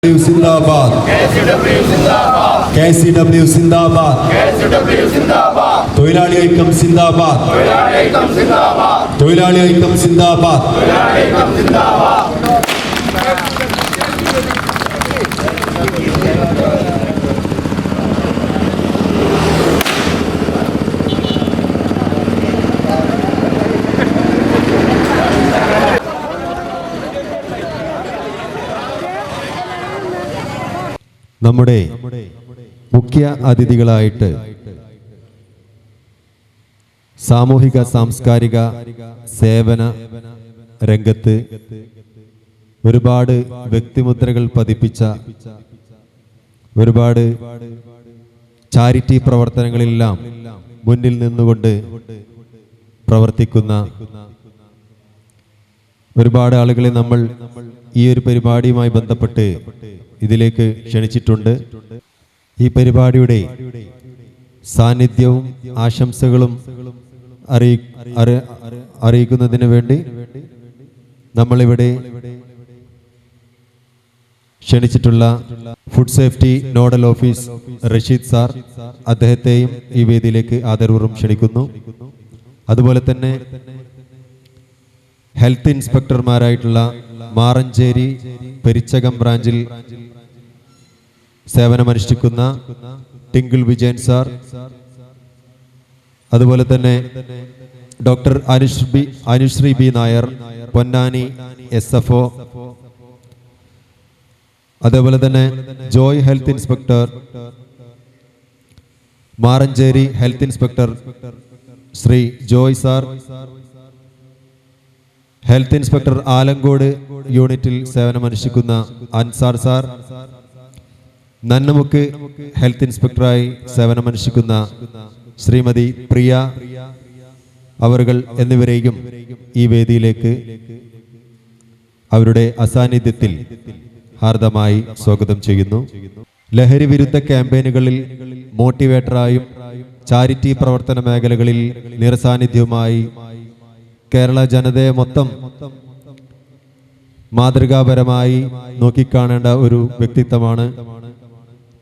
जिंदाबाद KCW जिंदाबाद തൊഴിലാളി ഐക്യം जिंदाबाद തൊഴിലാളി ഐക്യം जिंदाबाद നമ്മുടെ മുഖ്യ അതിഥികളായിട്ട് സാമൂഹിക സാംസ്കാരിക സേവന രംഗത്ത് ഒരുപാട് വ്യക്തിമുദ്രകൾ പതിപ്പിച്ച, ഒരുപാട് ചാരിറ്റി പ്രവർത്തനങ്ങളെല്ലാം മുന്നിൽ നിന്നുകൊണ്ട് പ്രവർത്തിക്കുന്ന ഒരുപാട് ആളുകളെ നമ്മൾ ഈ ഒരു പരിപാടിയുമായി ബന്ധപ്പെട്ട് ഇതിലേക്ക് ക്ഷണിച്ചിട്ടുണ്ട്. ഈ പരിപാടിയുടെ സാന്നിധ്യവും ആശംസകളും അറിയിക്കുന്നതിന് വേണ്ടി നമ്മളിവിടെ ക്ഷണിച്ചിട്ടുള്ള food safety nodal office Rasheed sir, അദ്ദേഹത്തെയും ഈ വേദിയിലേക്ക് ആദരപൂർവ്വം ക്ഷണിക്കുന്നു. അതുപോലെ തന്നെ ഹെൽത്ത് ഇൻസ്പെക്ടർമാരായിട്ടുള്ള മാറഞ്ചേരി പെരിച്ചകം ബ്രാഞ്ചിൽ സേവനമനുഷ്ഠിക്കുന്ന ടിങ്കിൾ വിജയൻ സാർ, അതുപോലെ തന്നെ doctor Anushree B Nair Ponnani SFO, അതേപോലെ തന്നെ Joy health inspector Maranchery health inspector Shri Joy sir, health inspector Alancode യൂണിറ്റിൽ സേവനമനുഷ്ഠിക്കുന്ന അൻസാർ സാർ, നന്നമുക്ക് ഹെൽത്ത് ഇൻസ്പെക്ടറായി സേവനമനുഷ്ഠിക്കുന്ന ശ്രീമതി പ്രിയ അവറുകൾ എന്നിവരെയും ഈ വേദിയിലേക്ക് അവരുടെ അസാന്നിധ്യത്തിൽ ഹാർദമായി സ്വാഗതം ചെയ്യുന്നു. ലഹരി വിരുദ്ധ ക്യാമ്പയിനുകളിൽ മോട്ടിവേറ്ററായും ചാരിറ്റി പ്രവർത്തന മേഖലകളിൽ നിറസാന്നിധ്യവുമായി കേരള ജനതയെ മൊത്തം മാതൃകാപരമായി നോക്കിക്കാണേണ്ട ഒരു വ്യക്തിത്വമാണ്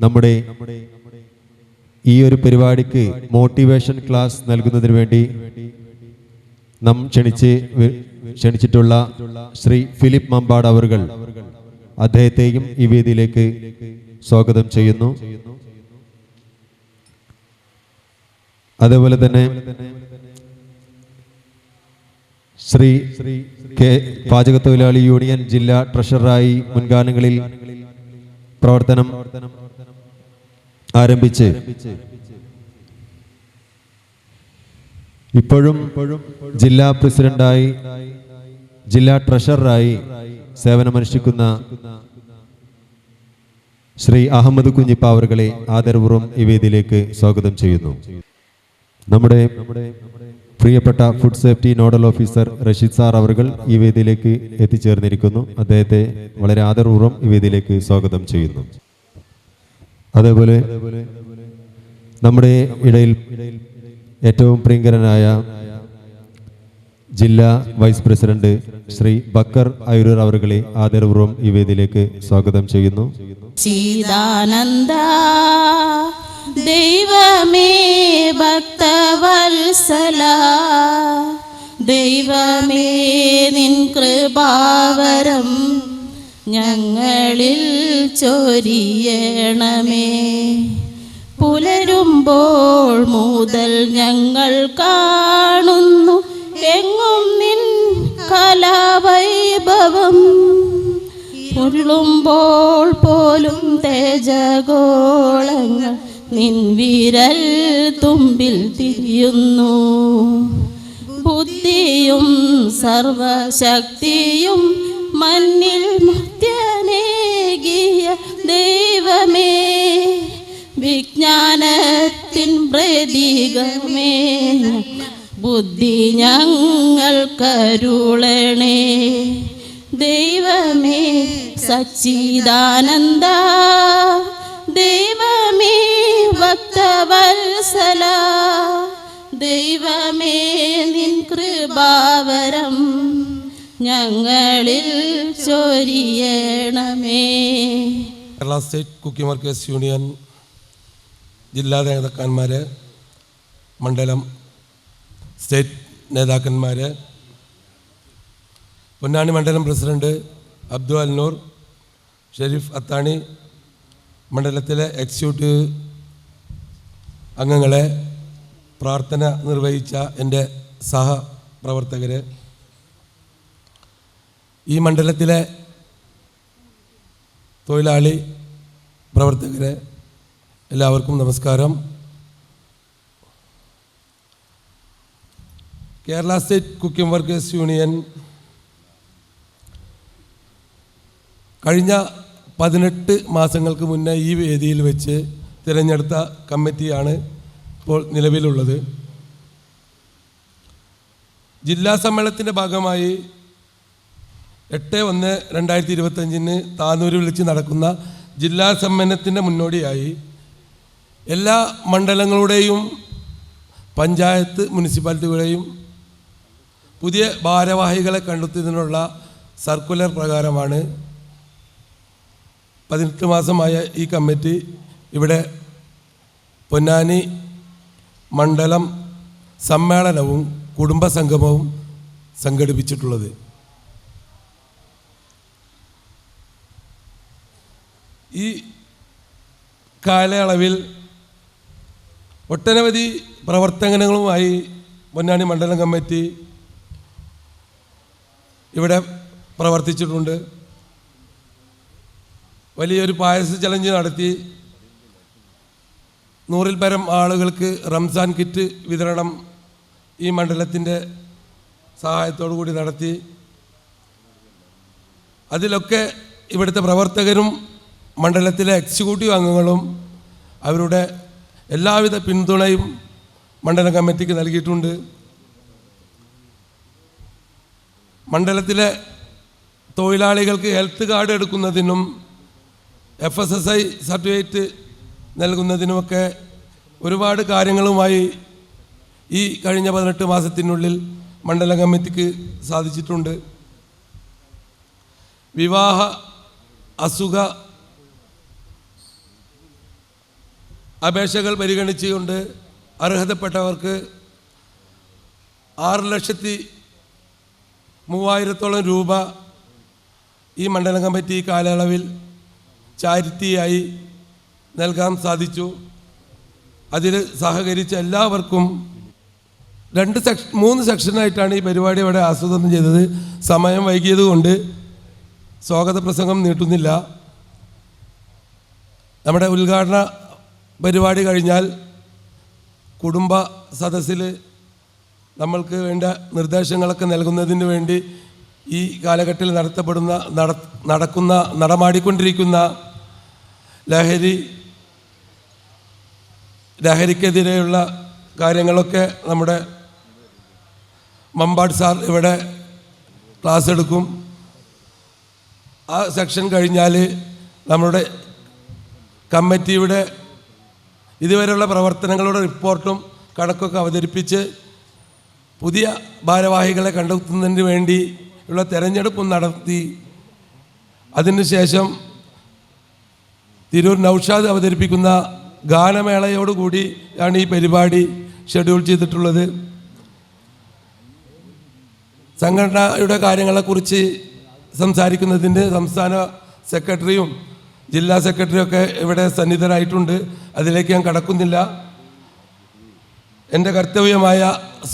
നമ്മുടെ ഈ ഒരു പരിപാടിക്ക് മോട്ടിവേഷൻ ക്ലാസ് നൽകുന്നതിന് വേണ്ടി നാം ക്ഷണിച്ചിട്ടുള്ള ശ്രീ ഫിലിപ്പ് മമ്പാട് അവറുകൾ, അദ്ദേഹത്തെയും ഈ വേദിയിലേക്ക് സ്വാഗതം ചെയ്യുന്നു. അതേപോലെ തന്നെ ശ്രീ പാചകത്തൊഴിലാളി യൂണിയൻ ജില്ലാ ട്രഷററായി മുൻകാലങ്ങളിൽ പ്രവർത്തനം ആരംഭിച്ച് ഇപ്പോഴും ജില്ലാ പ്രസിഡന്റായി ജില്ലാ ട്രഷററായി സേവനമനുഷ്ഠിക്കുന്ന ശ്രീ അഹമ്മദ് കുഞ്ഞിപ്പ അവറുകളെ ആദരപൂർവ്വം ഈ വേദിയിലേക്ക് സ്വാഗതം ചെയ്യുന്നു. നമ്മുടെ പ്രിയപ്പെട്ട food safety nodal officer Rasheed sir അവറുകൾ ഈ വേദിയിലേക്ക് എത്തിച്ചേർന്നിരിക്കുന്നു. അദ്ദേഹത്തെ വളരെ ആദരപൂർവ്വം ഈ വേദിയിലേക്ക് സ്വാഗതം ചെയ്യുന്നു. അതേപോലെ നമ്മുടെ ഇടയിൽ ഏറ്റവും പ്രിയങ്കരനായ ജില്ലാ വൈസ് പ്രസിഡന്റ് ശ്രീ ബക്കർ അയൂർ അവറുകളെ ആദരപൂർവ്വം ഈ വേദിയിലേക്ക് സ്വാഗതം ചെയ്യുന്നു. ചിദാനന്ദ ദൈവമേ ഭക്തവത്സല, ദൈവമേ നിൻ കൃപാവരം ഞങ്ങളിൽ ചൊരിയണമേ. പുലരുമ്പോൾ മുതൽ ഞങ്ങൾ കാണുന്നു എങ്ങും നിൻ കലാവൈഭവം. ഉരുളുമ്പോൾ പോലും തേജഗോളങ്ങൾ നിൻ വിരൽ തുമ്പിൽ തിരിയുന്നു. ബുദ്ധിയും സർവശക്തിയും മണ്ണിൽ മുക്തനേകിയ ദൈവമേ, വിജ്ഞാനത്തിൻ പ്രതീകമേ, ബുദ്ധി ഞങ്ങൾ കരുളണേ. ദൈവമേ സച്ചിദാനന്ദ, ദൈവമേ ഭക്തവത്സല, ദൈവമേ നിൻ കൃപാവരം ഞങ്ങളിൽ ചൊരിയണമേ. Kerala state cooking workers union ജില്ലാ നേതാക്കന്മാർ, മണ്ഡലം സ്റ്റേറ്റ് നേതാക്കന്മാർ, പൊന്നാനി മണ്ഡലം പ്രസിഡന്റ് അബ്ദു അൽനൂർ, ഷെരീഫ് അത്താണി, മണ്ഡലത്തിലെ എക്സിക്യൂട്ടീവ് അംഗങ്ങളെ, പ്രാർത്ഥന നിർവഹിച്ച എൻ്റെ സഹപ്രവർത്തകർ, ഈ മണ്ഡലത്തിലെ തൊഴിലാളി പ്രവർത്തകരെ, എല്ലാവർക്കും നമസ്കാരം. Kerala state cooking workers union കഴിഞ്ഞ 18 മാസങ്ങൾക്ക് മുന്നേ ഈ വേദിയിൽ വെച്ച് തിരഞ്ഞെടുത്ത കമ്മിറ്റിയാണ് ഇപ്പോൾ നിലവിലുള്ളത്. ജില്ലാ സമ്മേളനത്തിൻ്റെ ഭാഗമായി 8/1/2025 താനൂരിൽ വെച്ച് നടക്കുന്ന ജില്ലാ സമ്മേളനത്തിൻ്റെ മുന്നോടിയായി എല്ലാ മണ്ഡലങ്ങളുടെയും പഞ്ചായത്ത് മുനിസിപ്പാലിറ്റികളുടെയും പുതിയ ഭാരവാഹികളെ കണ്ടെത്തുന്നതിനുള്ള സർക്കുലർ പ്രകാരമാണ് 18 മാസമായ ഈ കമ്മിറ്റി ഇവിടെ പൊന്നാനി മണ്ഡലം സമ്മേളനവും കുടുംബസംഗമവും സംഘടിപ്പിച്ചിട്ടുള്ളത്. ഈ കാലയളവിൽ ഒട്ടനവധി പ്രവർത്തനങ്ങളുമായി പൊന്നാനി മണ്ഡലം കമ്മിറ്റി ഇവിടെ പ്രവർത്തിച്ചിട്ടുണ്ട്. വലിയൊരു പായസ ചലഞ്ച് നടത്തി 100-ൽ പരം ആളുകൾക്ക് റംസാൻ കിറ്റ് വിതരണം ഈ മണ്ഡലത്തിൻ്റെ സഹായത്തോടു കൂടി നടത്തി. അതിലൊക്കെ ഇവിടുത്തെ പ്രവർത്തകരും മണ്ഡലത്തിലെ എക്സിക്യൂട്ടീവ് അംഗങ്ങളും അവരുടെ എല്ലാവിധ പിന്തുണയും മണ്ഡലം കമ്മിറ്റിക്ക് നൽകിയിട്ടുണ്ട്. മണ്ഡലത്തിലെ തൊഴിലാളികൾക്ക് ഹെൽത്ത് കാർഡ് എടുക്കുന്നതിനും FSSI സർട്ടിഫിക്കറ്റ് നൽകുന്നതിനുമൊക്കെ ഒരുപാട് കാര്യങ്ങളുമായി ഈ കഴിഞ്ഞ 18 മാസത്തിനുള്ളിൽ മണ്ഡലം കമ്മിറ്റിക്ക് സാധിച്ചിട്ടുണ്ട്. വിവാഹ, അസുഖ അപേക്ഷകൾ പരിഗണിച്ചുകൊണ്ട് അർഹതപ്പെട്ടവർക്ക് 6,03,000 രൂപ ഈ മണ്ഡലം കമ്മിറ്റി കാലയളവിൽ ചാരിറ്റിയായി നൽകാൻ സാധിച്ചു. അതിൽ സഹകരിച്ച എല്ലാവർക്കും 3 സെക്ഷനായിട്ടാണ് ഈ പരിപാടി ഇവിടെ ആസൂത്രണം ചെയ്തത്. സമയം വൈകിയതുകൊണ്ട് സ്വാഗത പ്രസംഗം നീട്ടുന്നില്ല. നമ്മുടെ ഉദ്ഘാടന പരിപാടി കഴിഞ്ഞാൽ കുടുംബ സദസ്സിൽ നമ്മൾക്ക് വേണ്ട നിർദ്ദേശങ്ങളൊക്കെ നൽകുന്നതിന് വേണ്ടി ഈ കാലഘട്ടത്തിൽ നടമാടിക്കൊണ്ടിരിക്കുന്ന ലഹരിക്കെതിരെയുള്ള കാര്യങ്ങളൊക്കെ നമ്മുടെ മമ്പാട് സാർ ഇവിടെ ക്ലാസ് എടുക്കും. ആ സെക്ഷൻ കഴിഞ്ഞാൽ നമ്മുടെ കമ്മിറ്റിയുടെ ഇതുവരെയുള്ള പ്രവർത്തനങ്ങളുടെ റിപ്പോർട്ടും കണക്കൊക്കെ അവതരിപ്പിച്ച് പുതിയ ഭാരവാഹികളെ കണ്ടെത്തുന്നതിന് വേണ്ടി ഉള്ള തെരഞ്ഞെടുപ്പും നടത്തി. അതിനുശേഷം തിരൂർ നൗഷാദ് അവതരിപ്പിക്കുന്ന ഗാനമേളയോടുകൂടിയാണ് ഈ പരിപാടി ഷെഡ്യൂൾ ചെയ്തിട്ടുള്ളത്. സംഘടനയുടെ കാര്യങ്ങളെക്കുറിച്ച് സംസാരിക്കുന്നതിന് സംസ്ഥാന സെക്രട്ടറിയും ജില്ലാ സെക്രട്ടറിയൊക്കെ ഇവിടെ സന്നിധരായിട്ടുണ്ട്. അതിലേക്ക് ഞാൻ കടക്കുന്നില്ല. എൻ്റെ കർത്തവ്യമായ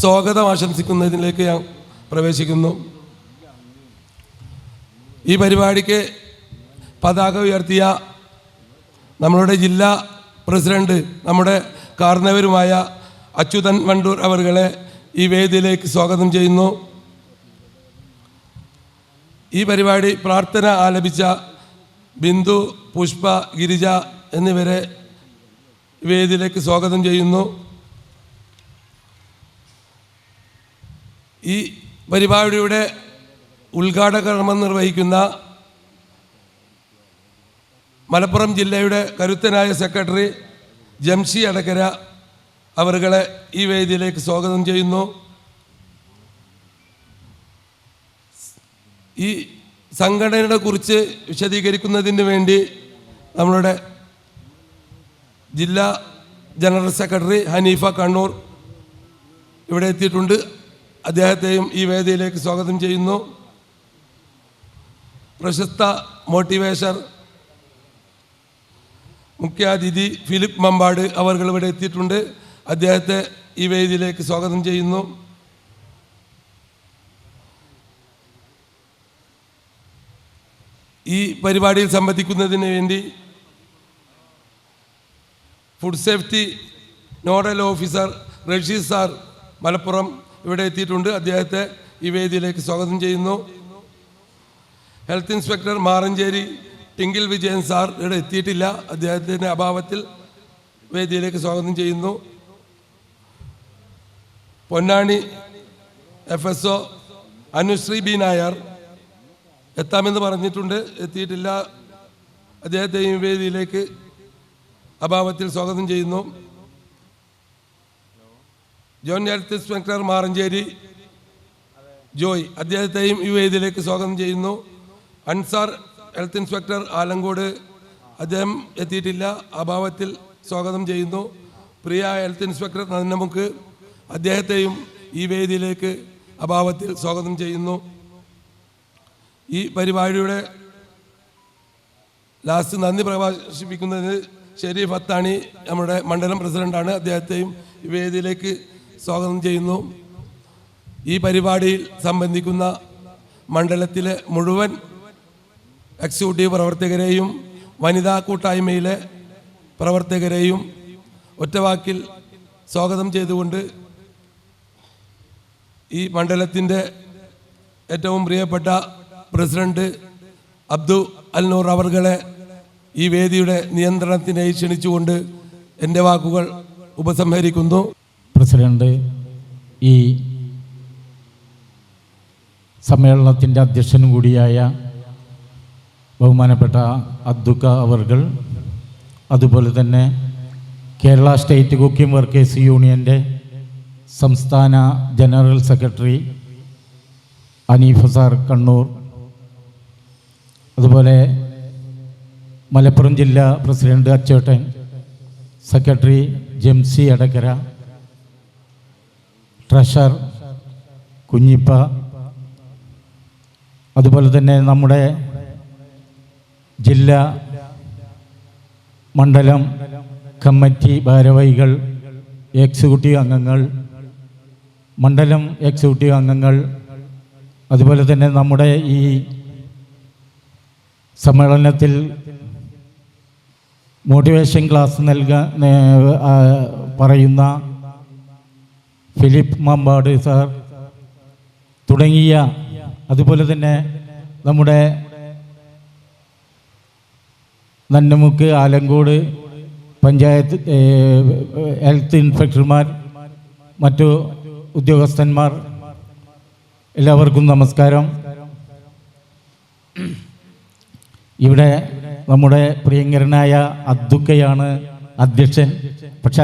സ്വാഗതം ആശംസിക്കുന്നതിലേക്ക് ഞാൻ പ്രവേശിക്കുന്നു. ഈ പരിപാടിക്ക് പതാക ഉയർത്തിയ നമ്മളുടെ ജില്ലാ പ്രസിഡന്റ്, നമ്മുടെ കാർന്നവരുമായ അച്യുതൻ വണ്ടൂർ അവരുകളെ ഈ വേദിയിലേക്ക് സ്വാഗതം ചെയ്യുന്നു. ഈ പരിപാടി പ്രാർത്ഥന ആലപിച്ച ബിന്ദു, പുഷ്പ, ഗിരിജ എന്നിവരെ വേദിയിലേക്ക് സ്വാഗതം ചെയ്യുന്നു. ഈ പരിപാടിയുടെ ഉദ്ഘാടന കർമ്മം നിർവഹിക്കുന്ന മലപ്പുറം ജില്ലയുടെ കരുത്തനായ സെക്രട്ടറി ജംഷി അടക്കര അവരുകളെ ഈ വേദിയിലേക്ക് സ്വാഗതം ചെയ്യുന്നു. ഈ സംഘടനയെ കുറിച്ച് വിശദീകരിക്കുന്നതിന് വേണ്ടി നമ്മളുടെ ജില്ലാ ജനറൽ സെക്രട്ടറി ഹനീഫ കണ്ണൂർ ഇവിടെ എത്തിയിട്ടുണ്ട്. അദ്ദേഹത്തെയും ഈ വേദിയിലേക്ക് സ്വാഗതം ചെയ്യുന്നു. പ്രശസ്ത മോട്ടിവേഷർ മുഖ്യാതിഥി ഫിലിപ്പ് മമ്പാട് അവർ ഇവിടെ എത്തിയിട്ടുണ്ട്. അദ്ദേഹത്തെ ഈ വേദിയിലേക്ക് സ്വാഗതം ചെയ്യുന്നു. ഈ പരിപാടിയിൽ സംബന്ധിക്കുന്നതിന് വേണ്ടി food safety nodal officer Rasheed sir Malappuram ഇവിടെ എത്തിയിട്ടുണ്ട്. അദ്ദേഹത്തെ ഈ വേദിയിലേക്ക് സ്വാഗതം ചെയ്യുന്നു. Health inspector Maranchery Tinkil Vijayan sir ഇവിടെ എത്തിയിട്ടില്ല. അദ്ദേഹത്തിൻ്റെ അഭാവത്തിൽ വേദിയിലേക്ക് സ്വാഗതം ചെയ്യുന്നു. പൊന്നാനി FSO അനുശ്രീ ബി നായർ എത്താമെന്ന് പറഞ്ഞിട്ടുണ്ട്, എത്തിയിട്ടില്ല. അദ്ദേഹത്തെ ഈ വേദിയിലേക്ക് അഭാവത്തിൽ സ്വാഗതം ചെയ്യുന്നു. Joint health inspector Maranchery Joy അദ്ദേഹത്തെയും ഈ വേദിയിലേക്ക് സ്വാഗതം ചെയ്യുന്നു. അൻസാർ ഹെൽത്ത് ഇൻസ്പെക്ടർ ആലങ്കോട് അദ്ദേഹം എത്തിയിട്ടില്ല, അഭാവത്തിൽ സ്വാഗതം ചെയ്യുന്നു. പ്രിയ ഹെൽത്ത് ഇൻസ്പെക്ടർ നന്നമുക്ക് അദ്ദേഹത്തെയും ഈ വേദിയിലേക്ക് അഭാവത്തിൽ സ്വാഗതം ചെയ്യുന്നു. ഈ പരിപാടിയുടെ ലാസ്റ്റ് നന്ദി പ്രകാശിപ്പിക്കുന്നത് ഷെരീഫ് അത്താണി നമ്മുടെ മണ്ഡലം പ്രസിഡന്റാണ്. അദ്ദേഹത്തെയും ഈ വേദിയിലേക്ക് സ്വാഗതം ചെയ്യുന്നു. ഈ പരിപാടിയിൽ സംബന്ധിക്കുന്ന മണ്ഡലത്തിലെ മുഴുവൻ എക്സിക്യൂട്ടീവ് പ്രവർത്തകരെയും വനിതാ കൂട്ടായ്മയിലെ പ്രവർത്തകരെയും ഒറ്റവാക്കിൽ സ്വാഗതം ചെയ്തുകൊണ്ട് ഈ മണ്ഡലത്തിൻ്റെ ഏറ്റവും പ്രിയപ്പെട്ട പ്രസിഡന്റ് അബ്ദു അൽ നൂർ അവർകളെ ഈ വേദിയുടെ നിയന്ത്രണത്തിനായി ക്ഷണിച്ചുകൊണ്ട് എൻ്റെ വാക്കുകൾ ഉപസംഹരിക്കുന്നു. പ്രസിഡന്റ് ഈ സമ്മേളനത്തിൻ്റെ അധ്യക്ഷനും കൂടിയായ ബഹുമാനപ്പെട്ട അബ്ദുക്ക അവർകൾ, അതുപോലെ തന്നെ കേരള സ്റ്റേറ്റ് കുക്കിംഗ് വർക്കേഴ്സ് യൂണിയൻ്റെ സംസ്ഥാന general secretary Haneefa sir Kannur, അതുപോലെ മലപ്പുറം ജില്ലാ president അച്ചോട്ടൻ, secretary Jemsy Edakkara, treasurer Kunhippa, അതുപോലെ തന്നെ നമ്മുടെ ജില്ലാ മണ്ഡലം കമ്മിറ്റി ഭാരവാഹികൾ, എക്സിക്യൂട്ടീവ് അംഗങ്ങൾ, മണ്ഡലം എക്സിക്യൂട്ടീവ് അംഗങ്ങൾ, അതുപോലെ തന്നെ നമ്മുടെ ഈ സമ്മേളനത്തിൽ മോട്ടിവേഷൻ ക്ലാസ് പറയുന്ന ഫിലിപ്പ് മമ്പാട് സാർ തുടങ്ങിയ, അതുപോലെ തന്നെ നമ്മുടെ നന്നമുക്ക് ആലങ്കോട് പഞ്ചായത്ത് ഹെൽത്ത് ഇൻസ്പെക്ടർമാർ, മറ്റു ഉദ്യോഗസ്ഥന്മാർ, എല്ലാവർക്കും നമസ്കാരം. ഇവിടെ നമ്മുടെ പ്രിയങ്കരനായ അബ്ദുക്കയാണ് അധ്യക്ഷൻ. പക്ഷെ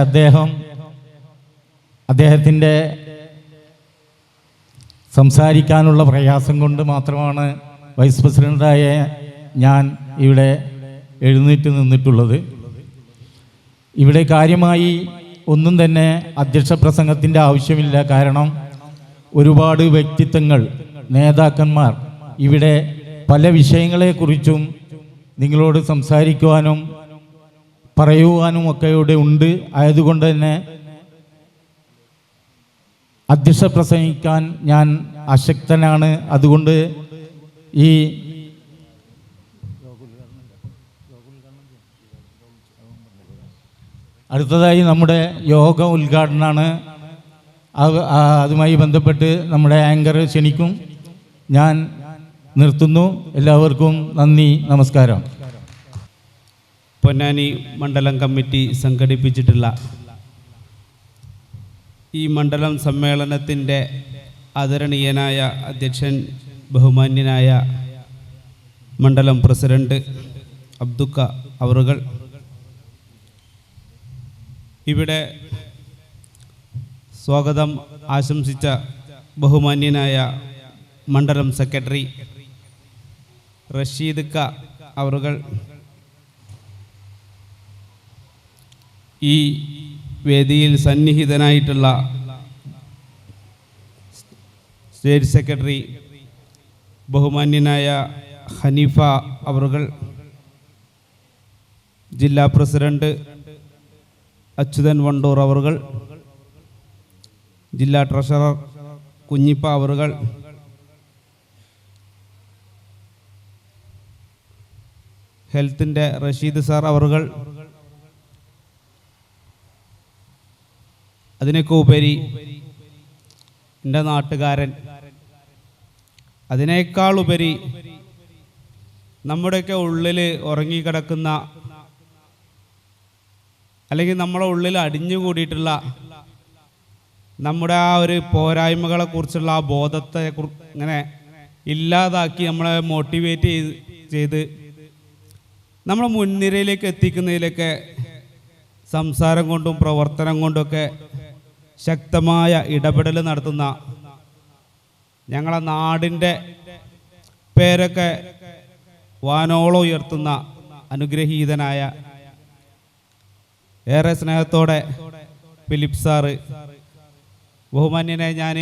അദ്ദേഹത്തിൻ്റെ സംസാരിക്കാനുള്ള പ്രയാസം കൊണ്ട് മാത്രമാണ് വൈസ് പ്രസിഡൻ്റായ ഞാൻ ഇവിടെ എഴുന്നേറ്റ് നിന്നിട്ടുള്ളത്. ഇവിടെ കാര്യമായി ഒന്നും തന്നെ അധ്യക്ഷ പ്രസംഗത്തിൻ്റെ ആവശ്യമില്ല. കാരണം ഒരുപാട് വ്യക്തിത്വങ്ങൾ, നേതാക്കന്മാർ ഇവിടെ പല വിഷയങ്ങളെക്കുറിച്ചും നിങ്ങളോട് സംസാരിക്കുവാനും പറയുവാനും ഒക്കെ ഇവിടെ ഉണ്ട്. ആയതുകൊണ്ട് തന്നെ അധ്യക്ഷ പ്രസംഗിക്കാൻ ഞാൻ അശക്തനാണ്. അതുകൊണ്ട് ഈ അടുത്തതായി നമ്മുടെ യോഗ ഉദ്ഘാടനമാണ്. അതുമായി ബന്ധപ്പെട്ട് നമ്മുടെ ആങ്കർ ക്ഷണിക്കും. ഞാൻ നിർത്തുന്നു. എല്ലാവർക്കും നന്ദി, നമസ്കാരം. പൊന്നാനി മണ്ഡലം കമ്മിറ്റി സംഘടിപ്പിച്ചിട്ടുള്ള ഈ മണ്ഡലം സമ്മേളനത്തിൻ്റെ ആദരണീയനായ അധ്യക്ഷൻ, ബഹുമാന്യനായ മണ്ഡലം പ്രസിഡന്റ് അബ്ദുക്ക അവറുകൾ, ഇവിടെ സ്വാഗതം ആശംസിച്ച ബഹുമാന്യനായ മണ്ഡലം സെക്രട്ടറി റഷീദ് ക അവറുകൾ, ഈ വേദിയിൽ സന്നിഹിതനായിട്ടുള്ള സ്റ്റേറ്റ് സെക്രട്ടറി ബഹുമാന്യനായ ഹനീഫ അവറുകൾ, ജില്ലാ പ്രസിഡന്റ് അച്യുതൻ വണ്ടൂർ അവറുകൾ, ജില്ലാ ട്രഷറർ കുഞ്ഞിപ്പ അവറുകൾ, ഹെൽത്തിൻ്റെ റഷീദ് സാർ അവറുകൾ, അതിനൊക്കെ ഉപരി എൻ്റെ നാട്ടുകാരൻ, അതിനേക്കാൾ ഉപരി നമ്മുടെയൊക്കെ ഉള്ളിൽ ഉറങ്ങിക്കിടക്കുന്ന അല്ലെങ്കിൽ നമ്മളെ ഉള്ളിൽ അടിഞ്ഞുകൂടിയിട്ടുള്ള നമ്മുടെ ആ ഒരു പോരായ്മകളെക്കുറിച്ചുള്ള ആ ബോധത്തെ ഇങ്ങനെ ഇല്ലാതാക്കി നമ്മളെ മോട്ടിവേറ്റ് ചെയ്ത് നമ്മളെ മുൻനിരയിലേക്ക് എത്തിക്കുന്നതിലൊക്കെ സംസാരം കൊണ്ടും പ്രവർത്തനം കൊണ്ടൊക്കെ ശക്തമായ ഇടപെടൽ നടത്തുന്ന ഞങ്ങളെ നാടിൻ്റെ പേരൊക്കെ വാനോളം ഉയർത്തുന്ന അനുഗ്രഹീതനായ, ഏറെ സ്നേഹത്തോടെ ഫിലിപ്പ് സാറ്, ബഹുമാന്യനെ ഞാൻ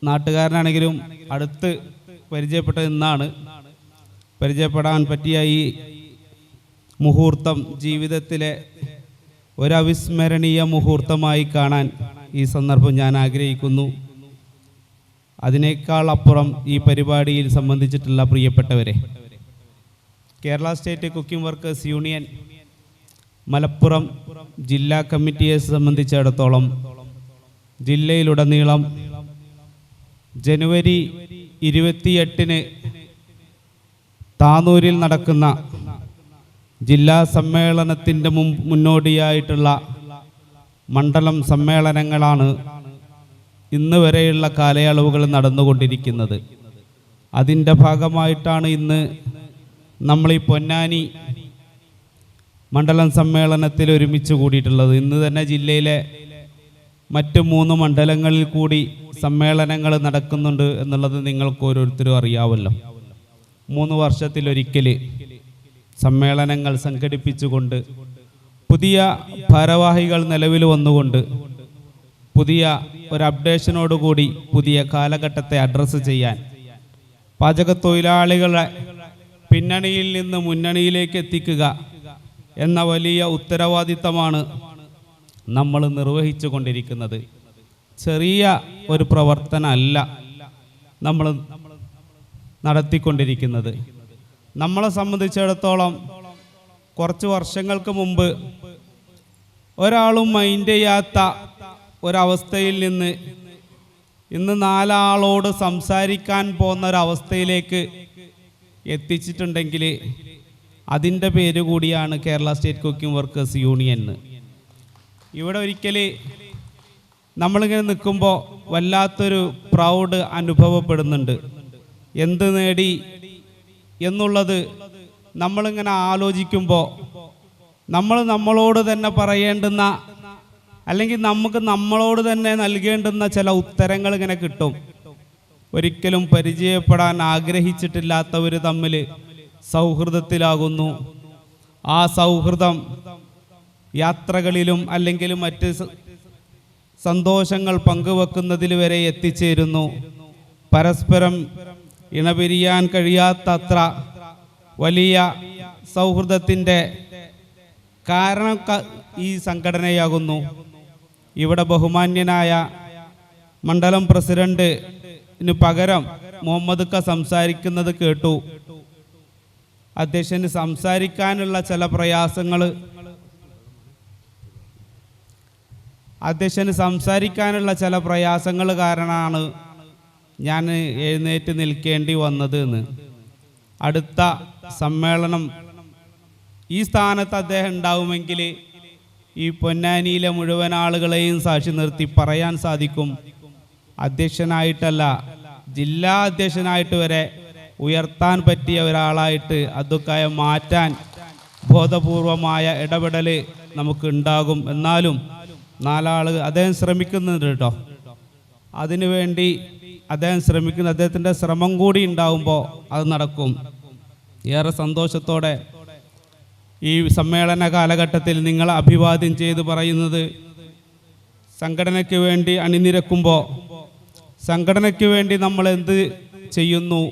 നാട്ടുകാരനാണെങ്കിലും അടുത്ത് പരിചയപ്പെട്ട ഇന്നാണ്. പരിചയപ്പെടാൻ പറ്റിയ ഈ മുഹൂർത്തം ജീവിതത്തിലെ ഒരവിസ്മരണീയ മുഹൂർത്തമായി കാണാൻ ഈ സന്ദർഭം ഞാൻ ആഗ്രഹിക്കുന്നു. അതിനേക്കാൾ അപ്പുറം ഈ പരിപാടിയിൽ സംബന്ധിച്ചിട്ടുള്ള പ്രിയപ്പെട്ടവരെ, Kerala state cooking workers union Malappuram ജില്ലാ കമ്മിറ്റിയെ സംബന്ധിച്ചിടത്തോളം ജില്ലയിലുടനീളം ജനുവരി 28-ന് താനൂരിൽ നടക്കുന്ന ജില്ലാ സമ്മേളനത്തിൻ്റെ മുന്നോടിയായിട്ടുള്ള മണ്ഡലം സമ്മേളനങ്ങളാണ് ഇന്ന് വരെയുള്ള കാലയളവുകൾ നടന്നുകൊണ്ടിരിക്കുന്നത്. അതിൻ്റെ ഭാഗമായിട്ടാണ് ഇന്ന് നമ്മൾ ഈ പൊന്നാനി മണ്ഡലം സമ്മേളനത്തിൽ ഒരുമിച്ച് കൂടിയിട്ടുള്ളത്. ഇന്ന് തന്നെ ജില്ലയിലെ മറ്റ് 3 മണ്ഡലങ്ങളിൽ കൂടി സമ്മേളനങ്ങൾ നടക്കുന്നുണ്ട് എന്നുള്ളത് നിങ്ങൾക്ക് ഓരോരുത്തരും അറിയാമല്ലോ. 3 വർഷത്തിലൊരിക്കൽ സമ്മേളനങ്ങൾ സംഘടിപ്പിച്ചുകൊണ്ട് പുതിയ ഭാരവാഹികൾ നിലവിൽ വന്നുകൊണ്ട് പുതിയ ഒരു അപ്ഡേഷനോടുകൂടി പുതിയ കാലഘട്ടത്തെ അഡ്രസ്സ് ചെയ്യാൻ, പാചക തൊഴിലാളികളെ പിന്നണിയിൽ നിന്ന് മുന്നണിയിലേക്ക് എത്തിക്കുക എന്ന വലിയ ഉത്തരവാദിത്തമാണ് നമ്മൾ നിർവഹിച്ചു കൊണ്ടിരിക്കുന്നത്. ചെറിയ ഒരു പ്രവർത്തനമല്ല നമ്മൾ നടത്തിക്കൊണ്ടിരിക്കുന്നത്. നമ്മളെ സംബന്ധിച്ചിടത്തോളം കുറച്ച് വർഷങ്ങൾക്ക് മുമ്പ് ഒരാളും മൈൻഡ് ചെയ്യാത്ത ഒരവസ്ഥയിൽ നിന്ന് ഇന്ന് 4 ആളോട് സംസാരിക്കാൻ പോകുന്ന ഒരവസ്ഥയിലേക്ക് എത്തിച്ചിട്ടുണ്ടെങ്കിൽ അതിൻ്റെ പേര് കൂടിയാണ് Kerala state cooking workers union. ഇവിടെ ഒരിക്കൽ നമ്മളിങ്ങനെ നിൽക്കുമ്പോൾ വല്ലാത്തൊരു പ്രൗഡ് അനുഭവപ്പെടുന്നുണ്ട്. എന്ത് നേടി എന്നുള്ളത് നമ്മളിങ്ങനെ ആലോചിക്കുമ്പോൾ നമ്മൾ നമ്മളോട് തന്നെ പറയേണ്ടുന്ന അല്ലെങ്കിൽ നമുക്ക് നമ്മളോട് തന്നെ നൽകേണ്ടുന്ന ചില ഉത്തരങ്ങൾ ഇങ്ങനെ കിട്ടും. ഒരിക്കലും പരിചയപ്പെടാൻ ആഗ്രഹിച്ചിട്ടില്ലാത്തവർ തമ്മിൽ സൗഹൃദത്തിലാകുന്നു. ആ സൗഹൃദം യാത്രകളിലും അല്ലെങ്കിൽ മറ്റ് സന്തോഷങ്ങൾ പങ്കുവെക്കുന്നതിൽ വരെ എത്തിച്ചേരുന്നു. പരസ്പരം ഇണപിരിയാൻ കഴിയാത്തത്ര വലിയ സൗഹൃദത്തിൻ്റെ കാരണം ഈ സംഘടനയാകുന്നു. ഇവിടെ ബഹുമാന്യനായ മണ്ഡലം പ്രസിഡന്റിന് പകരം മുഹമ്മദ് ക സംസാരിക്കുന്നത് കേട്ടു. അധ്യക്ഷന് സംസാരിക്കാനുള്ള ചില പ്രയാസങ്ങൾ കാരണമാണ് ഞാൻ എഴുന്നേറ്റ് നിൽക്കേണ്ടി വന്നത് എന്ന്. അടുത്ത സമ്മേളനം ഈ സ്ഥാനത്ത് അദ്ദേഹം ഉണ്ടാവുമെങ്കിൽ ഈ പൊന്നാനിയിലെ മുഴുവൻ ആളുകളെയും സാക്ഷി നിർത്തി പറയാൻ സാധിക്കും, അധ്യക്ഷനായിട്ടല്ല ജില്ലാ അധ്യക്ഷനായിട്ട് വരെ ഉയർത്താൻ പറ്റിയ ഒരാളായിട്ട് അതൊക്കെ മാറ്റാൻ ബോധപൂർവമായ ഇടപെടൽ നമുക്ക് ഉണ്ടാകും. എന്നാലും 4 ആൾ അദ്ദേഹം ശ്രമിക്കുന്നുണ്ട് കേട്ടോ. അതിനുവേണ്ടി അദ്ദേഹം ശ്രമിക്കുന്ന അദ്ദേഹത്തിൻ്റെ ശ്രമം കൂടി ഉണ്ടാകുമ്പോൾ അത് നടക്കും. ഏറെ സന്തോഷത്തോടെ ഈ സമ്മേളന കാലഘട്ടത്തിൽ നിങ്ങൾ അഭിവാദ്യം ചെയ്ത് പറയുന്നത്, സംഘടനയ്ക്ക് വേണ്ടി അണിനിരക്കുമ്പോൾ സംഘടനയ്ക്ക് വേണ്ടി നമ്മൾ എന്ത് ചെയ്യുന്നു,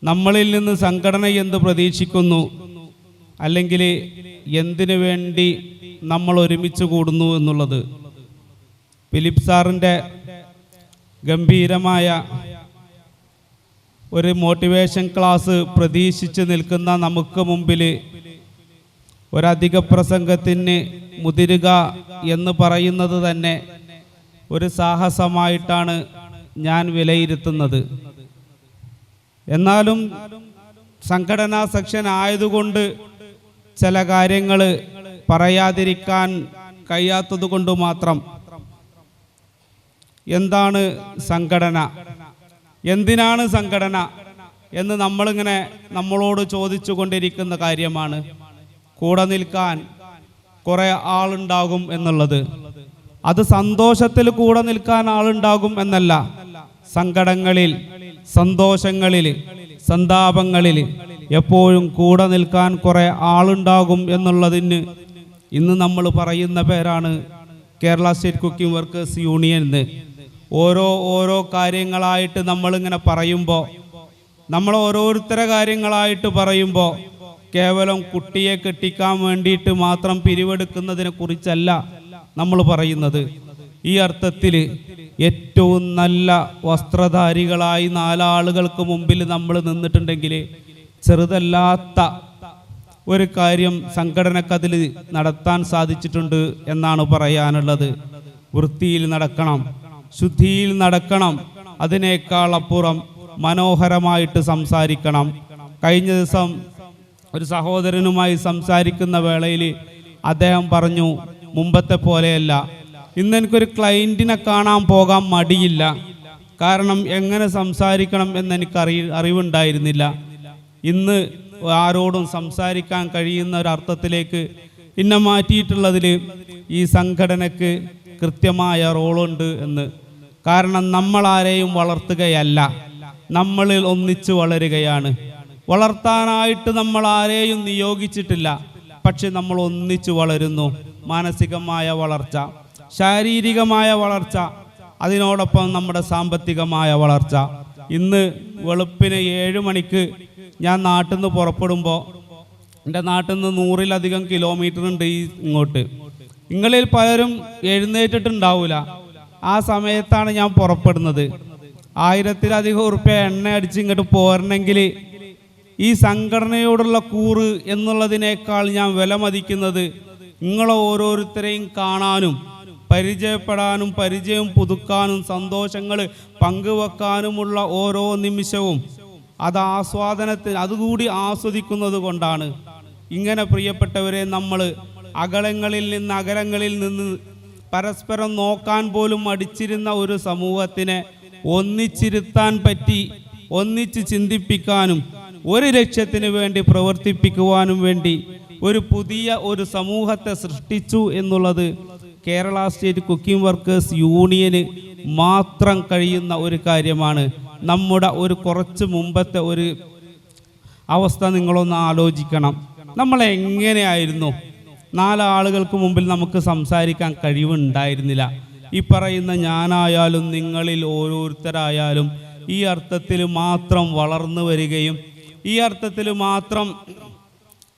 നമ്മളിൽ നിന്ന് സംഘടന എന്ത് പ്രതീക്ഷിക്കുന്നു, അല്ലെങ്കിൽ എന്തിനു വേണ്ടി നമ്മൾ ഒരുമിച്ച് കൂടുന്നു എന്നുള്ളത്. ഫിലിപ്പ് സാറിൻ്റെ ഗംഭീരമായ ഒരു മോട്ടിവേഷൻ ക്ലാസ് പ്രതീക്ഷിച്ച് നിൽക്കുന്ന നമുക്ക് മുമ്പിൽ ഒരധിക പ്രസംഗത്തിന് മുതിരുക എന്ന് പറയുന്നത് തന്നെ ഒരു സാഹസമായിട്ടാണ് ഞാൻ വിലയിരുത്തുന്നത്. എന്നാലും സംഘടനാ സെക്ഷൻ ആയതുകൊണ്ട് ചില കാര്യങ്ങൾ പറയാതിരിക്കാൻ കഴിയാത്തത് കൊണ്ട് മാത്രം, എന്താണ് സംഘടന, എന്തിനാണ് സംഘടന എന്ന് നമ്മളിങ്ങനെ നമ്മളോട് ചോദിച്ചു കൊണ്ടിരിക്കുന്ന കാര്യമാണ്. കൂടെ നിൽക്കാൻ കുറേ ആളുണ്ടാകും എന്നുള്ളത്, അത് സന്തോഷത്തിൽ കൂടെ നിൽക്കാൻ ആളുണ്ടാകും എന്നല്ല, സങ്കടങ്ങളിൽ, സന്തോഷങ്ങളിൽ, സന്താപങ്ങളിൽ എപ്പോഴും കൂടെ നിൽക്കാൻ കുറേ ആളുണ്ടാകും എന്നുള്ളതിന് ഇന്ന് നമ്മൾ പറയുന്ന പേരാണ് Kerala state cooking workers union എന്ന്. ഓരോ കാര്യങ്ങളായിട്ട് നമ്മളിങ്ങനെ പറയുമ്പോൾ, നമ്മൾ ഓരോരുത്തരെ കാര്യങ്ങളായിട്ട് പറയുമ്പോൾ കേവലം കുട്ടിയെ കെട്ടിക്കാൻ വേണ്ടിയിട്ട് മാത്രം പിരിവെടുക്കുന്നതിനെ കുറിച്ചല്ല നമ്മൾ പറയുന്നത്. ഈ അർത്ഥത്തിൽ ഏറ്റവും നല്ല വസ്ത്രധാരികളായി 4 ആളുകൾക്ക് മുമ്പിൽ നമ്മൾ നിന്നിട്ടുണ്ടെങ്കിൽ ചെറുതല്ലാത്ത ഒരു കാര്യം സംഘടനക്കതിൽ നടത്താൻ സാധിച്ചിട്ടുണ്ട് എന്നാണ് പറയാനുള്ളത്. വൃത്തിയിൽ നടക്കണം, ശുദ്ധിയിൽ നടക്കണം, അതിനേക്കാൾ അപ്പുറം മനോഹരമായിട്ട് സംസാരിക്കണം. കഴിഞ്ഞ ദിവസം ഒരു സഹോദരനുമായി സംസാരിക്കുന്ന വേളയിൽ അദ്ദേഹം പറഞ്ഞു, മുമ്പത്തെ പോലെയല്ല, ഇന്ന് എനിക്കൊരു ക്ലയൻറ്റിനെ കാണാൻ പോകാൻ മടിയില്ല, കാരണം എങ്ങനെ സംസാരിക്കണം എന്നെനിക്ക് അറിവുണ്ടായിരുന്നില്ല. ഇന്ന് ആരോടും സംസാരിക്കാൻ കഴിയുന്ന ഒരർത്ഥത്തിലേക്ക് ഇന്നെ മാറ്റിയിട്ടുള്ളതിൽ ഈ സംഘടനയ്ക്ക് കൃത്യമായ റോളുണ്ട് എന്ന്. കാരണം നമ്മൾ ആരെയും വളർത്തുകയല്ല, നമ്മളിൽ ഒന്നിച്ച് വളരുകയാണ്. വളർത്താനായിട്ട് നമ്മൾ ആരെയും നിയോഗിച്ചിട്ടില്ല, പക്ഷെ നമ്മൾ ഒന്നിച്ച് വളരുന്നു. മാനസികമായ വളർച്ച, ശാരീരികമായ വളർച്ച, അതിനോടൊപ്പം നമ്മുടെ സാമ്പത്തികമായ വളർച്ച. ഇന്ന് വെളുപ്പിന് 7 മണിക്ക് ഞാൻ നാട്ടിൽ നിന്ന് പുറപ്പെടുമ്പോൾ, എൻ്റെ നാട്ടിൽ നിന്ന് 100-ലധികം കിലോമീറ്റർ ഉണ്ട് ഇങ്ങോട്ട്. നിങ്ങളിൽ പലരും എഴുന്നേറ്റിട്ടുണ്ടാവില്ല. ആ സമയത്താണ് ഞാൻ പുറപ്പെടുന്നത്. 1000-ലധികം ഉറുപ്പ്യ എണ്ണ അടിച്ച് ഇങ്ങോട്ട് പോരണമെങ്കിൽ ഈ സംഘടനയോടുള്ള കൂറ് എന്നുള്ളതിനേക്കാൾ ഞാൻ വില മതിക്കുന്നത് നിങ്ങളെ ഓരോരുത്തരെയും കാണാനും പരിചയപ്പെടാനും പരിചയം പുതുക്കാനും സന്തോഷങ്ങൾ പങ്കുവെക്കാനുമുള്ള ഓരോ നിമിഷവും അത് ആസ്വാദനത്തിന് അതുകൂടി ആസ്വദിക്കുന്നത് കൊണ്ടാണ്. ഇങ്ങനെ പ്രിയപ്പെട്ടവരെ, നമ്മൾ അകലങ്ങളിൽ നിന്ന് പരസ്പരം നോക്കാൻ പോലും മടിച്ചിരുന്ന ഒരു സമൂഹത്തിനെ ഒന്നിച്ചിരുത്താൻ പറ്റി, ഒന്നിച്ച് ചിന്തിപ്പിക്കാനും ഒരു ലക്ഷ്യത്തിന് വേണ്ടി പ്രവർത്തിപ്പിക്കുവാനും വേണ്ടി ഒരു പുതിയ ഒരു സമൂഹത്തെ സൃഷ്ടിച്ചു എന്നുള്ളത് കേരള സ്റ്റേറ്റ് കുക്കിംഗ് വർക്കേഴ്സ് യൂണിയന് മാത്രം കഴിയുന്ന ഒരു കാര്യമാണ്. നമ്മുടെ ഒരു കുറച്ച് മുമ്പത്തെ ഒരു അവസ്ഥ നിങ്ങളൊന്ന് ആലോചിക്കണം. നമ്മളെങ്ങനെയായിരുന്നു? 4 ആളുകൾക്ക് മുമ്പിൽ നമുക്ക് സംസാരിക്കാൻ കഴിവുണ്ടായിരുന്നില്ല. ഈ പറയുന്ന ഞാനായാലും നിങ്ങളിൽ ഓരോരുത്തരായാലും ഈ അർത്ഥത്തിൽ മാത്രം വളർന്നു വരികയും ഈ അർത്ഥത്തിൽ മാത്രം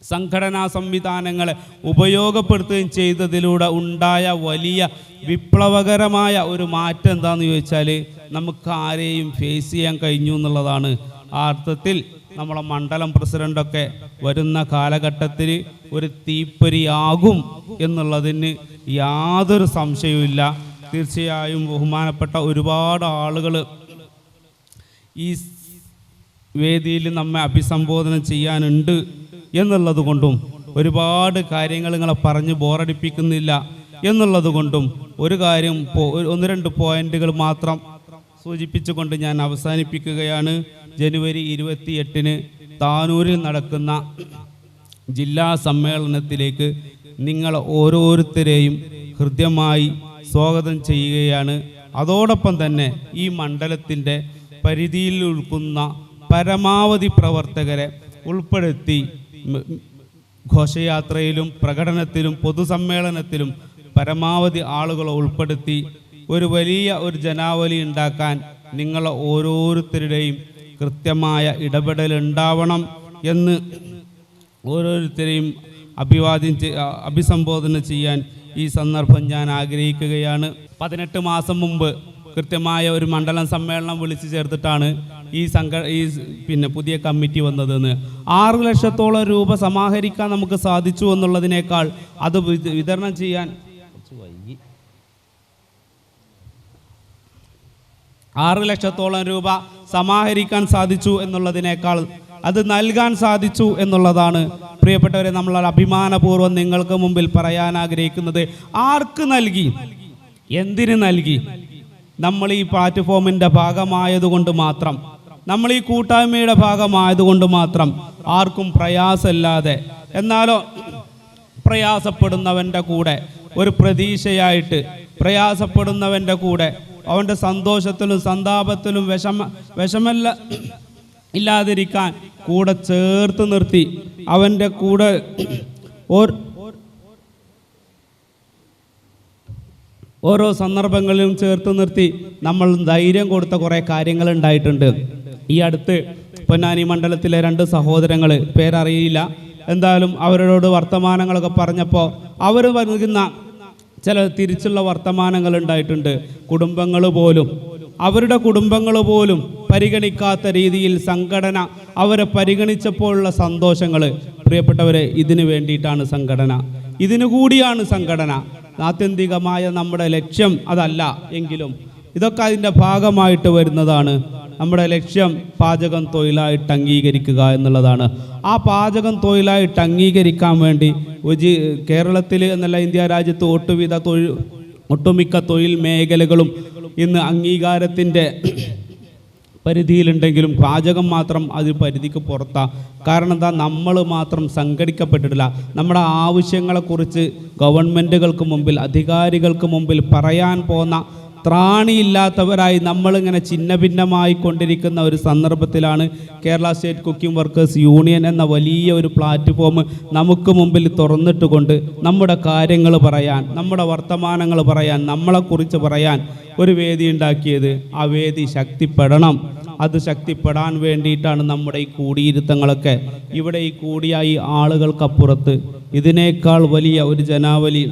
സംഘടനാ സംവിധാനങ്ങളെ ഉപയോഗപ്പെടുത്തുകയും ചെയ്തതിലൂടെ ഉണ്ടായ വലിയ വിപ്ലവകരമായ ഒരു മാറ്റം എന്താണെന്ന് ചോദിച്ചാൽ നമുക്ക് ആരെയും ഫേസ് ചെയ്യാൻ കഴിഞ്ഞു എന്നുള്ളതാണ്. ആ അർത്ഥത്തിൽ നമ്മളെ മണ്ഡലം പ്രസിഡൻ്റൊക്കെ വരുന്ന കാലഘട്ടത്തിൽ ഒരു തീപ്പൊരിയാകും എന്നുള്ളതിന് യാതൊരു സംശയവുമില്ല. തീർച്ചയായും ബഹുമാനപ്പെട്ട ഒരുപാട് ആളുകൾ ഈ വേദിയിൽ നമ്മെ അഭിസംബോധന ചെയ്യാനുണ്ട് എന്നുള്ളത് കൊണ്ടും ഒരുപാട് കാര്യങ്ങൾ നിങ്ങളെ പറഞ്ഞ് ബോറടിപ്പിക്കുന്നില്ല എന്നുള്ളത് കൊണ്ടും ഒരു കാര്യം 1-2 പോയിന്റുകൾ മാത്രം സൂചിപ്പിച്ചുകൊണ്ട് ഞാൻ അവസാനിപ്പിക്കുകയാണ്. ജനുവരി 28-ന് താനൂരിൽ നടക്കുന്ന ജില്ലാ സമ്മേളനത്തിലേക്ക് നിങ്ങൾ ഓരോരുത്തരെയും ഹൃദ്യമായി സ്വാഗതം ചെയ്യുകയാണ്. അതോടൊപ്പം തന്നെ ഈ മണ്ഡലത്തിൻ്റെ പരിധിയിൽ ഉൾക്കുന്ന പരമാവധി പ്രവർത്തകരെ ഉൾപ്പെടുത്തി ഘോഷയാത്രയിലും പ്രകടനത്തിലും പൊതുസമ്മേളനത്തിലും പരമാവധി ആളുകളെ ഉൾപ്പെടുത്തി ഒരു വലിയ ഒരു ജനാവലി ഉണ്ടാക്കാൻ നിങ്ങളെ ഓരോരുത്തരുടെയും കൃത്യമായ ഇടപെടൽ ഉണ്ടാവണം എന്ന് ഓരോരുത്തരെയും അഭിസംബോധന ചെയ്യാൻ ഈ സന്ദർഭം ഞാൻ ആഗ്രഹിക്കുകയാണ്. 18 മാസം മുമ്പ് കൃത്യമായ ഒരു മണ്ഡലം സമ്മേളനം വിളിച്ചു ചേർത്തിട്ടാണ് ഈ പുതിയ കമ്മിറ്റി വന്നതെന്ന്. 6 ലക്ഷത്തോളം രൂപ സമാഹരിക്കാൻ നമുക്ക് സാധിച്ചു എന്നുള്ളതിനേക്കാൾ അത് വിതരണം ചെയ്യാൻ 6 ലക്ഷത്തോളം രൂപ സമാഹരിക്കാൻ സാധിച്ചു എന്നുള്ളതിനേക്കാൾ അത് നൽകാൻ സാധിച്ചു എന്നുള്ളതാണ് പ്രിയപ്പെട്ടവരെ നമ്മൾ അഭിമാനപൂർവ്വം നിങ്ങൾക്ക് മുമ്പിൽ പറയാൻ ആഗ്രഹിക്കുന്നത്. ആർക്ക് നൽകി, എന്തിന് നൽകി? നമ്മൾ ഈ പ്ലാറ്റ്ഫോമിൻ്റെ ഭാഗമായതുകൊണ്ട് മാത്രം, നമ്മൾ ഈ കൂട്ടായ്മയുടെ ഭാഗമായതുകൊണ്ട് മാത്രം ആർക്കും പ്രയാസമില്ലാതെ, എന്നാലോ പ്രയാസപ്പെടുന്നവൻ്റെ കൂടെ ഒരു പ്രതീക്ഷയായിട്ട്, പ്രയാസപ്പെടുന്നവൻ്റെ കൂടെ അവൻ്റെ സന്തോഷത്തിലും സന്താപത്തിലും വിഷമല്ല ഇല്ലാതിരിക്കാൻ കൂടെ ചേർത്ത് നിർത്തി അവൻ്റെ കൂടെ ഓരോ സന്ദർഭങ്ങളിലും ചേർത്ത് നിർത്തി നമ്മൾ ധൈര്യം കൊടുത്ത കുറേ കാര്യങ്ങൾ ഉണ്ടായിട്ടുണ്ട്. ഈ അടുത്ത് പൊന്നാനി മണ്ഡലത്തിലെ 2 സഹോദരങ്ങൾ, പേരറിയില്ല, എന്തായാലും അവരോട് വർത്തമാനങ്ങളൊക്കെ പറഞ്ഞപ്പോൾ അവർ നൽകുന്ന ചില തിരിച്ചുള്ള വർത്തമാനങ്ങൾ ഉണ്ടായിട്ടുണ്ട്. അവരുടെ കുടുംബങ്ങൾ പോലും പരിഗണിക്കാത്ത രീതിയിൽ സംഘടന അവരെ പരിഗണിച്ചപ്പോഴുള്ള സന്തോഷങ്ങൾ. പ്രിയപ്പെട്ടവരെ, ഇതിനു വേണ്ടിയിട്ടാണ് സംഘടന, ഇതിനു കൂടിയാണ് സംഘടന. ആത്യന്തികമായ നമ്മുടെ ലക്ഷ്യം അതല്ല എങ്കിലും ഇതൊക്കെ അതിൻ്റെ ഭാഗമായിട്ട് വരുന്നതാണ്. നമ്മുടെ ലക്ഷ്യം പാചകം തൊഴിലായിട്ട് അംഗീകരിക്കുക എന്നുള്ളതാണ്. ആ പാചകം തൊഴിലായിട്ട് അംഗീകരിക്കാൻ വേണ്ടി കേരളത്തിൽ എന്നല്ല ഇന്ത്യ രാജ്യത്ത് ഒട്ടുമിക്ക തൊഴിൽ മേഖലകളും ഇന്ന് അംഗീകാരത്തിൻ്റെ പരിധിയിലുണ്ടെങ്കിലും പാചകം മാത്രം അത് പരിധിക്ക് പുറത്താണ്. കാരണം എന്താ, നമ്മൾ മാത്രം സംഘടിക്കപ്പെട്ടിട്ടില്ല. നമ്മുടെ ആവശ്യങ്ങളെക്കുറിച്ച് ഗവൺമെൻറ്റുകൾക്ക് മുമ്പിൽ, അധികാരികൾക്ക് മുമ്പിൽ പറയാൻ പോകുന്ന ത്രാണിയില്ലാത്തവരായി നമ്മളിങ്ങനെ ഛിന്ന ഭിന്നമായി കൊണ്ടിരിക്കുന്ന ഒരു സന്ദർഭത്തിലാണ് Kerala state cooking workers union എന്ന വലിയ ഒരു പ്ലാറ്റ്ഫോം നമുക്ക് മുമ്പിൽ തുറന്നിട്ടുകൊണ്ട് നമ്മുടെ കാര്യങ്ങൾ പറയാൻ, നമ്മുടെ വർത്തമാനങ്ങൾ പറയാൻ, നമ്മളെക്കുറിച്ച് പറയാൻ ഒരു വേദി ഉണ്ടാക്കിയത്. ആ വേദി ശക്തിപ്പെടണം. അത് ശക്തിപ്പെടാൻ വേണ്ടിയിട്ടാണ് നമ്മുടെ ഈ കൂടിയിരുത്തങ്ങളൊക്കെ. ഇവിടെ ഈ കൂടിയ ഈ ആളുകൾക്കപ്പുറത്ത് ഇതിനേക്കാൾ വലിയ ഒരു ജനാവലി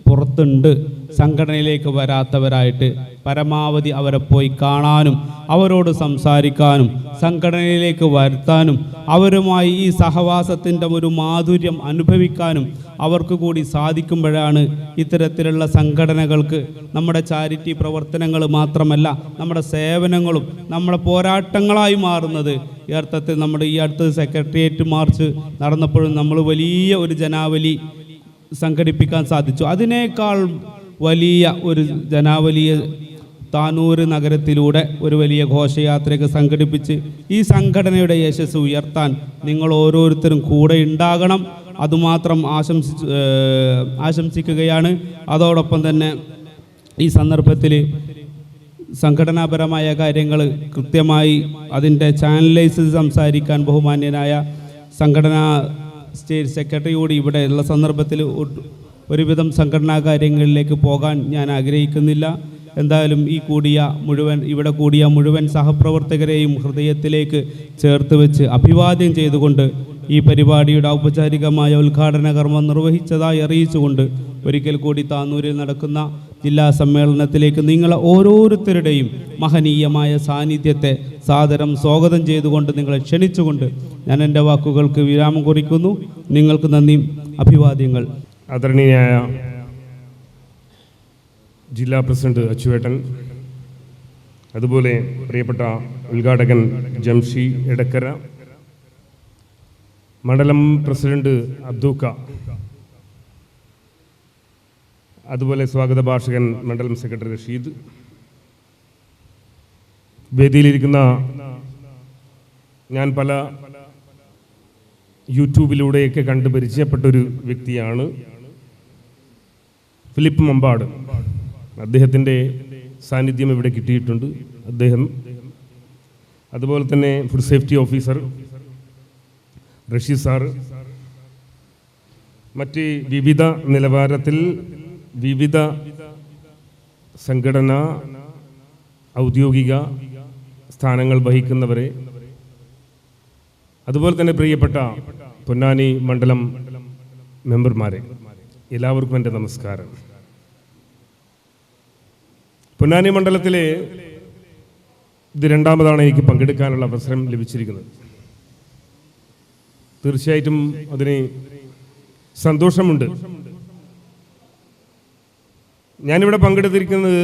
പുറത്തുണ്ട്. സംഘടനയിലേക്ക് വരാത്തവരായിട്ട് പരമാവധി അവരെ പോയി കാണാനും അവരോട് സംസാരിക്കാനും സംഘടനയിലേക്ക് വരുത്താനും അവരുമായി ഈ സഹവാസത്തിൻ്റെ ഒരു മാധുര്യം അനുഭവിക്കാനും അവർക്ക് കൂടി സാധിക്കുമ്പോഴാണ് ഇത്തരത്തിലുള്ള സംഘടനകൾക്ക് നമ്മുടെ ചാരിറ്റി പ്രവർത്തനങ്ങൾ മാത്രമല്ല നമ്മുടെ സേവനങ്ങളും നമ്മുടെ പോരാട്ടങ്ങളായി മാറുന്നത്. ഈ അർത്ഥത്തിൽ നമ്മുടെ ഈ അടുത്ത് സെക്രട്ടേറിയറ്റ് മാർച്ച് നടന്നപ്പോഴും നമ്മൾ വലിയ ഒരു ജനാവലി സംഘടിപ്പിക്കാൻ സാധിച്ചു. അതിനേക്കാൾ വലിയ ഒരു ജനാവലിയെ താനൂർ നഗരത്തിലൂടെ ഒരു വലിയ ഘോഷയാത്രയൊക്കെ സംഘടിപ്പിച്ച് ഈ സംഘടനയുടെ യശസ് ഉയർത്താൻ നിങ്ങൾ ഓരോരുത്തരും കൂടെ ഉണ്ടാകണം. അതുമാത്രം ആശംസിക്കുകയാണ്. അതോടൊപ്പം തന്നെ ഈ സന്ദർഭത്തിൽ സംഘടനാപരമായ കാര്യങ്ങൾ കൃത്യമായി അതിൻ്റെ ചാനലൈസ് സംസാരിക്കാൻ ബഹുമാന്യനായ സംഘടനാ സ്റ്റേറ്റ് സെക്രട്ടറി കൂടി ഇവിടെ ഉള്ള സന്ദർഭത്തിൽ ഒരുവിധം സംഘടനാ കാര്യങ്ങളിലേക്ക് പോകാൻ ഞാൻ ആഗ്രഹിക്കുന്നില്ല. എന്തായാലും ഇവിടെ കൂടിയ മുഴുവൻ സഹപ്രവർത്തകരെയും ഹൃദയത്തിലേക്ക് ചേർത്ത് വെച്ച് അഭിവാദ്യം ചെയ്തുകൊണ്ട് ഈ പരിപാടിയുടെ ഔപചാരികമായ ഉദ്ഘാടന കർമ്മം നിർവഹിച്ചതായി അറിയിച്ചുകൊണ്ട് ഒരിക്കൽ കൂടി താനൂരിൽ നടക്കുന്ന ജില്ലാ സമ്മേളനത്തിലേക്ക് നിങ്ങളെ ഓരോരുത്തരുടെയും മഹനീയമായ സാന്നിധ്യത്തെ സാദരം സ്വാഗതം ചെയ്തുകൊണ്ട് നിങ്ങളെ ക്ഷണിച്ചുകൊണ്ട് ഞാൻ എൻ്റെ വാക്കുകൾക്ക് വിരാമം കുറിക്കുന്നു. നിങ്ങൾക്ക് നന്ദി, അഭിവാദ്യങ്ങൾ. ആദരണീയനായ ജില്ലാ പ്രസിഡന്റ് അച്ചുവേട്ടൻ, അതുപോലെ പ്രിയപ്പെട്ട ഉദ്ഘാടകൻ ജംഷി എടക്കര, മണ്ഡലം പ്രസിഡന്റ് അബ്ദൂക്ക, അതുപോലെ സ്വാഗത ഭാഷകൻ മണ്ഡലം സെക്രട്ടറി റഷീദ്, വേദിയിലിരിക്കുന്ന ഞാൻ പല യൂട്യൂബിലൂടെയൊക്കെ കണ്ട് പരിചയപ്പെട്ടൊരു വ്യക്തിയാണ് ഫിലിപ്പ് മമ്പാട്. അദ്ദേഹത്തിൻ്റെ സാന്നിധ്യം ഇവിടെ കിട്ടിയിട്ടുണ്ട്. അദ്ദേഹം, അതുപോലെ തന്നെ food safety officer Rasheed sir, മറ്റ് വിവിധ നിലവാരത്തിൽ വിവിധ സംഘടനാ ഔദ്യോഗിക സ്ഥാനങ്ങൾ വഹിക്കുന്നവരെ, അതുപോലെ തന്നെ പ്രിയപ്പെട്ട പൊന്നാനി മണ്ഡലം മെമ്പർമാരെ, എല്ലാവർക്കും എൻ്റെ നമസ്കാരം. പൊന്നാനി മണ്ഡലത്തിലെ ഇത് രണ്ടാമതാണ് എനിക്ക് പങ്കെടുക്കാനുള്ള അവസരം ലഭിച്ചിരിക്കുന്നത്. തീർച്ചയായിട്ടും അതിന് സന്തോഷമുണ്ട്. ഞാനിവിടെ പങ്കെടുത്തിരിക്കുന്നത്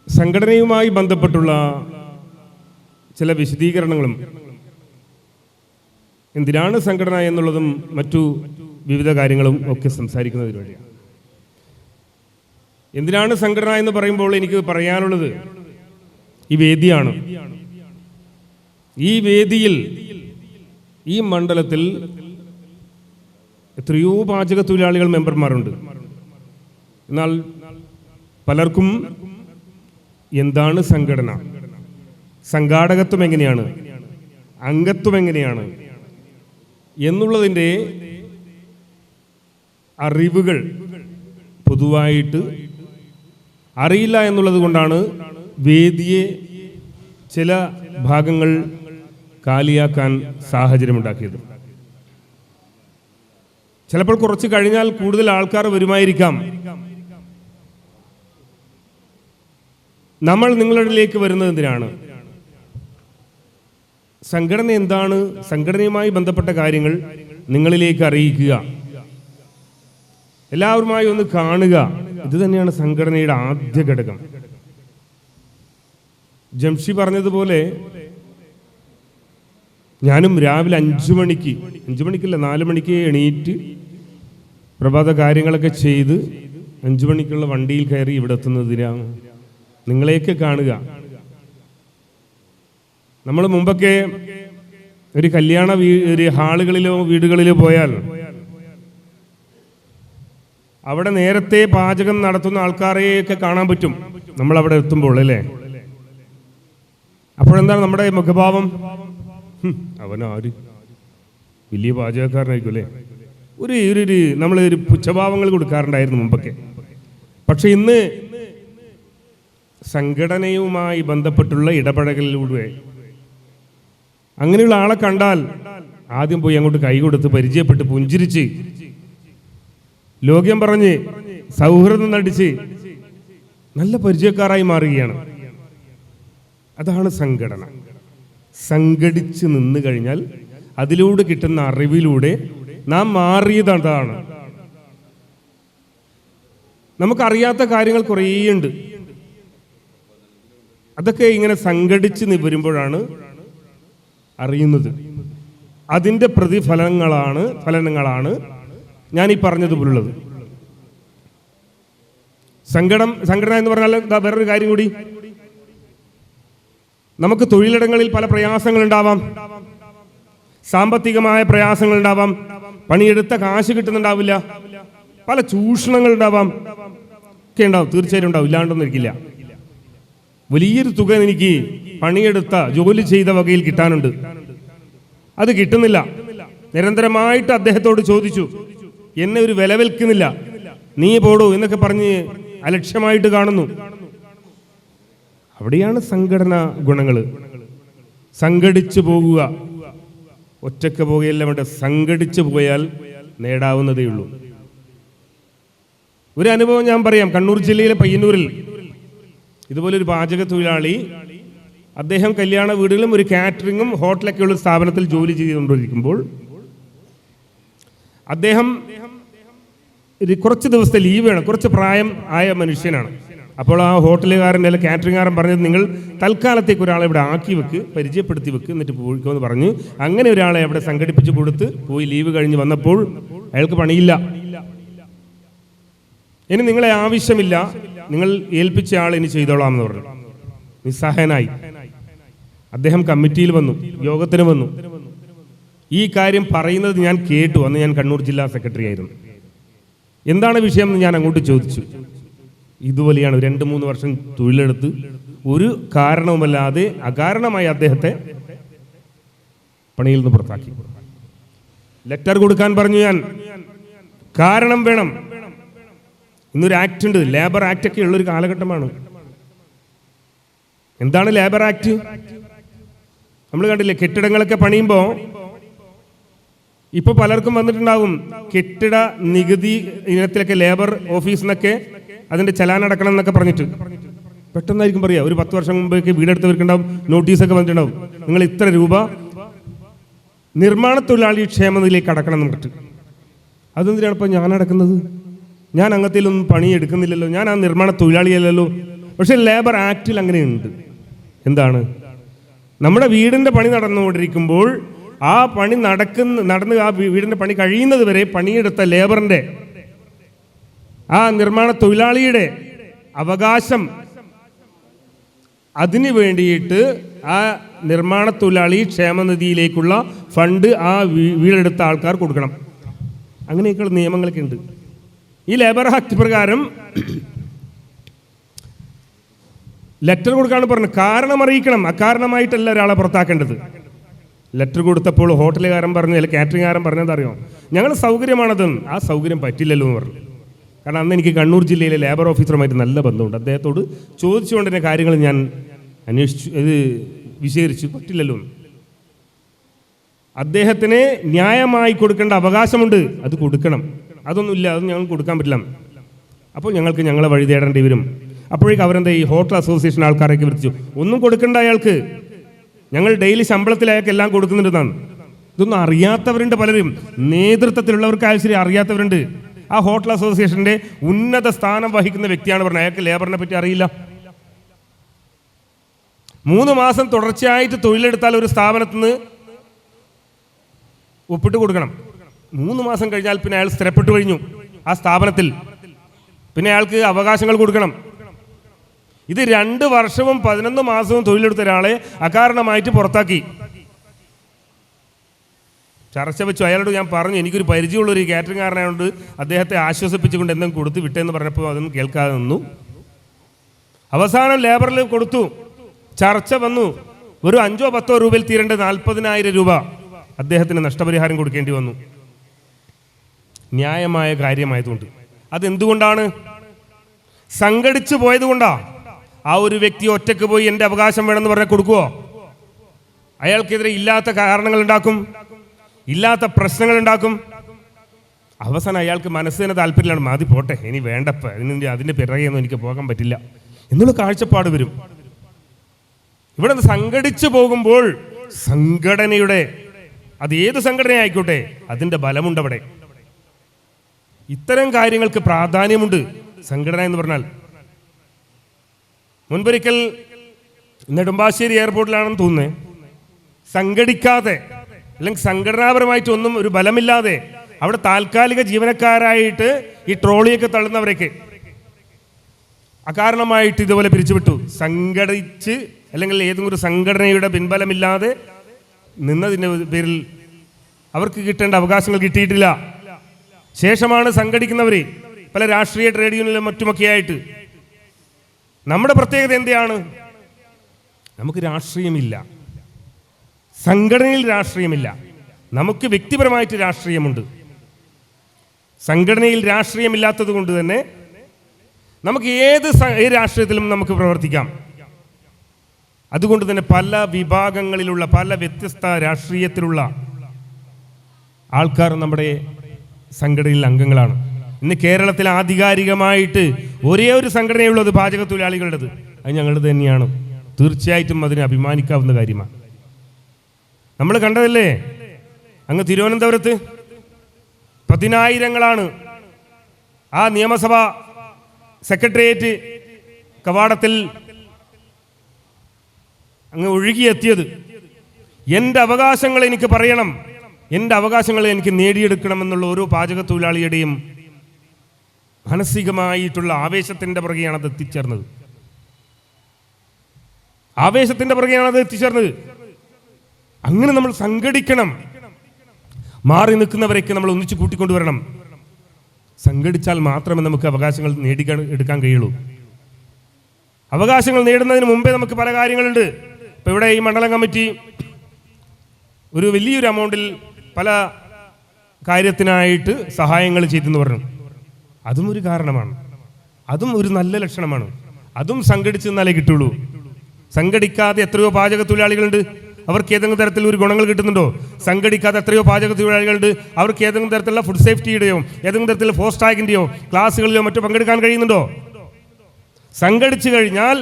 സംഘടനയുമായി ബന്ധപ്പെട്ടുള്ള ചില വിശദീകരണങ്ങളും എന്തിനാണ് സംഘടന എന്നുള്ളതും മറ്റു വിവിധ കാര്യങ്ങളും ഒക്കെ സംസാരിക്കുന്നതിന് വേണ്ടിയാണ്. എന്തിനാണ് സംഘടന എന്ന് പറയുമ്പോൾ എനിക്ക് പറയാനുള്ളത് ഈ വേദിയാണ്. ഈ വേദിയിൽ ഈ മണ്ഡലത്തിൽ എത്രയോ പാചക തൊഴിലാളികൾ മെമ്പർമാരുണ്ട്. എന്നാൽ പലർക്കും എന്താണ് സംഘടന, സംഘാടകത്വം എങ്ങനെയാണ്, അംഗത്വം എങ്ങനെയാണ് എന്നുള്ളതിൻ്റെ അറിവുകൾ പൊതുവായിട്ട് അറിയില്ല എന്നുള്ളത് കൊണ്ടാണ് വേദിയെ ചില ഭാഗങ്ങൾ കാലിയാക്കാൻ സാഹചര്യമുണ്ടാക്കിയത്. ചിലപ്പോൾ കുറച്ച് കഴിഞ്ഞാൽ കൂടുതൽ ആൾക്കാർ വരുമായിരിക്കാം. നമ്മൾ നിങ്ങളിലേക്ക് വരുന്നത് എന്തിനാണ്? സംഘടന എന്താണ്, സംഘടനയുമായി ബന്ധപ്പെട്ട കാര്യങ്ങൾ നിങ്ങളിലേക്ക് അറിയിക്കുക, എല്ലാവരുമായി ഒന്ന് കാണുക. ഇത് തന്നെയാണ് സംഘടനയുടെ ആദ്യ ഘടകം. ജംഷി പറഞ്ഞതുപോലെ ഞാനും രാവിലെ 5 മണിക്കല്ല 4 മണിക്ക് എണീറ്റ് പ്രഭാത കാര്യങ്ങളൊക്കെ ചെയ്ത് 5 മണിക്കുള്ള വണ്ടിയിൽ കയറി ഇവിടെ എത്തുന്നതിനാണ് നിങ്ങളെയൊക്കെ കാണുക. നമ്മൾ മുമ്പൊക്കെ ഒരു കല്യാണ ഒരു ഹാളുകളിലോ വീടുകളിലോ പോയാൽ അവിടെ നേരത്തെ പാചകം നടത്തുന്ന ആൾക്കാരെയൊക്കെ കാണാൻ പറ്റും നമ്മൾ അവിടെ എത്തുമ്പോൾ, അല്ലേ? അപ്പോഴെന്താണ് നമ്മുടെ മുഖഭാവം? അവനാര് വലിയ പാചകക്കാരനായിരിക്കും, അല്ലേ? ഒരു നമ്മളൊരു പുച്ഛഭാവങ്ങൾ കൊടുക്കാറുണ്ടായിരുന്നു മുമ്പൊക്കെ. പക്ഷെ ഇന്ന് സംഘടനയുമായി ബന്ധപ്പെട്ടുള്ള ഇടപെടലിലൂടെ അങ്ങനെയുള്ള ആളെ കണ്ടാൽ ആദ്യം പോയി അങ്ങോട്ട് കൈ കൊടുത്ത് പരിചയപ്പെട്ട് പുഞ്ചിരിച്ച് ലോക്യം പറഞ്ഞ് സൗഹൃദം നടിച്ച് നല്ല പരിചയക്കാരായി മാറുകയാണ്. അതാണ് സംഘടന. സംഘടിച്ച് നിന്ന് കഴിഞ്ഞാൽ അതിലൂടെ കിട്ടുന്ന അറിവിലൂടെ നാം മാറിയതാണ്. നമുക്കറിയാത്ത കാര്യങ്ങൾ കുറേയുണ്ട്. അതൊക്കെ ഇങ്ങനെ സംഘടിച്ച് വരുമ്പോഴാണ് അറിയുന്നത്. അതിൻ്റെ ഫലനങ്ങളാണ് ഞാൻ ഈ പറഞ്ഞതുപോലുള്ളത്. സംഘടന എന്ന് പറഞ്ഞാൽ വേറൊരു കാര്യം കൂടി, നമുക്ക് തൊഴിലിടങ്ങളിൽ പല പ്രയാസങ്ങൾ ഉണ്ടാവാം, സാമ്പത്തികമായ പ്രയാസങ്ങൾ ഉണ്ടാവാം, പണിയെടുത്ത കാശ് കിട്ടുന്നുണ്ടാവില്ല, പല ചൂഷണങ്ങൾ ഉണ്ടാവാം, ഒക്കെ ഉണ്ടാവും, തീർച്ചയായിട്ടും ഉണ്ടാവും, ഇല്ലാണ്ടൊന്നും ഇരിക്കില്ല. വലിയൊരു തുക എനിക്ക് പണിയെടുത്ത ജോലി ചെയ്ത വകയിൽ കിട്ടാനുണ്ട്, അത് കിട്ടുന്നില്ല. നിരന്തരമായിട്ട് അദ്ദേഹത്തോട് ചോദിച്ചു, എന്നെ ഒരു വില വിൽക്കുന്നില്ല, നീ പോടൂ എന്നൊക്കെ പറഞ്ഞ് അലക്ഷ്യമായിട്ട് കാണുന്നു. അവിടെയാണ് സംഘടനാ ഗുണങ്ങൾ. സംഘടിച്ചു പോകുക, ഒറ്റക്ക് പോകുകയല്ല, അവിടെ സംഘടിച്ചു പോയാൽ നേടാവുന്നതേ ഉള്ളൂ. ഒരു അനുഭവം ഞാൻ പറയാം. കണ്ണൂർ ജില്ലയിലെ പയ്യന്നൂരിൽ ഇതുപോലൊരു പാചക തൊഴിലാളി, അദ്ദേഹം കല്യാണ വീടുകളും ഒരു കാറ്ററിങ്ങും ഹോട്ടലൊക്കെ ഉള്ള സ്ഥാപനത്തിൽ ജോലി ചെയ്തുകൊണ്ടിരിക്കുമ്പോൾ അദ്ദേഹം കുറച്ച് ദിവസത്തെ ലീവ് വേണം. കുറച്ച് പ്രായം ആയ മനുഷ്യനാണ്. അപ്പോൾ ആ ഹോട്ടലുകാരൻ അല്ലെങ്കിൽ കാറ്ററിംഗുകാരൻ പറഞ്ഞത്, നിങ്ങൾ തൽക്കാലത്തേക്ക് ഒരാളെ ഇവിടെ ആക്കി വെക്ക്, പരിചയപ്പെടുത്തി വെക്ക്, എന്നിട്ട് പോയിക്കോന്ന് പറഞ്ഞ് അങ്ങനെ ഒരാളെ അവിടെ സംഘടിപ്പിച്ച് കൊടുത്ത് പോയി. ലീവ് കഴിഞ്ഞ് വന്നപ്പോൾ അയാൾക്ക് പണിയില്ല. ഇനി നിങ്ങളെ ആവശ്യമില്ല, നിങ്ങൾ ഏൽപ്പിച്ച ആൾ ഇനി ചെയ്തോളാം എന്ന് പറഞ്ഞു. നിസ്സഹായനായി അദ്ദേഹം കമ്മിറ്റിയിൽ വന്നു, യോഗത്തിന് വന്നു. ഈ കാര്യം പറയുന്നത് ഞാൻ കേട്ടു. അന്ന് ഞാൻ കണ്ണൂർ ജില്ലാ സെക്രട്ടറി ആയിരുന്നു. എന്താണ് വിഷയം എന്ന് ഞാൻ അങ്ങോട്ട് ചോദിച്ചു. ഇതുപോലെയാണ് 2-3 വർഷം തൊഴിലെടുത്ത് ഒരു കാരണവുമല്ലാതെ അകാരണമായി അദ്ദേഹത്തെ പണിയിൽ നിന്ന് പുറത്താക്കി. ലെറ്റർ കൊടുക്കാൻ പറഞ്ഞു. ഞാൻ കാരണം വേണം. ഇന്നൊരു ആക്ട് ഉണ്ട്, ലേബർ ആക്ട് ഒക്കെ ഉള്ളൊരു കാലഘട്ടമാണ്. എന്താണ് ലേബർ ആക്ട്? നമ്മൾ കണ്ടില്ലേ, കെട്ടിടങ്ങളൊക്കെ പണിയുമ്പോൾ ഇപ്പൊ പലർക്കും വന്നിട്ടുണ്ടാവും കെട്ടിട നികുതി ഇനത്തിലൊക്കെ ലേബർ ഓഫീസിൽ നിന്നൊക്കെ അതിന്റെ ചലാൻ അടക്കണം എന്നൊക്കെ പറഞ്ഞിട്ട് പെട്ടെന്നായിരിക്കും പറയാ. ഒരു 10 വർഷം മുമ്പൊക്കെ വീടെടുത്തവർക്കുണ്ടാവും നോട്ടീസൊക്കെ വന്നിട്ടുണ്ടാവും, നിങ്ങൾ ഇത്ര രൂപ നിർമ്മാണ തൊഴിലാളി ക്ഷേമനിധിയിലേക്ക് അടക്കണം എന്ന് പറഞ്ഞിട്ട്. അതെന്തിനാണ് ഇപ്പം ഞാൻ അടക്കുന്നത്? ഞാൻ അങ്ങനത്തേലൊന്നും പണി എടുക്കുന്നില്ലല്ലോ, ഞാൻ ആ നിർമ്മാണ തൊഴിലാളിയല്ലല്ലോ. പക്ഷെ ലേബർ ആക്റ്റിൽ അങ്ങനെയുണ്ട്. എന്താണ്? നമ്മുടെ വീടിൻ്റെ പണി നടന്നുകൊണ്ടിരിക്കുമ്പോൾ ആ പണി നടന്ന് ആ വീടിൻ്റെ പണി കഴിയുന്നത് വരെ പണിയെടുത്ത ലേബറിൻ്റെ, ആ നിർമ്മാണ തൊഴിലാളിയുടെ അവകാശം, അതിന് വേണ്ടിയിട്ട് ആ നിർമ്മാണ തൊഴിലാളി ക്ഷേമനിധിയിലേക്കുള്ള ഫണ്ട് ആ വീടെടുത്ത ആൾക്കാർ കൊടുക്കണം. അങ്ങനെയൊക്കെയുള്ള നിയമങ്ങളൊക്കെ ഉണ്ട്. ഈ ലേബർ ആക്ട് പ്രകാരം ലെറ്റർ കൊടുക്കാണ് പറഞ്ഞത്. കാരണം അറിയിക്കണം. അക്കാരണമായിട്ടല്ല ഒരാളെ പുറത്താക്കേണ്ടത്. ലെറ്റർ കൊടുത്തപ്പോൾ ഹോട്ടലുകാരൻ പറഞ്ഞു, അല്ലെങ്കിൽ കാറ്ററിംഗുകാരൻ പറഞ്ഞതറിയോ, ഞങ്ങൾ സൗകര്യമാണത്, ആ സൗകര്യം പറ്റില്ലല്ലോ എന്ന് പറഞ്ഞു. കാരണം അന്ന് എനിക്ക് കണ്ണൂർ ജില്ലയിലെ ലേബർ ഓഫീസറുമായിട്ട് നല്ല ബന്ധമുണ്ട്. അദ്ദേഹത്തോട് ചോദിച്ചുകൊണ്ട് തന്നെ കാര്യങ്ങൾ ഞാൻ അന്വേഷിച്ചു, ഇത് വിശദീകരിച്ചു. പറ്റില്ലല്ലോ. അദ്ദേഹത്തിന് ന്യായമായി കൊടുക്കേണ്ട അവകാശമുണ്ട്, അത് കൊടുക്കണം. അതൊന്നുമില്ല, അതൊന്നും ഞങ്ങൾക്ക് കൊടുക്കാൻ പറ്റില്ല. അപ്പോൾ ഞങ്ങൾക്ക് ഞങ്ങളെ വഴി തേടേണ്ടി വരും. അപ്പോഴേക്കും അവരെന്താ, ഈ ഹോട്ടൽ അസോസിയേഷൻ ആൾക്കാരൊക്കെ വിളിച്ചു, ഒന്നും കൊടുക്കണ്ട അയാൾക്ക്, ഞങ്ങൾ ഡെയിലി ശമ്പളത്തിൽ അയാൾക്ക് എല്ലാം കൊടുക്കുന്നുണ്ടെന്നാണ്. ഇതൊന്നും അറിയാത്തവരുണ്ട് പലരും, നേതൃത്വത്തിലുള്ളവർക്കായാലും ശരി അറിയാത്തവരുണ്ട്. ആ ഹോട്ടൽ അസോസിയേഷൻ്റെ ഉന്നത സ്ഥാനം വഹിക്കുന്ന വ്യക്തിയാണ് പറഞ്ഞത്, അയാൾക്ക് ലേബറിനെ പറ്റി അറിയില്ല. 3 മാസം തുടർച്ചയായിട്ട് തൊഴിലെടുത്താൽ ഒരു സ്ഥാപനത്തിൽ നിന്ന് ഒപ്പിട്ട് കൊടുക്കണം. 3 മാസം കഴിഞ്ഞാൽ പിന്നെ അയാൾ സ്ഥിരപ്പെട്ടു കഴിഞ്ഞു ആ സ്ഥാപനത്തിൽ, പിന്നെ അയാൾക്ക് അവകാശങ്ങൾ കൊടുക്കണം. ഇത് 2 വർഷവും 11 മാസവും തൊഴിലെടുത്ത ഒരാളെ അകാരണമായിട്ട് പുറത്താക്കി. ചർച്ച വെച്ചു. അയാളോട് ഞാൻ പറഞ്ഞു, എനിക്കൊരു പരിചയമുള്ളൊരു കാറ്ററിംഗുകാരനായതുകൊണ്ട് അദ്ദേഹത്തെ ആശ്വസിപ്പിച്ചുകൊണ്ട് എന്തെങ്കിലും കൊടുത്ത് വിട്ടേന്ന് പറഞ്ഞപ്പോൾ അതൊന്നും കേൾക്കാതെ നിന്നു. അവസാനം ലേബറിൽ കൊടുത്തു. ചർച്ച വന്നു. ഒരു 5-10 രൂപയിൽ തീരേണ്ട 40,000 രൂപ അദ്ദേഹത്തിന് നഷ്ടപരിഹാരം കൊടുക്കേണ്ടി വന്നു. ന്യായമായ കാര്യമായതുകൊണ്ട്. അതെന്തുകൊണ്ടാണ്? സംഘടിച്ചു പോയതുകൊണ്ടാ. ആ ഒരു വ്യക്തി ഒറ്റയ്ക്ക് പോയി എൻ്റെ അവകാശം വേണമെന്ന് പറഞ്ഞാൽ കൊടുക്കുവോ? അയാൾക്കെതിരെ ഇല്ലാത്ത കാരണങ്ങൾ ഉണ്ടാക്കും, ഇല്ലാത്ത പ്രശ്നങ്ങൾ ഉണ്ടാക്കും. അവസാനം അയാൾക്ക് മനസ്സിന് താല്പര്യമാണ്, മതി പോട്ടെ, ഇനി വേണ്ടപ്പ, അതിൻ്റെ പിറകെയൊന്നും എനിക്ക് പോകാൻ പറ്റില്ല എന്നുള്ള കാഴ്ചപ്പാട് വരും. ഇവിടെ സംഘടിച്ചു പോകുമ്പോൾ സംഘടനയുടെ, അത് ഏത് സംഘടന ആയിക്കോട്ടെ, അതിൻ്റെ ബലമുണ്ട് അവിടെ. ഇത്തരം കാര്യങ്ങൾക്ക് പ്രാധാന്യമുണ്ട് സംഘടന എന്ന് പറഞ്ഞാൽ. മുൻപൊരിക്കൽ നെടുമ്പാശ്ശേരി എയർപോർട്ടിലാണെന്ന് തോന്നുന്നത്, സംഘടിക്കാതെ അല്ലെങ്കിൽ സംഘടനാപരമായിട്ട് ഒന്നും ഒരു ബലമില്ലാതെ അവിടെ താൽക്കാലിക ജീവനക്കാരായിട്ട് ഈ ട്രോളിയൊക്കെ തള്ളുന്നവരൊക്കെ അകാരണമായിട്ട് ഇതുപോലെ പിരിച്ചുവിട്ടു. സംഘടിച്ച് അല്ലെങ്കിൽ ഏതെങ്കിലും ഒരു സംഘടനയുടെ പിൻബലമില്ലാതെ നിന്നതിൻ്റെ പേരിൽ അവർക്ക് കിട്ടേണ്ട അവകാശങ്ങൾ കിട്ടിയിട്ടില്ല. ശേഷമാണ് സംഘടിക്കുന്നവർ പല രാഷ്ട്രീയ ട്രേഡ് യൂണിയനിലും മറ്റുമൊക്കെയായിട്ട്. നമ്മുടെ പ്രത്യേകത എന്താണ്? നമുക്ക് രാഷ്ട്രീയമില്ല, സംഘടനയിൽ രാഷ്ട്രീയമില്ല, നമുക്ക് വ്യക്തിപരമായിട്ട് രാഷ്ട്രീയമുണ്ട്. സംഘടനയിൽ രാഷ്ട്രീയമില്ലാത്തത് കൊണ്ട് തന്നെ നമുക്ക് ഏത് രാഷ്ട്രീയത്തിലും നമുക്ക് പ്രവർത്തിക്കാം. അതുകൊണ്ട് തന്നെ പല വിഭാഗങ്ങളിലുള്ള, പല വ്യത്യസ്ത രാഷ്ട്രീയത്തിലുള്ള ആൾക്കാർ നമ്മുടെ സംഘടനയിൽ അംഗങ്ങളാണ്. ഇന്ന് കേരളത്തിൽ ആധികാരികമായിട്ട് ഒരേ ഒരു സംഘടനയുള്ളത് പാചക തൊഴിലാളികളുടേത്, അത് ഞങ്ങളുടെ തന്നെയാണ്. തീർച്ചയായിട്ടും അതിനെ അഭിമാനിക്കാവുന്ന കാര്യമാണ്. നമ്മൾ കണ്ടതല്ലേ അങ്ങ് തിരുവനന്തപുരത്ത് 10,000ങ്ങളാണ് ആ നിയമസഭാ സെക്രട്ടേറിയറ്റ് കവാടത്തിൽ അങ്ങ് ഒഴുകിയെത്തിയത്. എൻ്റെ അവകാശങ്ങൾ എനിക്ക് പറയണം, എൻ്റെ അവകാശങ്ങൾ എനിക്ക് നേടിയെടുക്കണമെന്നുള്ള ഓരോ പാചക തൊഴിലാളിയുടെയും മാനസികമായിട്ടുള്ള ആവേശത്തിൻ്റെ പുറകെയാണ് അത് എത്തിച്ചേർന്നത്. ആവേശത്തിൻ്റെ പുറകെയാണ് അത് എത്തിച്ചേർന്നത്. അങ്ങനെ നമ്മൾ സംഘടിക്കണം. മാറി നിൽക്കുന്നവരൊക്കെ നമ്മൾ ഒന്നിച്ച് കൂട്ടിക്കൊണ്ടുവരണം. സംഘടിച്ചാൽ മാത്രമേ നമുക്ക് അവകാശങ്ങൾ എടുക്കാൻ കഴിയുള്ളൂ. അവകാശങ്ങൾ നേടുന്നതിന് മുമ്പേ നമുക്ക് പല കാര്യങ്ങളുണ്ട്. ഇപ്പം ഇവിടെ ഈ മണ്ഡലം കമ്മിറ്റി ഒരു വലിയൊരു എമൗണ്ടിൽ പല കാര്യത്തിനായിട്ട് സഹായങ്ങൾ ചെയ്തെന്ന് പറഞ്ഞു. അതും ഒരു കാരണമാണ്, അതും ഒരു നല്ല ലക്ഷണമാണ്. അതും സംഘടിച്ച് നിന്നാലേ കിട്ടുള്ളൂ. സംഘടിക്കാതെ എത്രയോ പാചക തൊഴിലാളികളുണ്ട്, അവർക്ക് ഏതെങ്കിലും തരത്തിൽ ഒരു ഗുണങ്ങൾ കിട്ടുന്നുണ്ടോ? സംഘടിക്കാതെ എത്രയോ പാചക തൊഴിലാളികളുണ്ട്, അവർക്ക് ഏതെങ്കിലും തരത്തിലുള്ള ഫുഡ് സേഫ്റ്റിയുടെയോ ഏതെങ്കിലും തരത്തിലുള്ള ഫോസ്റ്റാഗിൻ്റെയോ ക്ലാസ്സുകളിലോ മറ്റോ പങ്കെടുക്കാൻ കഴിയുന്നുണ്ടോ? സംഘടിച്ചു കഴിഞ്ഞാൽ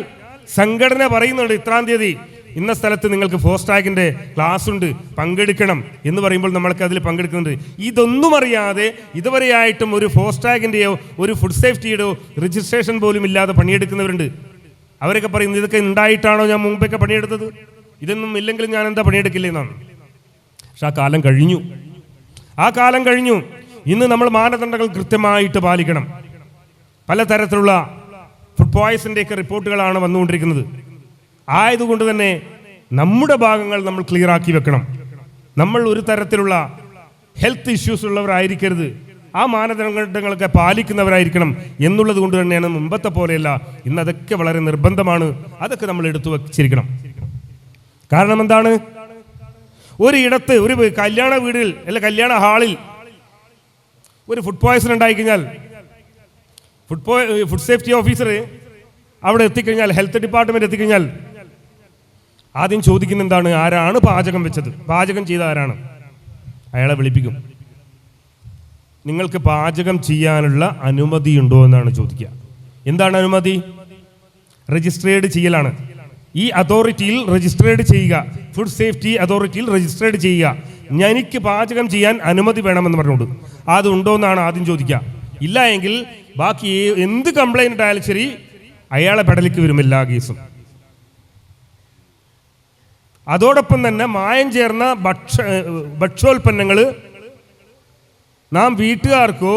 സംഘടന പറയുന്നുണ്ട് ഇത്രാം തീയതി ഇന്ന സ്ഥലത്ത് നിങ്ങൾക്ക് ഫോസ്റ്റാഗിൻ്റെ ക്ലാസ് ഉണ്ട്, പങ്കെടുക്കണം എന്ന് പറയുമ്പോൾ നമ്മൾക്ക് അതിൽ പങ്കെടുക്കുന്നുണ്ട്. ഇതൊന്നും അറിയാതെ ഇതുവരെയായിട്ടും ഒരു ഫോസ്റ്റാഗിൻ്റെയോ ഒരു ഫുഡ് സേഫ്റ്റിയുടെയോ രജിസ്ട്രേഷൻ പോലും ഇല്ലാതെ പണിയെടുക്കുന്നവരുണ്ട്. അവരൊക്കെ പറയുന്നത് ഇതൊക്കെ ഉണ്ടായിട്ടാണോ ഞാൻ മുമ്പൊക്കെ പണിയെടുത്തത്, ഇതൊന്നും ഇല്ലെങ്കിൽ ഞാൻ എന്താ പണിയെടുക്കില്ല എന്നാണ്. പക്ഷെ ആ കാലം കഴിഞ്ഞു, ആ കാലം കഴിഞ്ഞു. ഇന്ന് നമ്മൾ മാനദണ്ഡങ്ങൾ കൃത്യമായിട്ട് പാലിക്കണം. പലതരത്തിലുള്ള ഫുഡ് പോയ്സൻ്റെയൊക്കെ റിപ്പോർട്ടുകളാണ് വന്നുകൊണ്ടിരിക്കുന്നത്. ആയതുകൊണ്ട് തന്നെ നമ്മുടെ ഭാഗങ്ങൾ നമ്മൾ ക്ലിയർ ആക്കി വെക്കണം. നമ്മൾ ഒരു തരത്തിലുള്ള ഹെൽത്ത് ഇഷ്യൂസ് ഉള്ളവരായിരിക്കരുത്, ആ മാനദണ്ഡങ്ങളൊക്കെ പാലിക്കുന്നവരായിരിക്കണം എന്നുള്ളത് കൊണ്ട് തന്നെയാണ് മുമ്പത്തെ പോലെയല്ല ഇന്ന് അതൊക്കെ വളരെ നിർബന്ധമാണ്. അതൊക്കെ നമ്മൾ എടുത്തു വച്ചിരിക്കണം. കാരണം എന്താണ്, ഒരിടത്ത് ഒരു കല്യാണ വീടിൽ അല്ല കല്യാണ ഹാളിൽ ഒരു ഫുഡ് പോയ്സൺ ഉണ്ടായിക്കഴിഞ്ഞാൽ ഫുഡ് സേഫ്റ്റി ഓഫീസർ അവിടെ എത്തിക്കഴിഞ്ഞാൽ, ഹെൽത്ത് ഡിപ്പാർട്ട്മെന്റ് എത്തിക്കഴിഞ്ഞാൽ ആദ്യം ചോദിക്കുന്ന എന്താണ്, ആരാണ് പാചകം വെച്ചത്, പാചകം ചെയ്ത ആരാണ്? അയാളെ വിളിപ്പിക്കും. നിങ്ങൾക്ക് പാചകം ചെയ്യാനുള്ള അനുമതി ഉണ്ടോ എന്നാണ് ചോദിക്കുക. എന്താണ് അനുമതി? രജിസ്ട്രേഡ് ചെയ്യലാണ്. ഈ അതോറിറ്റിയിൽ രജിസ്ട്രേഡ് ചെയ്യുക, ഫുഡ് സേഫ്റ്റി അതോറിറ്റിയിൽ രജിസ്ട്രേഡ് ചെയ്യുക. എനിക്ക് പാചകം ചെയ്യാൻ അനുമതി വേണമെന്ന് പറഞ്ഞുകൊണ്ട് അതുണ്ടോ എന്നാണ് ആദ്യം ചോദിക്കുക. ഇല്ല എങ്കിൽ ബാക്കി എന്ത് കംപ്ലൈൻറ്റ് ആയാലും ശരി അയാളെ പെടലിക്ക് വരും എല്ലാ കേസും. അതോടൊപ്പം തന്നെ മായം ചേർന്ന ഭക്ഷ്യോൽപ്പന്നങ്ങൾ നാം വീട്ടുകാർക്കോ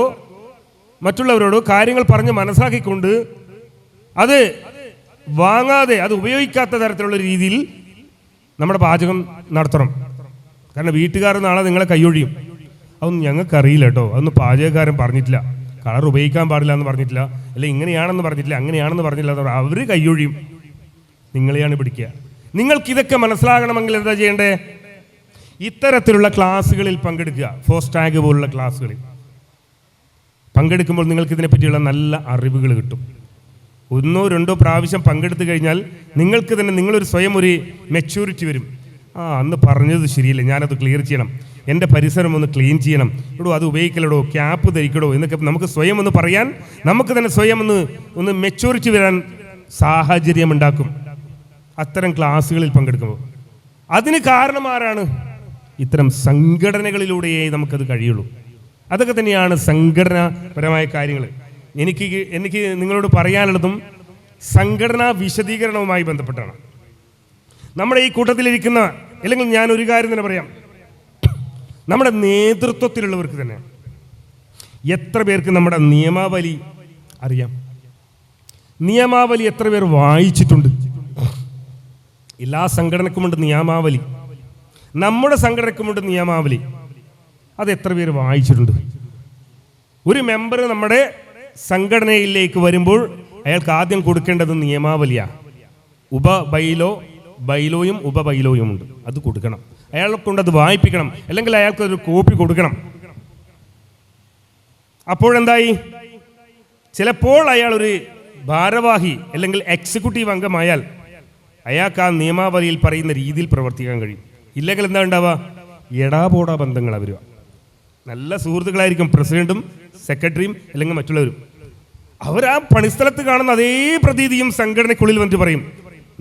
മറ്റുള്ളവരോടോ കാര്യങ്ങൾ പറഞ്ഞ് മനസ്സിലാക്കിക്കൊണ്ട് അത് വാങ്ങാതെ അത് ഉപയോഗിക്കാത്ത തരത്തിലുള്ള രീതിയിൽ നമ്മുടെ പാചകം നടത്തണം. കാരണം വീട്ടുകാർ നാളെ നിങ്ങളെ കൈയൊഴിയും. അതൊന്നും ഞങ്ങൾക്കറിയില്ല കേട്ടോ, അതൊന്നും പാചകക്കാരൻ പറഞ്ഞിട്ടില്ല, കളർ ഉപയോഗിക്കാൻ പാടില്ല എന്ന് പറഞ്ഞിട്ടില്ല, അല്ലെ ഇങ്ങനെയാണെന്ന് പറഞ്ഞിട്ടില്ല, അങ്ങനെയാണെന്ന് പറഞ്ഞില്ല, അവർ കൈയൊഴിയും, നിങ്ങളെയാണ് പിടിക്കുക. നിങ്ങൾക്കിതൊക്കെ മനസ്സിലാകണമെങ്കിൽ എന്താ ചെയ്യേണ്ടേ? ഇത്തരത്തിലുള്ള ക്ലാസ്സുകളിൽ പങ്കെടുക്കുക. ഫോസ്റ്റാഗ് പോലുള്ള ക്ലാസ്സുകളിൽ പങ്കെടുക്കുമ്പോൾ നിങ്ങൾക്ക് ഇതിനെപ്പറ്റിയുള്ള നല്ല അറിവുകൾ കിട്ടും. 1-2 പ്രാവശ്യം പങ്കെടുത്തു കഴിഞ്ഞാൽ നിങ്ങൾക്ക് തന്നെ നിങ്ങളൊരു സ്വയം ഒരു മെച്യൂരിറ്റി വരും. അന്ന് പറഞ്ഞത് ശരിയല്ലേ, ഞാനത് ക്ലിയർ ചെയ്യണം, എൻ്റെ പരിസരം ഒന്ന് ക്ലീൻ ചെയ്യണം, ഇടോ അത് ഉപയോഗിക്കലടോ, ക്യാപ്പ് ധരിക്കടോ എന്നൊക്കെ നമുക്ക് സ്വയം ഒന്ന് പറയാൻ, നമുക്ക് തന്നെ സ്വയം ഒന്ന് മെച്യൂരിറ്റി വരാൻ സാഹചര്യം ഉണ്ടാക്കും അത്തരം ക്ലാസ്സുകളിൽ പങ്കെടുക്കുമ്പോൾ. അതിന് കാരണം ആരാണ്? ഇത്തരം സംഘടനകളിലൂടെയേ നമുക്കത് കഴിയുള്ളൂ. അതൊക്കെ തന്നെയാണ് സംഘടനാപരമായ കാര്യങ്ങൾ. എനിക്ക് നിങ്ങളോട് പറയാനുള്ളതും സംഘടനാ വിശദീകരണവുമായി ബന്ധപ്പെട്ടാണ്. നമ്മുടെ ഈ കൂട്ടത്തിലിരിക്കുന്ന, അല്ലെങ്കിൽ ഞാനൊരു കാര്യം തന്നെ പറയാം, നമ്മുടെ നേതൃത്വത്തിലുള്ളവർക്ക് തന്നെ എത്ര പേർക്ക് നമ്മുടെ നിയമാവലി അറിയാം? നിയമാവലി എത്ര പേർ വായിച്ചിട്ടുണ്ട്? എല്ലാ സംഘടനക്കുമുണ്ട് നിയമാവലി, നമ്മുടെ സംഘടനക്കുമുണ്ട് നിയമാവലി. അത് എത്ര പേര് വായിച്ചിട്ടുണ്ട്? ഒരു മെമ്പർ നമ്മുടെ സംഘടനയിലേക്ക് വരുമ്പോൾ അയാൾക്ക് ആദ്യം കൊടുക്കേണ്ടത് നിയമാവലിയാണ്. ബൈലോയും ഉപബൈലോയും ഉണ്ട്, അത് കൊടുക്കണം. അയാളെ കൊണ്ട് അത് വായിപ്പിക്കണം, അല്ലെങ്കിൽ അയാൾക്ക് ഒരു കോപ്പി കൊടുക്കണം. അപ്പോഴെന്തായി? ചിലപ്പോൾ അയാൾ ഒരു ഭാരവാഹി അല്ലെങ്കിൽ എക്സിക്യൂട്ടീവ് അംഗമായാൽ അയാൾക്ക് ആ നിയമാവലിയിൽ പറയുന്ന രീതിയിൽ പ്രവർത്തിക്കാൻ കഴിയും. ഇല്ലെങ്കിൽ എന്താ ഉണ്ടാവുക? എടാപോടാ ബന്ധങ്ങളാണ് വരിക. നല്ല സുഹൃത്തുക്കളായിരിക്കും പ്രസിഡന്റും സെക്രട്ടറിയും അല്ലെങ്കിൽ മറ്റുള്ളവരും. അവർ ആ പണിസ്ഥലത്ത് കാണുന്ന അതേ പ്രതീതിയും സംഘടനയ്ക്കുള്ളിൽ വന്നിട്ട് പറയും,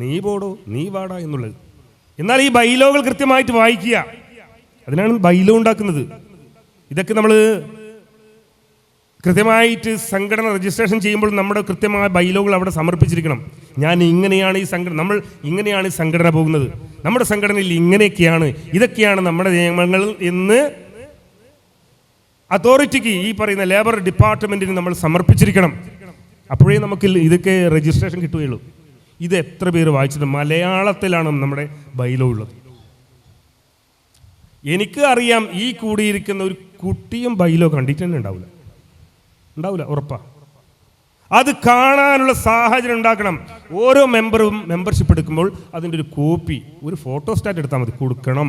നീ പോടോ, നീ വാടാ എന്നുള്ളത്. എന്നാൽ ഈ ബൈലോകൾ കൃത്യമായിട്ട് വായിക്കുക, അതിനാണ് ബൈലോ ഉണ്ടാക്കുന്നത്. ഇതൊക്കെ നമ്മൾ കൃത്യമായിട്ട് സംഘടന രജിസ്ട്രേഷൻ ചെയ്യുമ്പോൾ നമ്മുടെ കൃത്യമായ ബൈലോകൾ അവിടെ സമർപ്പിച്ചിരിക്കണം. ഞാൻ ഇങ്ങനെയാണ് ഈ സംഘടന, നമ്മൾ ഇങ്ങനെയാണ് ഈ സംഘടന പോകുന്നത്, നമ്മുടെ സംഘടനയിൽ ഇങ്ങനെയൊക്കെയാണ്, ഇതൊക്കെയാണ് നമ്മുടെ നിയമങ്ങൾ എന്ന് അതോറിറ്റിക്ക്, ഈ പറയുന്ന ലേബർ ഡിപ്പാർട്ട്മെൻറ്റിന് നമ്മൾ സമർപ്പിച്ചിരിക്കണം. അപ്പോഴേ നമുക്ക് ഇതൊക്കെ രജിസ്ട്രേഷൻ കിട്ടുകയുള്ളൂ. ഇത് എത്ര പേര് വായിച്ചത്? മലയാളത്തിലാണ് നമ്മുടെ ബൈലോ ഉള്ളത്. എനിക്ക് അറിയാം, ഈ കൂടിയിരിക്കുന്ന ഒരു കുട്ടിയും ബൈലോ കണ്ടിട്ട് തന്നെ ഉണ്ടാവില്ല, ഉറപ്പാ. അത് കാണാനുള്ള സാഹചര്യം ഉണ്ടാക്കണം. ഓരോ മെമ്പറും മെമ്പർഷിപ്പ് എടുക്കുമ്പോൾ അതിൻ്റെ ഒരു കോപ്പി, ഒരു ഫോട്ടോസ്റ്റാറ്റ് എടുത്താൽ മതി, കൊടുക്കണം.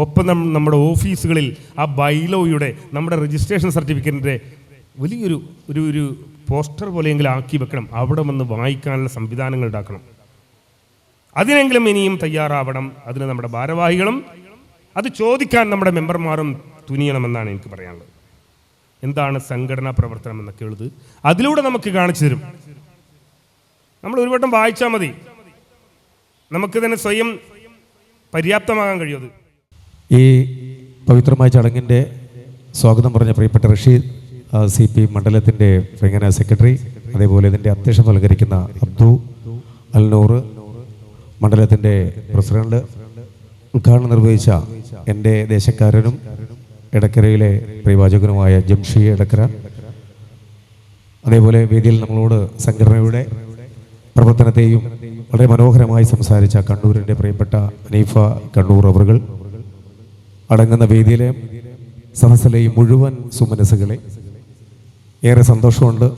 ഒപ്പം നമ്മുടെ ഓഫീസുകളിൽ ആ ബൈലോയുടെ നമ്മുടെ രജിസ്ട്രേഷൻ സർട്ടിഫിക്കറ്റിൻ്റെ വലിയൊരു ഒരു പോസ്റ്റർ പോലെയെങ്കിലും ആക്കി വെക്കണം. അവിടെ വന്ന് വായിക്കാനുള്ള സംവിധാനങ്ങൾ ഉണ്ടാക്കണം. അതിനെങ്കിലും ഇനിയും തയ്യാറാവണം. അതിന് നമ്മുടെ ഭാരവാഹികളും അത് ചോദിക്കാൻ നമ്മുടെ മെമ്പർമാരും തുനിയണമെന്നാണ് എനിക്ക് പറയാനുള്ളത്. എന്താണ് സംഘടനാ പ്രവർത്തനം എന്നൊക്കെ ഉള്ളത് അതിലൂടെ നമുക്ക് കാണിച്ചു തരും. നമ്മൾ ഒരു വട്ടം വായിച്ചാൽ മതി, നമുക്ക് തന്നെ സ്വയം പര്യാപ്തമാകാൻ കഴിയുന്നത്. ഈ പവിത്രമായ ചടങ്ങിൻ്റെ സ്വാഗതം പറഞ്ഞ പ്രിയപ്പെട്ട റഷീദ് CP മണ്ഡലത്തിൻ്റെ ഫെങ്ങന സെക്രട്ടറി, അതേപോലെ ഇതിൻ്റെ അധ്യക്ഷം അലങ്കരിക്കുന്ന അബ്ദു അൽനൂർ മണ്ഡലത്തിൻ്റെ പ്രസിഡന്റ്, ഉദ്ഘാടനം നിർവഹിച്ച എൻ്റെ ദേശക്കാരനും എടക്കരയിലെ പ്രിയവാചകനുമായ ജംഷി എടക്കര, അതേപോലെ വേദിയിൽ നമ്മളോട് സംഘടനയുടെ പ്രവർത്തനത്തെയും വളരെ മനോഹരമായി സംസാരിച്ച കണ്ണൂരിൻ്റെ പ്രിയപ്പെട്ട അനീഫ കണ്ണൂർ അവറുകൾ അടങ്ങുന്ന വേദിയിലെ സദസ്സിലെയും മുഴുവൻ സുമനസ്സുകളെ ഏറെ സന്തോഷമുണ്ട്.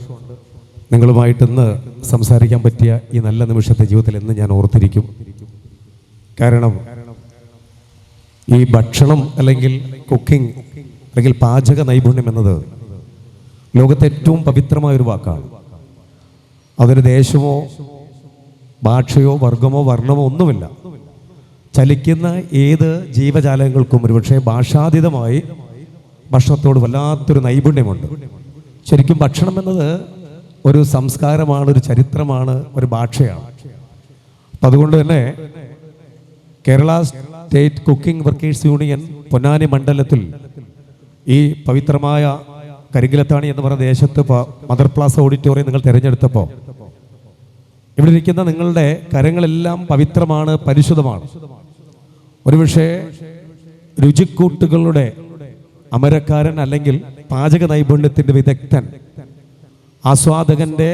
നിങ്ങളുമായിട്ടിന്ന് സംസാരിക്കാൻ പറ്റിയ ഈ നല്ല നിമിഷത്തെ ജീവിതത്തിൽ എന്ന് ഞാൻ ഓർത്തിരിക്കും. കാരണം ഈ ഭക്ഷണം അല്ലെങ്കിൽ കുക്കിംഗ് അല്ലെങ്കിൽ പാചക നൈപുണ്യം എന്നത് ലോകത്തെ ഏറ്റവും പവിത്രമായൊരു വാക്കാണ്. അതൊരു ദേശമോ ഭാഷയോ വർഗമോ വർണ്ണമോ ഒന്നുമില്ല. ചലിക്കുന്ന ഏത് ജീവജാലങ്ങൾക്കും ഒരുപക്ഷെ ഭാഷാതീതമായി ഭക്ഷണത്തോട് വല്ലാത്തൊരു നൈപുണ്യമുണ്ട്. ശരിക്കും ഭക്ഷണം എന്നത് ഒരു സംസ്കാരമാണ്, ഒരു ചരിത്രമാണ്, ഒരു ഭാഷയാണ്. അപ്പം അതുകൊണ്ട് തന്നെ Kerala state cooking workers union Ponnani മണ്ഡലത്തിൽ ഈ പവിത്രമായ കരിങ്കിലത്താണി എന്ന് പറയുന്ന ദേശത്ത് മദർ പ്ലാസ ഓഡിറ്റോറിയം നിങ്ങൾ തിരഞ്ഞെടുത്തപ്പോൾ ഇവിടെ ഇരിക്കുന്ന നിങ്ങളുടെ കരങ്ങളെല്ലാം പവിത്രമാണ്, പരിശുദ്ധമാണ്. ഒരുപക്ഷെ രുചിക്കൂട്ടുകളുടെ അമരക്കാരൻ അല്ലെങ്കിൽ പാചക നൈപുണ്യത്തിൻ്റെ വിദഗ്ധൻ, ആസ്വാദകന്റെ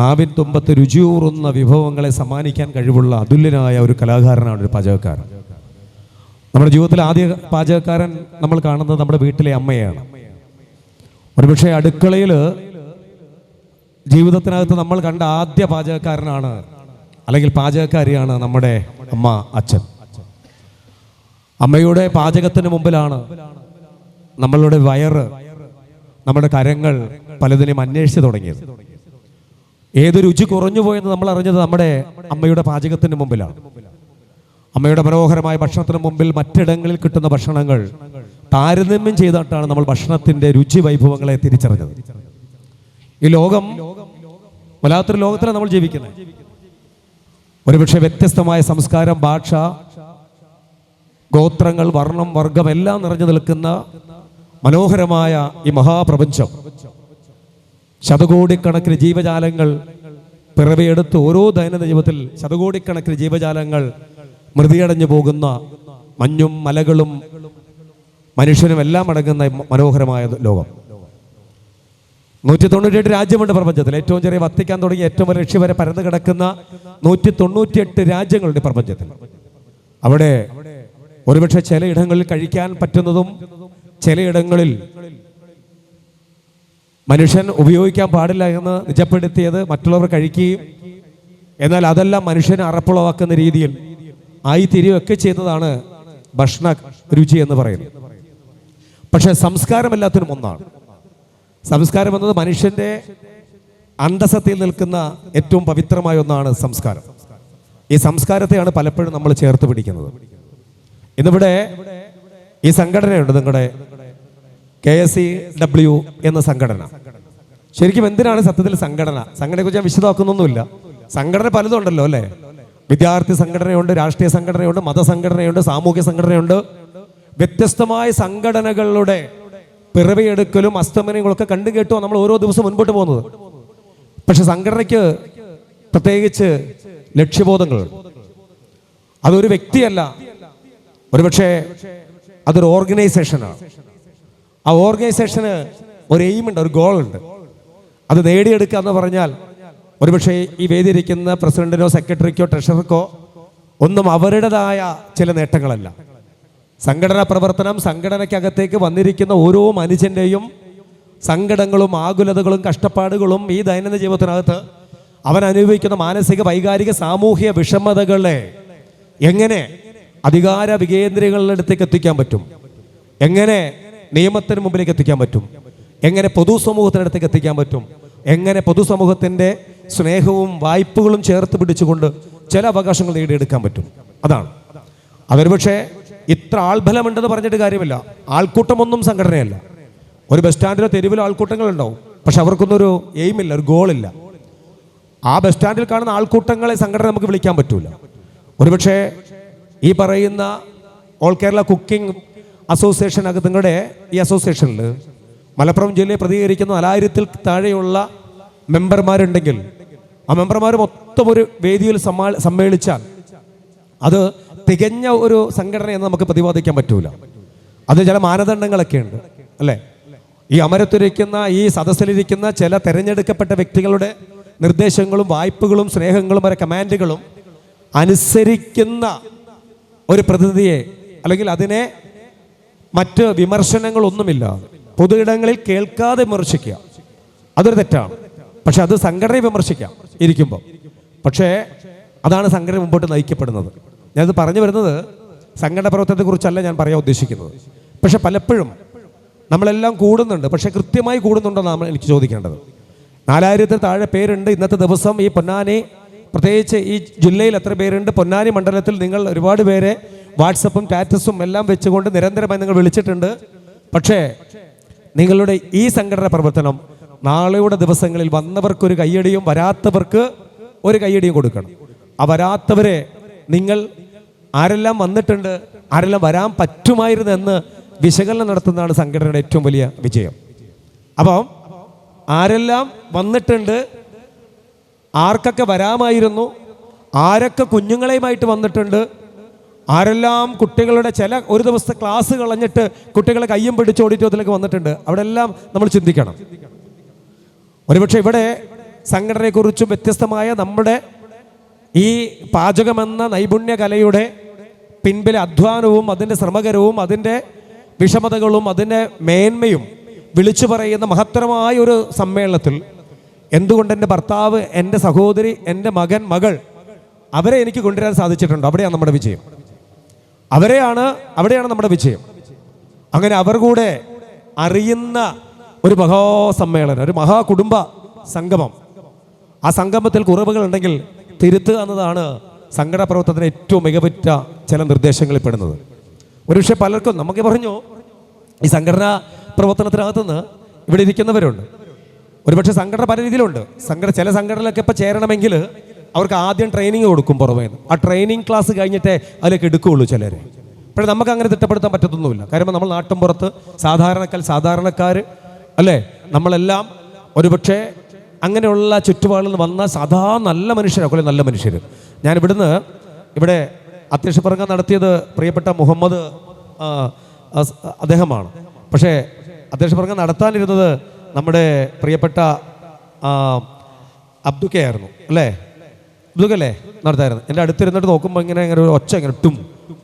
നാവിൻ തുമ്പത്ത് രുചിയൂറുന്ന വിഭവങ്ങളെ സമ്മാനിക്കാൻ കഴിവുള്ള അതുല്യനായ ഒരു കലാകാരനാണ് ഒരു പാചകക്കാരൻ. നമ്മുടെ ജീവിതത്തിൽ ആദ്യ പാചകക്കാരൻ നമ്മൾ കാണുന്നത് നമ്മുടെ വീട്ടിലെ അമ്മയാണ്. ഒരുപക്ഷെ അടുക്കളയിൽ ജീവിതത്തിനകത്ത് നമ്മൾ കണ്ട ആദ്യ പാചകക്കാരനാണ് അല്ലെങ്കിൽ പാചകക്കാരിയാണ് നമ്മുടെ അമ്മ, അച്ഛൻ. അമ്മയുടെ പാചകത്തിന് മുമ്പിലാണ് നമ്മളുടെ വയറ്, നമ്മുടെ കരങ്ങൾ പലതിനെയും അന്വേഷിച്ച് തുടങ്ങിയത്. ഏത് രുചി കുറഞ്ഞു പോയെന്ന് നമ്മൾ അറിഞ്ഞത് നമ്മുടെ അമ്മയുടെ പാചകത്തിന് മുമ്പിലാണ്. അമ്മയുടെ മനോഹരമായ ഭക്ഷണത്തിന് മുമ്പിൽ മറ്റിടങ്ങളിൽ കിട്ടുന്ന ഭക്ഷണങ്ങൾ താരതമ്യം ചെയ്തിട്ടാണ് നമ്മൾ ഭക്ഷണത്തിന്റെ രുചി വൈഭവങ്ങളെ തിരിച്ചറിഞ്ഞത്. ഈ ലോകം വല്ലാത്തൊരു ലോകത്തിലാണ് നമ്മൾ ജീവിക്കുന്നത്. ഒരുപക്ഷെ വ്യത്യസ്തമായ സംസ്കാരം, ഭാഷ, ഗോത്രങ്ങൾ, വർണ്ണം, വർഗം എല്ലാം നിറഞ്ഞു നിൽക്കുന്ന മനോഹരമായ ഈ മഹാപ്രപഞ്ചം, ശതകോടിക്കണക്കിന് ജീവജാലങ്ങൾ പിറവിയെടുത്ത് ഓരോ ദൈനംദിന ജീവിതത്തിൽ ശതകോടിക്കണക്കിന് ജീവജാലങ്ങൾ മൃതിയടഞ്ഞു പോകുന്ന മഞ്ഞും മലകളും മനുഷ്യനും എല്ലാം അടങ്ങുന്ന മനോഹരമായ ലോകം. 198 രാജ്യമുണ്ട് പ്രപഞ്ചത്തിൽ. ഏറ്റവും ചെറിയ വത്തിക്കാൻ തുടങ്ങി ഏറ്റവും വലിയ ലക്ഷ്യം വരെ പരന്നു കിടക്കുന്ന 198 രാജ്യങ്ങളുടെ പ്രപഞ്ചത്തിൽ. അവിടെ ഒരുപക്ഷെ ചിലയിടങ്ങളിൽ കഴിക്കാൻ പറ്റുന്നതും ചിലയിടങ്ങളിൽ മനുഷ്യൻ ഉപയോഗിക്കാൻ പാടില്ല എന്ന് നിജപ്പെടുത്തിയത് മറ്റുള്ളവർ കഴിക്കുകയും എന്നാൽ അതെല്ലാം മനുഷ്യനെ അറപ്പുളവാക്കുന്ന രീതിയിൽ ആയിത്തീരുകയൊക്കെ ചെയ്യുന്നതാണ് ഭക്ഷണ രുചി എന്ന് പറയുന്നത്. പക്ഷെ സംസ്കാരം എല്ലാത്തിനും ഒന്നാണ്. സംസ്കാരം എന്നത് മനുഷ്യന്റെ അന്തസത്തയിൽ നിൽക്കുന്ന ഏറ്റവും പവിത്രമായ ഒന്നാണ് സംസ്കാരം. ഈ സംസ്കാരത്തെയാണ് പലപ്പോഴും നമ്മൾ ചേർത്ത് പിടിക്കുന്നത്. ഇന്നിവിടെ ഈ സംഘടനയുണ്ട്, നിങ്ങളുടെ KSEW എന്ന സംഘടന. ശരിക്കും എന്തിനാണ് സത്യത്തിൽ സംഘടനയെക്കുറിച്ച് ഞാൻ വിശദമാക്കുന്നൊന്നുമില്ല. സംഘടന പലതും ഉണ്ടല്ലോ അല്ലേ. വിദ്യാർത്ഥി സംഘടനയുണ്ട്, രാഷ്ട്രീയ സംഘടനയുണ്ട്, മതസംഘടനയുണ്ട്, സാമൂഹ്യ സംഘടനയുണ്ട്. വ്യത്യസ്തമായ സംഘടനകളുടെ പിറവിയെടുക്കലും അസ്തമനങ്ങളൊക്കെ കണ്ടു കേട്ടോ നമ്മൾ ഓരോ ദിവസവും മുൻപോട്ട് പോകുന്നത്. പക്ഷെ സംഘടനയ്ക്ക് പ്രത്യേകിച്ച് ലക്ഷ്യബോധങ്ങൾ. അതൊരു വ്യക്തിയല്ല, ഒരുപക്ഷെ അതൊരു ഓർഗനൈസേഷനാണ്. ആ ഓർഗനൈസേഷന് ഒരു എയിമുണ്ട്, ഒരു ഗോളുണ്ട്. അത് നേടിയെടുക്കുക എന്ന് പറഞ്ഞാൽ ഒരുപക്ഷെ ഈ വേദിയിരിക്കുന്ന പ്രസിഡന്റിനോ സെക്രട്ടറിക്കോ ട്രഷറർക്കോ ഒന്നും അവരുടേതായ ചില നേട്ടങ്ങളല്ല. സംഘടനാ പ്രവർത്തനം, സംഘടനയ്ക്കകത്തേക്ക് വന്നിരിക്കുന്ന ഓരോ മനുഷ്യൻ്റെയും സങ്കടങ്ങളും ആകുലതകളും കഷ്ടപ്പാടുകളും ഈ ദൈനംദിന ജീവിതത്തിനകത്ത് അവൻ അനുഭവിക്കുന്ന മാനസിക, വൈകാരിക, സാമൂഹിക വിഷമതകളെ എങ്ങനെ അധികാര വികേന്ദ്രങ്ങളിടത്തേക്ക് എത്തിക്കാൻ പറ്റും, എങ്ങനെ നിയമത്തിന് മുമ്പിലേക്ക് എത്തിക്കാൻ പറ്റും, എങ്ങനെ പൊതുസമൂഹത്തിനടുത്തേക്ക് എത്തിക്കാൻ പറ്റും, എങ്ങനെ പൊതുസമൂഹത്തിൻ്റെ സ്നേഹവും വായ്പകളും ചേർത്ത് പിടിച്ചുകൊണ്ട് ചില അവകാശങ്ങൾ നേടിയെടുക്കാൻ പറ്റും. അതാണ്. അതൊരു പക്ഷേ ഇത്ര ആൾബലമുണ്ടെന്ന് പറഞ്ഞിട്ട് കാര്യമില്ല. ആൾക്കൂട്ടമൊന്നും സംഘടനയല്ല. ഒരു ബസ് സ്റ്റാൻഡിലോ തെരുവിലോ ആൾക്കൂട്ടങ്ങളുണ്ടാവും, പക്ഷെ അവർക്കൊന്നൊരു എയിമില്ല, ഒരു ഗോളില്ല. ആ ബസ് സ്റ്റാൻഡിൽ കാണുന്ന ആൾക്കൂട്ടങ്ങളെ സംഘടന നമുക്ക് വിളിക്കാൻ പറ്റൂല. ഒരുപക്ഷെ ഈ പറയുന്ന ഓൾ കേരള കുക്കിംഗ് അസോസിയേഷൻ നിങ്ങളുടെ ഈ അസോസിയേഷനിൽ മലപ്പുറം ജില്ലയെ പ്രതികരിക്കുന്ന 4000-ൽ താഴെയുള്ള മെമ്പർമാരുണ്ടെങ്കിൽ ആ മെമ്പർമാർ മൊത്തം ഒരു വേദിയിൽ സമ്മേളിച്ചാൽ അത് തികഞ്ഞ ഒരു സംഘടനയെന്ന് നമുക്ക് പ്രതിപാദിക്കാൻ പറ്റൂല. അത് ചില മാനദണ്ഡങ്ങളൊക്കെ ഉണ്ട് അല്ലേ? ഈ അമരത്തിരിക്കുന്ന ഈ സദസ്സിലിരിക്കുന്ന ചില തെരഞ്ഞെടുക്കപ്പെട്ട വ്യക്തികളുടെ നിർദ്ദേശങ്ങളും വായ്പകളും സ്നേഹങ്ങളും വരെ കമാൻഡുകളും അനുസരിക്കുന്ന ഒരു പ്രതിനിധിയെ അല്ലെങ്കിൽ അതിനെ മറ്റ് വിമർശനങ്ങളൊന്നുമില്ലാതെ പൊതു ഇടങ്ങളിൽ കേൾക്കാതെ വിമർശിക്കുക, അതൊരു തെറ്റാണ്. പക്ഷെ അത് സംഘടനയെ വിമർശിക്കാം ഇരിക്കുമ്പോൾ. പക്ഷേ അതാണ് സംഘടന മുമ്പോട്ട് നയിക്കപ്പെടുന്നത്. ഞാനത് പറഞ്ഞു വരുന്നത് സംഘടന പ്രവർത്തനത്തെക്കുറിച്ചല്ല ഞാൻ പറയാൻ ഉദ്ദേശിക്കുന്നത്. പക്ഷെ പലപ്പോഴും നമ്മളെല്ലാം കൂടുന്നുണ്ട്, പക്ഷെ കൃത്യമായി കൂടുന്നുണ്ടെന്നാണ് എനിക്ക് ചോദിക്കേണ്ടത്. 4000-ൽ താഴെ പേരുണ്ട് ഇന്നത്തെ ദിവസം ഈ പൊന്നാനി, പ്രത്യേകിച്ച് ഈ ജില്ലയിൽ എത്ര പേരുണ്ട്? പൊന്നാനി മണ്ഡലത്തിൽ നിങ്ങൾ ഒരുപാട് പേരെ വാട്സപ്പും സ്റ്റാറ്റസും എല്ലാം വെച്ചുകൊണ്ട് നിരന്തരമായി നിങ്ങൾ വിളിച്ചിട്ടുണ്ട്. പക്ഷേ നിങ്ങളുടെ ഈ സംഘടന പ്രവർത്തനം നാളെയുടെ ദിവസങ്ങളിൽ വന്നവർക്കൊരു കയ്യടിയും വരാത്തവർക്ക് ഒരു കയ്യടിയും കൊടുക്കണം. ആ വരാത്തവരെ നിങ്ങൾ ആരെല്ലാം വന്നിട്ടുണ്ട്, ആരെല്ലാം വരാൻ പറ്റുമായിരുന്നെന്ന് വിശകലനം നടത്തുന്നതാണ് സംഘടനയുടെ ഏറ്റവും വലിയ വിജയം. അപ്പം ആരെല്ലാം വന്നിട്ടുണ്ട്, ആർക്കൊക്കെ വരാമായിരുന്നു, ആരൊക്കെ കുഞ്ഞുങ്ങളെയുമായിട്ട് വന്നിട്ടുണ്ട്, ആരെല്ലാം കുട്ടികളുടെ ചില ഒരു ദിവസത്തെ ക്ലാസ് കളഞ്ഞിട്ട് കുട്ടികളെ കയ്യും പിടിച്ച് ഓഡിറ്റോറിയത്തിലേക്ക് വന്നിട്ടുണ്ട്. അവിടെ എല്ലാം നമ്മൾ ചിന്തിക്കണം. ഒരുപക്ഷെ ഇവിടെ സംഘടനയെക്കുറിച്ചും വ്യത്യസ്തമായ നമ്മുടെ ഈ പാചകമെന്ന നൈപുണ്യ കലയുടെ പിൻപിലെ അധ്വാനവും അതിൻ്റെ ശ്രമകരവും അതിൻ്റെ വിഷമതകളും അതിൻ്റെ മേന്മയും വിളിച്ചു പറയുന്ന മഹത്തരമായ ഒരു സമ്മേളനത്തിൽ എന്തുകൊണ്ട് എൻ്റെ ഭർത്താവ്, എൻ്റെ സഹോദരി, എൻ്റെ മകൻ, മകൾ അവരെ എനിക്ക് കൊണ്ടുവരാൻ സാധിച്ചിട്ടുണ്ട്. അവിടെയാണ് നമ്മുടെ വിജയം. അവിടെയാണ് നമ്മുടെ വിജയം. അങ്ങനെ അവർ കൂടെ അറിയുന്ന ഒരു മഹാസമ്മേളനം, ഒരു മഹാകുടുംബ സംഗമം. ആ സംഗമത്തിൽ കുറവുകൾ ഉണ്ടെങ്കിൽ തിരുത്തുക എന്നതാണ് സംഘടന പ്രവർത്തനത്തിന് ഏറ്റവും മികവുറ്റ ചില നിർദ്ദേശങ്ങളിൽ പെടുന്നത്. ഒരുപക്ഷെ പലർക്കും നമുക്ക് പറഞ്ഞു ഈ സംഘടനാ പ്രവർത്തനത്തിനകത്തുനിന്ന് ഇവിടെ ഇരിക്കുന്നവരുണ്ട്. ഒരുപക്ഷെ സംഘടന പല രീതിയിലുണ്ട്. ചില സംഘടനയിലൊക്കെ ഇപ്പോൾ ചേരണമെങ്കിൽ അവർക്ക് ആദ്യം ട്രെയിനിങ് കൊടുക്കും പുറമേ. ആ ട്രെയിനിങ് ക്ലാസ് കഴിഞ്ഞിട്ടേ അതിലേക്ക് എടുക്കുകയുള്ളൂ ചിലർ. പക്ഷേ നമുക്ക് അങ്ങനെ തിട്ടപ്പെടുത്താൻ പറ്റത്തൊന്നുമില്ല. കാര്യം നമ്മൾ നാട്ടിൻ പുറത്ത് സാധാരണക്കാർ അല്ലേ, നമ്മളെല്ലാം ഒരുപക്ഷെ അങ്ങനെയുള്ള ചുറ്റുപാടിൽ നിന്ന് വന്ന നല്ല മനുഷ്യരാണ്, നല്ല മനുഷ്യർ. ഞാൻ ഇവിടെ അധ്യക്ഷ പ്രസംഗം നടത്തിയത് പ്രിയപ്പെട്ട മുഹമ്മദ് അദ്ദേഹമാണ്. പക്ഷേ അധ്യക്ഷ പ്രസംഗം നടത്താനിരുന്നത് നമ്മുടെ പ്രിയപ്പെട്ട അബ്ദുക്കെ ആയിരുന്നു അല്ലേ? അബ്ദുക്കല്ലേ നടത്തായിരുന്നു. എൻ്റെ അടുത്തിരുന്നിട്ട് നോക്കുമ്പോൾ ഇങ്ങനെ ഒരു ഒച്ച, ഇങ്ങനെ ടും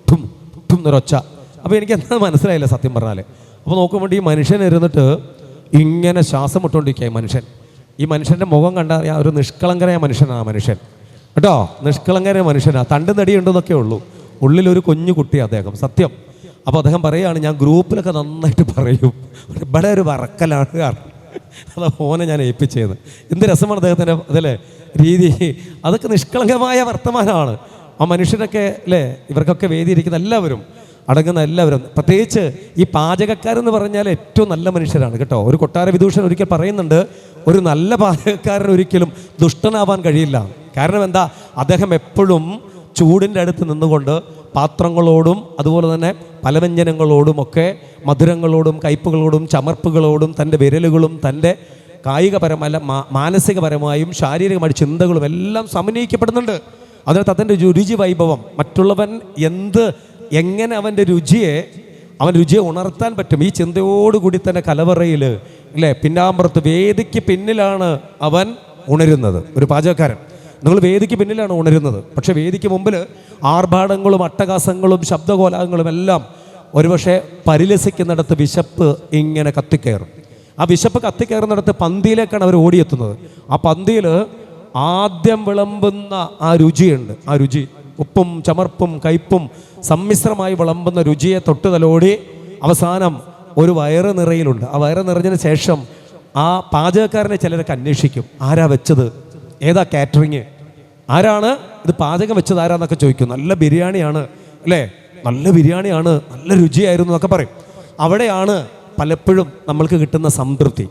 ടും ടും എന്നൊരൊച്ച. അപ്പോൾ എനിക്ക് എന്താ മനസ്സിലായില്ല സത്യം പറഞ്ഞാൽ. അപ്പോൾ നോക്കുമ്പോൾ ഈ മനുഷ്യൻ ഇരുന്നിട്ട് ഇങ്ങനെ ശ്വാസം വിട്ടുകൊണ്ടിരിക്കുക. ഈ മനുഷ്യൻ്റെ മുഖം കണ്ട ഒരു നിഷ്കളങ്കരായ മനുഷ്യനാണ് മനുഷ്യൻ കേട്ടോ. നിഷ്കളങ്കരായ മനുഷ്യനാണ്. തണ്ട് നടിയുണ്ടെന്നൊക്കെ ഉള്ളൂ, ഉള്ളിലൊരു കുഞ്ഞു കുട്ടി അദ്ദേഹം, സത്യം. അപ്പോൾ അദ്ദേഹം പറയുകയാണ്, ഞാൻ ഗ്രൂപ്പിലൊക്കെ നന്നായിട്ട് പറയും, ഇവിടെ ഒരു വറക്കലാണ് കാരണം അത് ഫോനെ ഞാൻ ഏൽപ്പിച്ചത്. എന്ത് രസമാണ് അദ്ദേഹത്തിൻ്റെ അതല്ലേ രീതി. അതൊക്കെ നിഷ്കളങ്കമായ വർത്തമാനമാണ്. ആ മനുഷ്യരൊക്കെ അല്ലേ, ഇവർക്കൊക്കെ വേദിയിരിക്കുന്ന എല്ലാവരും അടങ്ങുന്ന എല്ലാവരും, പ്രത്യേകിച്ച് ഈ പാചകക്കാരെന്ന് പറഞ്ഞാൽ ഏറ്റവും നല്ല മനുഷ്യരാണ് കേട്ടോ. ഒരു കൊട്ടാര വിദൂഷകൻ ഒരിക്കൽ പറയുന്നുണ്ട്, ഒരു നല്ല പാചകക്കാരൻ ഒരിക്കലും ദുഷ്ടനാവാൻ കഴിയില്ല. കാരണം എന്താ? അദ്ദേഹം എപ്പോഴും ചൂടിൻ്റെ അടുത്ത് നിന്നുകൊണ്ട് പാത്രങ്ങളോടും അതുപോലെ തന്നെ പലവ്യഞ്ജനങ്ങളോടും ഒക്കെ മധുരങ്ങളോടും കയ്പുകളോടും ചമർപ്പുകളോടും തൻ്റെ വിരലുകളും തൻ്റെ കായികപരമല്ല മാനസികപരമായും ശാരീരികമായ ചിന്തകളും എല്ലാം സമന്വയിക്കപ്പെടുന്നുണ്ട്. അതിനകത്ത് അതിൻ്റെ രുചി വൈഭവം, മറ്റുള്ളവൻ എങ്ങനെ അവൻ്റെ രുചിയെ ഉണർത്താൻ പറ്റും, ഈ ചിന്തയോടുകൂടി തന്നെ കലവറയിൽ അല്ലേ പിന്നാമ്പുറത്ത് വേദിക്ക് പിന്നിലാണ് അവൻ ഉണരുന്നത്. ഒരു പാചകക്കാരൻ നിങ്ങൾ വേദിക്ക് പിന്നിലാണ് ഉണരുന്നത്. പക്ഷെ വേദിക്ക് മുമ്പിൽ ആർഭാടങ്ങളും അട്ടഹാസങ്ങളും ശബ്ദകോലാഹലങ്ങളും എല്ലാം ഒരുപക്ഷെ പരിലസിക്കുന്നിടത്ത് വിശപ്പ് ഇങ്ങനെ കത്തിക്കയറും. ആ വിശപ്പ് കത്തിക്കയറുന്നിടത്ത് പന്തിയിലേക്കാണ് അവർ ഓടിയെത്തുന്നത്. ആ പന്തിയിൽ ആദ്യം വിളമ്പുന്ന ആ രുചിയുണ്ട്, ആ രുചി ഉപ്പും ചമർപ്പും കയ്പും സമ്മിശ്രമായി വിളമ്പുന്ന രുചിയെ തൊട്ട് തലോടി അവസാനം ഒരു വയറ് നിറയിലുണ്ട്. ആ വയറ് നിറഞ്ഞതിന് ശേഷം ആ പാചകക്കാരനെ ചിലരൊക്കെ അന്വേഷിക്കും, ആരാ വെച്ചത്, ഏതാ കാറ്ററിങ്, ആരാണ് ഇത് പാചകം വെച്ചത്, ആരാന്നൊക്കെ ചോദിക്കും. നല്ല ബിരിയാണിയാണ് അല്ലേ, നല്ല ബിരിയാണിയാണ്, നല്ല രുചിയായിരുന്നു എന്നൊക്കെ പറയും. അവിടെയാണ് പലപ്പോഴും നമ്മൾക്ക് കിട്ടുന്ന സംതൃപ്തി.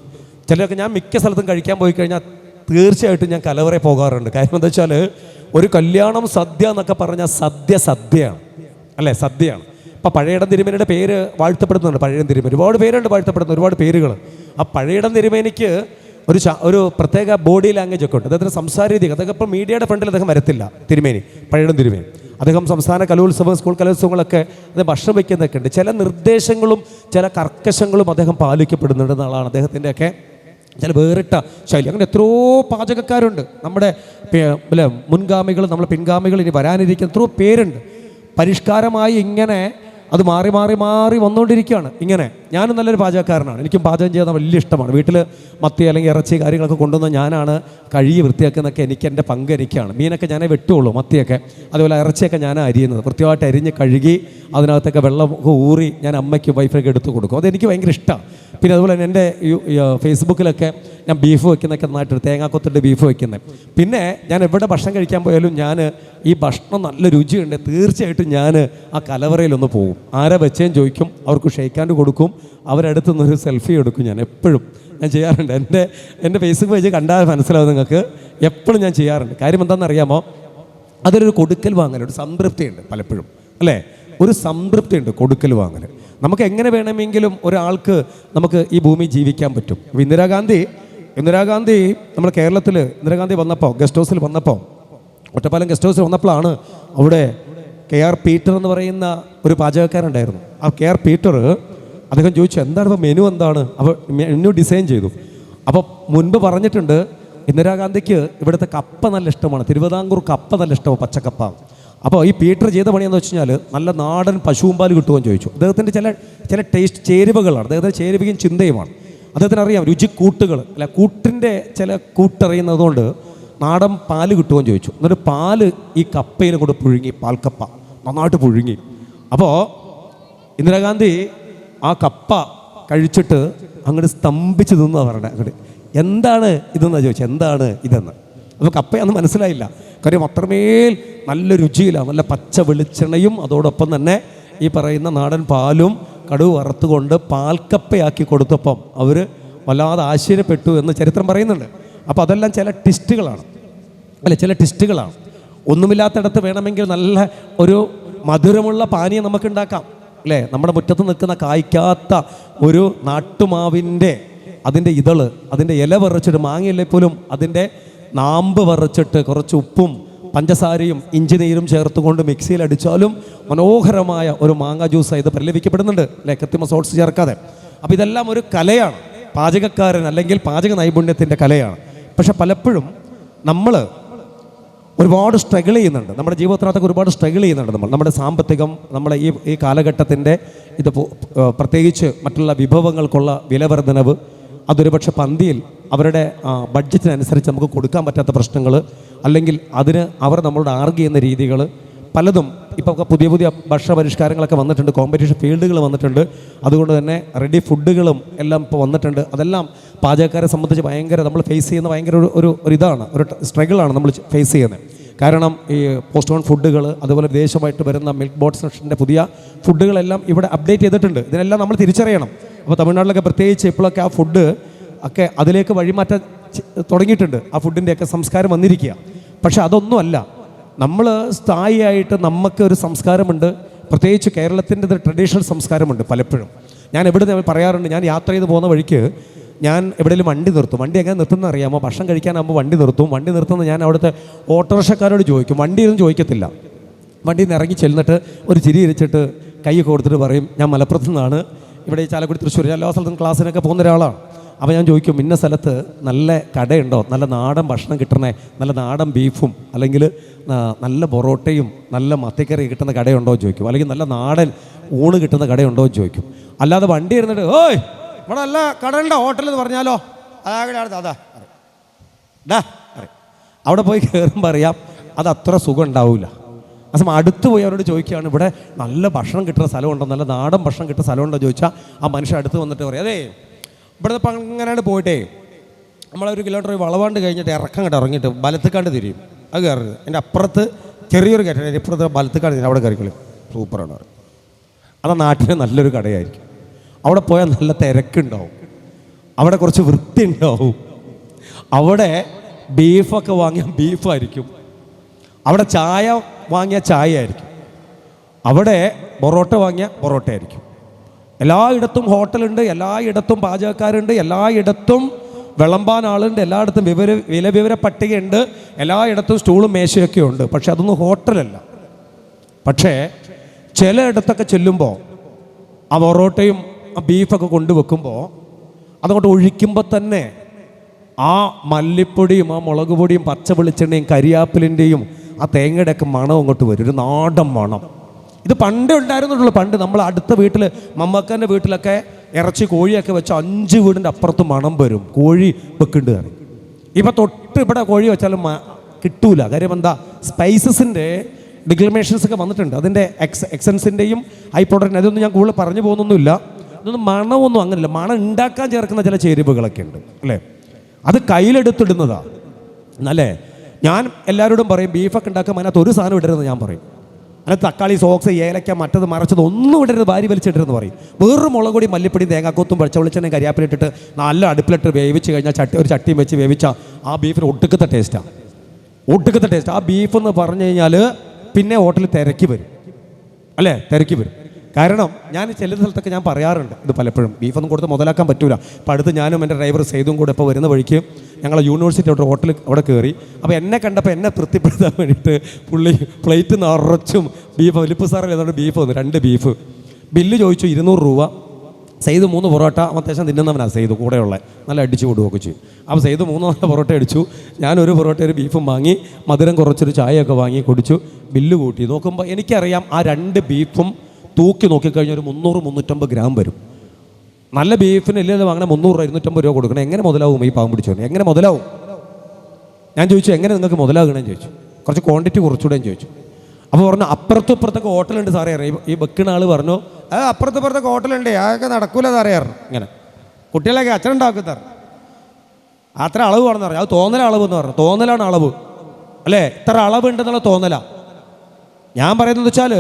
ചിലരൊക്കെ, ഞാൻ മിക്ക സ്ഥലത്തും കഴിക്കാൻ പോയി കഴിഞ്ഞാൽ തീർച്ചയായിട്ടും ഞാൻ കലവറയിൽ പോകാറുണ്ട്. കാര്യം എന്താ വെച്ചാൽ ഒരു കല്യാണം സദ്യ എന്നൊക്കെ പറഞ്ഞാൽ സദ്യയാണ് അല്ലേ, സദ്യയാണ്. ഇപ്പം പഴയടം തിരുമേനിയുടെ പേര് വാഴ്ത്തപ്പെടുന്നുണ്ട്. പഴയടം തിരുമേനി ഒരുപാട് പേരുണ്ട് വാഴ്ത്തപ്പെടുന്ന, ഒരുപാട് പേരുകൾ. ആ പഴയടം തിരുമേനിക്ക് ഒരു പ്രത്യേക ബോഡി ലാംഗ്വേജ് ഒക്കെ ഉണ്ട്. അദ്ദേഹത്തിന് സംസാര രീതി, അദ്ദേഹം ഇപ്പം മീഡിയയുടെ ഫ്രണ്ടിൽ അദ്ദേഹം വരത്തില്ല. തിരുമേനി, പഴയടം തിരുമേനി, അദ്ദേഹം സംസ്ഥാന കലോത്സവം, സ്കൂൾ കലോത്സവങ്ങളൊക്കെ അദ്ദേഹം ഭക്ഷണം വയ്ക്കുന്നതൊക്കെ ഉണ്ട്. ചില നിർദ്ദേശങ്ങളും ചില കർക്കശങ്ങളും അദ്ദേഹം പാലിക്കപ്പെടുന്നുണ്ട് എന്നുള്ളതാണ് അദ്ദേഹത്തിൻ്റെയൊക്കെ ചില വേറിട്ട ശൈലി. അങ്ങനെ എത്രയോ പാചകക്കാരുണ്ട് നമ്മുടെ മുൻഗാമികൾ, നമ്മളെ പിൻഗാമികൾ, ഇനി വരാനിരിക്കുന്ന എത്രയോ പേരുണ്ട്. പരിഷ്കാരമായി ഇങ്ങനെ അത് മാറി മാറി മാറി വന്നുകൊണ്ടിരിക്കുകയാണ്. ഇങ്ങനെ ഞാനും നല്ലൊരു പാചകക്കാരനാണ്, എനിക്കും പാചകം ചെയ്യാൻ വലിയ ഇഷ്ടമാണ്. വീട്ടിൽ മത്തി അല്ലെങ്കിൽ ഇറച്ചി കാര്യങ്ങളൊക്കെ കൊണ്ടുവന്ന് ഞാനാണ് കഴുകി വൃത്തിയാക്കുന്നതൊക്കെ എനിക്ക് എൻ്റെ പങ്ക് എനിക്കാണ്. മീനൊക്കെ ഞാനേ വെട്ടുള്ളൂ, മത്തിയൊക്കെ അതുപോലെ ഇറച്ചിയൊക്കെ ഞാനാണ് അരിയുന്നത്. കൃത്യമായിട്ട് അരിഞ്ഞ് കഴുകി അതിനകത്തൊക്കെ വെള്ളമൊക്കെ ഊറി ഞാൻ അമ്മയ്ക്കും വൈഫൊക്കെ എടുത്ത് കൊടുക്കും. അതെനിക്ക് ഭയങ്കര ഇഷ്ടമാണ്. പിന്നെ അതുപോലെ തന്നെ എൻ്റെ ഫേസ്ബുക്കിലൊക്കെ ഞാൻ ബീഫ് വയ്ക്കുന്നതൊക്കെ നന്നായിട്ട് തേങ്ങാക്കൊത്തിട്ട് ബീഫ് വയ്ക്കുന്നത്. പിന്നെ ഞാൻ എവിടെ ഭക്ഷണം കഴിക്കാൻ പോയാലും ഞാൻ ഈ ഭക്ഷണം നല്ല രുചിയുണ്ട് തീർച്ചയായിട്ടും ഞാൻ ആ കലവറയിലൊന്ന് പോകും. ആരാ വെച്ചേന്ന് ചോദിക്കും, അവർക്ക് ഷെയ്ക്കാൻഡ് കൊടുക്കും, അവരടുത്ത് നിന്നൊരു സെൽഫി എടുക്കും. ഞാൻ എപ്പോഴും ഞാൻ ചെയ്യാറുണ്ട്. എൻ്റെ ഫേസ്ബുക്ക് പേജ് കണ്ടാൽ മനസ്സിലാവും നിങ്ങൾക്ക്, എപ്പോഴും ഞാൻ ചെയ്യാറുണ്ട്. കാര്യം എന്താണെന്ന് അറിയാമോ, അതിലൊരു കൊടുക്കൽ വാങ്ങൽ, ഒരു സംതൃപ്തിയുണ്ട് പലപ്പോഴും അല്ലേ, ഒരു സംതൃപ്തിയുണ്ട് കൊടുക്കൽ വാങ്ങൽ. നമുക്ക് എങ്ങനെ വേണമെങ്കിലും ഒരാൾക്ക് നമുക്ക് ഈ ഭൂമി ജീവിക്കാൻ പറ്റും. അപ്പോൾ ഇന്ദിരാഗാന്ധി നമ്മുടെ കേരളത്തിൽ ഇന്ദിരാഗാന്ധി വന്നപ്പോൾ ഗസ്റ്റ് ഹൗസിൽ വന്നപ്പോൾ, ഒറ്റപ്പാലം ഗസ്റ്റ് ഹൗസിൽ വന്നപ്പോഴാണ് അവിടെ KR പീറ്റർ എന്ന് പറയുന്ന ഒരു പാചകക്കാരുണ്ടായിരുന്നു. ആ KR പീറ്റർ അദ്ദേഹം ചോദിച്ചു, എന്താണ് ഇപ്പോൾ മെനു, എന്താണ്? അപ്പോൾ മെനു ഡിസൈൻ ചെയ്തു. അപ്പോൾ മുൻപ് പറഞ്ഞിട്ടുണ്ട്, ഇന്ദിരാഗാന്ധിക്ക് ഇവിടുത്തെ കപ്പ നല്ല ഇഷ്ടമാണ്, തിരുവിതാംകൂർ കപ്പ നല്ല ഇഷ്ടമാണ്, പച്ചക്കപ്പ. അപ്പോൾ ഈ പീറ്റർ ചെയ്ത പണിയെന്ന് വെച്ച് കഴിഞ്ഞാൽ നല്ല നാടൻ പശുമ്പാൽ കിട്ടുമെന്ന് ചോദിച്ചു. അദ്ദേഹത്തിൻ്റെ ചില ടേസ്റ്റ് ചേരുവകളാണ്, അദ്ദേഹത്തിൻ്റെ ചേരുവയും ചിന്തയുമാണ്. അദ്ദേഹത്തിന് അറിയാം രുചിക്കൂട്ടുകൾ, അല്ല കൂട്ടിൻ്റെ ചില കൂട്ടറിയുന്നതുകൊണ്ട് നാടൻ പാല് കിട്ടുമെന്ന് ചോദിച്ചു. എന്നിട്ട് പാല് ഈ കപ്പയിൽ കൂടെ പുഴുങ്ങി, പാൽക്കപ്പ നന്നായിട്ട് പുഴുങ്ങി. അപ്പോൾ ഇന്ദിരാഗാന്ധി ആ കപ്പ കഴിച്ചിട്ട് അങ്ങോട്ട് സ്തംഭിച്ച് നിന്നാണ് പറഞ്ഞത്. അങ്ങോട്ട് എന്താണ് ഇതെന്നാണ് ചോദിച്ചത്, എന്താണ് ഇതെന്ന്. അപ്പോൾ കപ്പയൊന്നും മനസ്സിലായില്ല. കാര്യം അത്രമേൽ നല്ല രുചിയിലാണ്, നല്ല പച്ച വെളിച്ചെണ്ണയും അതോടൊപ്പം തന്നെ ഈ പറയുന്ന നാടൻ പാലും കടുവ് വറുത്തുകൊണ്ട് പാൽക്കപ്പയാക്കി കൊടുത്തപ്പം അവർ വല്ലാതെ ആശ്ചര്യപ്പെട്ടു എന്ന് ചരിത്രം പറയുന്നുണ്ട്. അപ്പോൾ അതെല്ലാം ചില ടിസ്റ്റുകളാണ് അല്ലെ, ചില ടിസ്റ്റുകളാണ്. ഒന്നുമില്ലാത്തിടത്ത് വേണമെങ്കിൽ നല്ല ഒരു മധുരമുള്ള പാനീയം നമുക്കുണ്ടാക്കാം അല്ലേ. നമ്മുടെ മുറ്റത്ത് നിൽക്കുന്ന കായ്ക്കാത്ത ഒരു നാട്ടുമാവിൻ്റെ അതിൻ്റെ ഇതള്, അതിൻ്റെ ഇല വറച്ചിട്ട്, മാങ്ങയില്ലേ പോലും അതിൻ്റെ നാമ്പ് വറച്ചിട്ട് കുറച്ച് ഉപ്പും പഞ്ചസാരയും ഇഞ്ചി നീരും ചേർത്തുകൊണ്ട് മിക്സിയിൽ അടിച്ചാലും മനോഹരമായ ഒരു മാങ്ങ ജ്യൂസ് ഇത് പരിലപിക്കപ്പെടുന്നുണ്ട് അല്ലേ, കൃത്രിമ സോൾസ് ചേർക്കാതെ. അപ്പോൾ ഇതെല്ലാം ഒരു കലയാണ്, പാചകക്കാരൻ അല്ലെങ്കിൽ പാചക നൈപുണ്യത്തിൻ്റെ കലയാണ്. പക്ഷെ പലപ്പോഴും നമ്മൾ ഒരുപാട് സ്ട്രഗിൾ ചെയ്യുന്നുണ്ട്, നമ്മുടെ ജീവിതത്തിനകത്തൊക്കെ ഒരുപാട് സ്ട്രഗിൾ ചെയ്യുന്നുണ്ട്. നമ്മുടെ സാമ്പത്തികം, നമ്മളെ ഈ കാലഘട്ടത്തിൻ്റെ ഇത് പ്രത്യേകിച്ച് മറ്റുള്ള വിഭവങ്ങൾക്കുള്ള വിലവർദ്ധനവ്, അതൊരു പക്ഷേ പന്തിയിൽ അവരുടെ ബഡ്ജറ്റിനനുസരിച്ച് നമുക്ക് കൊടുക്കാൻ പറ്റാത്ത പ്രശ്നങ്ങൾ, അല്ലെങ്കിൽ അതിന് അവർ നമ്മളോട് ആർഗ്യ ചെയ്യുന്ന രീതികൾ പലതും. ഇപ്പോൾ പുതിയ ഭക്ഷണ പരിഷ്കാരങ്ങളൊക്കെ വന്നിട്ടുണ്ട്, കോമ്പറ്റീഷൻ ഫീൽഡുകൾ വന്നിട്ടുണ്ട്. അതുകൊണ്ട് തന്നെ റെഡി ഫുഡുകളും എല്ലാം ഇപ്പോൾ വന്നിട്ടുണ്ട്. അതെല്ലാം പാചകക്കാരെ സംബന്ധിച്ച് ഭയങ്കര നമ്മൾ ഫേസ് ചെയ്യുന്ന ഭയങ്കര ഒരു ഇതാണ്, ഒരു സ്ട്രഗിളാണ് നമ്മൾ ഫേസ് ചെയ്യുന്നത്. കാരണം ഈ പോസ്റ്റ്പോൺ ഫുഡുകൾ, അതുപോലെ വിദേശമായിട്ട് വരുന്ന മിൽക്ക് ബോട്ട്സിൻ്റെ പുതിയ ഫുഡുകളെല്ലാം ഇവിടെ അപ്ഡേറ്റ് ചെയ്തിട്ടുണ്ട്. ഇതിനെല്ലാം നമ്മൾ തിരിച്ചറിയണം. അപ്പോൾ തമിഴ്നാട്ടിലൊക്കെ പ്രത്യേകിച്ച് ഇപ്പോഴൊക്കെ ആ ഫുഡ് ഒക്കെ അതിലേക്ക് വഴിമാറ്റാൻ തുടങ്ങിയിട്ടുണ്ട്. ആ ഫുഡിൻ്റെയൊക്കെ സംസ്കാരം വന്നിരിക്കുക. പക്ഷെ അതൊന്നുമല്ല, നമ്മൾ സ്ഥായിയായിട്ട് നമുക്ക് ഒരു സംസ്കാരമുണ്ട്, പ്രത്യേകിച്ച് കേരളത്തിൻ്റെ ഒരു ട്രഡീഷണൽ സംസ്കാരമുണ്ട്. പലപ്പോഴും ഞാൻ എവിടെ പറയാറുണ്ട്, ഞാൻ യാത്ര ചെയ്ത് പോകുന്ന വഴിക്ക് ഞാൻ എവിടെയെങ്കിലും വണ്ടി നിർത്തും. വണ്ടി എങ്ങനെ നിർത്തുന്നത് അറിയാമോ? ഭക്ഷണം കഴിക്കാനാകുമ്പോൾ വണ്ടി നിർത്തും. വണ്ടി നിർത്തുന്നത് ഞാൻ അവിടുത്തെ ഓട്ടോറിക്ഷക്കാരോട് ചോദിക്കും, വണ്ടിയൊന്നും ചോദിക്കത്തില്ല. വണ്ടിയിൽ നിന്ന് ഇറങ്ങി ചെല്ലിട്ട് ഒരു ചിരി ഇരിച്ചിട്ട് കൈയൊക്കെ കൊടുത്തിട്ട് പറയും, ഞാൻ മലപ്പുറത്തു നിന്നാണ്, ഇവിടെ ചാലക്കുടി തൃശ്ശൂർ എല്ലാ സ്ഥലത്തും ക്ലാസ്സിനൊക്കെ പോകുന്ന ഒരാളാണ്. അപ്പോൾ ഞാൻ ചോദിക്കും, ഇന്ന സ്ഥലത്ത് നല്ല കടയുണ്ടോ, നല്ല നാടൻ ഭക്ഷണം കിട്ടണേ, നല്ല നാടൻ ബീഫും അല്ലെങ്കിൽ നല്ല പൊറോട്ടയും നല്ല മത്തിക്കറി കിട്ടുന്ന കടയുണ്ടോ എന്ന് ചോദിക്കും. അല്ലെങ്കിൽ നല്ല നാടൻ ഊണ് കിട്ടുന്ന കടയുണ്ടോ എന്ന് ചോദിക്കും. അല്ലാതെ വണ്ടി ഇരുന്നിട്ട് ഓയ് ഇവിടെ നല്ല കടയുണ്ടോ ഹോട്ടൽ എന്ന് പറഞ്ഞാലോ അതാ അവിടെ പോയി കയറുമ്പോൾ അറിയാം അത് അത്ര സുഖം ഉണ്ടാവില്ല. ആ സമയം അടുത്ത് പോയി അവരോട് ചോദിക്കുകയാണ്, ഇവിടെ നല്ല ഭക്ഷണം കിട്ടുന്ന സ്ഥലമുണ്ടോ, നല്ല നാടൻ ഭക്ഷണം കിട്ടുന്ന സ്ഥലമുണ്ടോ ചോദിച്ചാൽ ആ മനുഷ്യൻ അടുത്ത് വന്നിട്ട് പറയും, അതെ ഇവിടെ ഇപ്പം അങ്ങനെയാണ് പോയിട്ടേ നമ്മളൊരു കിലോമീറ്റർ വളവാണ്ട് കഴിഞ്ഞിട്ട് ഇറക്കങ്ങോട്ട് ഇറങ്ങിയിട്ട് വലത്തുക്കാണ്ട് തിരിയും, അത് കയറരുത്, എൻ്റെ അപ്പുറത്ത് ചെറിയൊരു കയറ്റം ഇപ്പുറത്ത് വലത്തുക്കാണ്ട് തിരിയും, അവിടെ കയറിക്കളി, സൂപ്പറാണ് പറയും. അത് നാട്ടിലെ നല്ലൊരു കടയായിരിക്കും, അവിടെ പോയാൽ നല്ല തിരക്കുണ്ടാവും, അവിടെ കുറച്ച് വൃത്തി ഉണ്ടാവും, അവിടെ ബീഫൊക്കെ വാങ്ങിയ ബീഫായിരിക്കും, അവിടെ ചായ വാങ്ങിയ ചായ ആയിരിക്കും, അവിടെ പൊറോട്ട വാങ്ങിയ പൊറോട്ട ആയിരിക്കും. എല്ലായിടത്തും ഹോട്ടലുണ്ട്, എല്ലായിടത്തും പാചകക്കാരുണ്ട്, എല്ലായിടത്തും വിളമ്പാൻ ആളുണ്ട്, എല്ലായിടത്തും വില വിവര പട്ടികയുണ്ട്, എല്ലായിടത്തും സ്റ്റൂളും മേശയൊക്കെ ഉണ്ട്. പക്ഷെ അതൊന്നും ഹോട്ടലല്ല. പക്ഷേ ചിലയിടത്തൊക്കെ ചെല്ലുമ്പോൾ ആ പൊറോട്ടയും ആ ബീഫൊക്കെ കൊണ്ടുവെക്കുമ്പോൾ അതങ്ങോട്ട് ഒഴിക്കുമ്പോൾ തന്നെ ആ മല്ലിപ്പൊടിയും ആ മുളക് പൊടിയും പച്ച വെളിച്ചെണ്ണയും കരിയാപ്പിലിൻ്റെയും ആ തേങ്ങയുടെയൊക്കെ മണം അങ്ങോട്ട് വരും, ഒരു നാടൻ മണം. ഇത് പണ്ടേ ഉണ്ടായിരുന്നുള്ളൂ. പണ്ട് നമ്മൾ അടുത്ത വീട്ടിൽ മമ്മക്കാൻ്റെ വീട്ടിലൊക്കെ ഇറച്ചി കോഴിയൊക്കെ വെച്ച് 5 വീടിൻ്റെ അപ്പുറത്ത് മണം വരും, കോഴി വെക്കുന്നുണ്ട് കറി. ഇപ്പം തൊട്ട് ഇവിടെ കോഴി വെച്ചാലും കിട്ടൂല. കാര്യം എന്താ, സ്പൈസസിൻ്റെ ഡിക്ലമേഷൻസ് ഒക്കെ വന്നിട്ടുണ്ട്, അതിൻ്റെ എക്സൻസിൻ്റെയും ഹൈ പ്രോഡക്റ്റ്, അതൊന്നും ഞാൻ കൂടുതൽ പറഞ്ഞു പോകുന്നൊന്നുമില്ല. ഇതൊന്നും മണമൊന്നും അങ്ങനെയില്ല. മണം ഉണ്ടാക്കാൻ ചേർക്കുന്ന ചില ചേരുവകളൊക്കെ ഉണ്ട് അല്ലേ, അത് കയ്യിലെടുത്തിടുന്നതാണ്. അല്ലേ, ഞാൻ എല്ലാവരോടും പറയും ബീഫൊക്കെ ഉണ്ടാക്കുമ്പോൾ അതിനകത്ത് ഒരു സാധനം ഇടരുതെന്ന് ഞാൻ പറയും. അതിനകത്ത് തക്കാളി, സോക്സ്, ഏലക്ക, മറ്റത് മറച്ചത് ഒന്നും ഇടരുത്, ഭാര്യ വലിച്ചിട്ടിരുന്ന് പറയും. വേറൊരു മുളക് പൊടി, മല്ലിപ്പൊടി, തേങ്ങാക്കൊത്തും പച്ച വെളിച്ചെണ്ണയും കരിയാപ്പിലിട്ടിട്ട് നല്ല അടുപ്പിലിട്ട് വേവിച്ച് കഴിഞ്ഞാൽ ഒരു ചട്ടിയും വെച്ച് വേവിച്ചാൽ ആ ബീഫിന് ഒട്ടുക്കത്തെ ടേസ്റ്റാണ്, ഒട്ടുക്കത്തെ ടേസ്റ്റ്. ആ ബീഫ് എന്ന് പറഞ്ഞു കഴിഞ്ഞാൽ പിന്നെ ഹോട്ടലിൽ തിരക്കി വരും അല്ലേ, തിരക്കി വരും. കാരണം ഞാൻ ചില സ്ഥലത്തൊക്കെ ഞാൻ പറയാറുണ്ട് ഇത് പലപ്പോഴും, ബീഫൊന്നും കൊടുത്ത് മുതലാക്കാൻ പറ്റൂല. അപ്പോൾ അടുത്ത് ഞാനും എൻ്റെ ഡ്രൈവർ സെയ്തും കൂടെ ഇപ്പോൾ വരുന്ന വഴിക്ക് ഞങ്ങൾ യൂണിവേഴ്സിറ്റി അവിടെ ഹോട്ടലിൽ അവിടെ കയറി. അപ്പോൾ എന്നെ കണ്ടപ്പോൾ എന്നെ തൃപ്തിപ്പെടുത്താൻ വേണ്ടിയിട്ട് പുള്ളി പ്ലേറ്റ് നിറച്ചും ബീഫ്, വലിപ്പ് സാറല്ലേ അതുകൊണ്ട് ബീഫ് വന്നു, 2 ബീഫ്. ബില്ല് ചോദിച്ചു 200 രൂപ. സെയ്ത് 3 പൊറോട്ട, അത്യാവശ്യം തിന്നുന്നവനാണ് സെയ്ത്, കൂടെയുള്ള നല്ല അടിച്ചു കൊടുക്കുകയൊക്കെ ചെയ്യും. അപ്പോൾ സെയ്ത് 3 പൊറോട്ട അടിച്ചു, ഞാനൊരു പൊറോട്ട ഒരു ബീഫും വാങ്ങി, മധുരം കുറച്ചൊരു ചായയൊക്കെ വാങ്ങി കുടിച്ചു. ബില്ല് കൂട്ടി നോക്കുമ്പോൾ എനിക്കറിയാം ആ 2 ബീഫും തൂക്കി നോക്കിക്കഴിഞ്ഞാൽ ഒരു 300-350 ഗ്രാം വരും. നല്ല ബീഫിന് ഇല്ലെങ്കിൽ വാങ്ങണേ 300-250 രൂപ കൊടുക്കണം. എങ്ങനെ മുതലാവും ഈ പാവം പിടിച്ചോ, എങ്ങനെ മുതലാവും? ഞാൻ ചോദിച്ചു എങ്ങനെ നിങ്ങൾക്ക് മുതലാകണമെന്ന് ചോദിച്ചു, കുറച്ച് ക്വാണ്ടിറ്റി കുറച്ചുകൂടെയും ചോദിച്ചു. അപ്പോൾ പറഞ്ഞു അപ്പുറത്തും ഇപ്പുറത്തൊക്കെ ഹോട്ടലുണ്ട് സാറേ അറിയാം. ഈ വെക്കുന്ന ആൾ പറഞ്ഞു അപ്പുറത്തുപ്പുറത്തൊക്കെ ഹോട്ടലുണ്ട്, അതൊക്കെ നടക്കൂല സാറേ അറിയാം. ഇങ്ങനെ കുട്ടികളൊക്കെ അച്ഛൻ ഉണ്ടാക്കും സാർ, അത്ര അളവ് വേണമെന്ന് പറഞ്ഞു. അത് തോന്നല അളവ് എന്ന് പറഞ്ഞു, തോന്നലാണ് അളവ് അല്ലേ, ഇത്ര അളവ് ഉണ്ടെന്നുള്ള തോന്നല. ഞാൻ പറയുന്നത് വെച്ചാൽ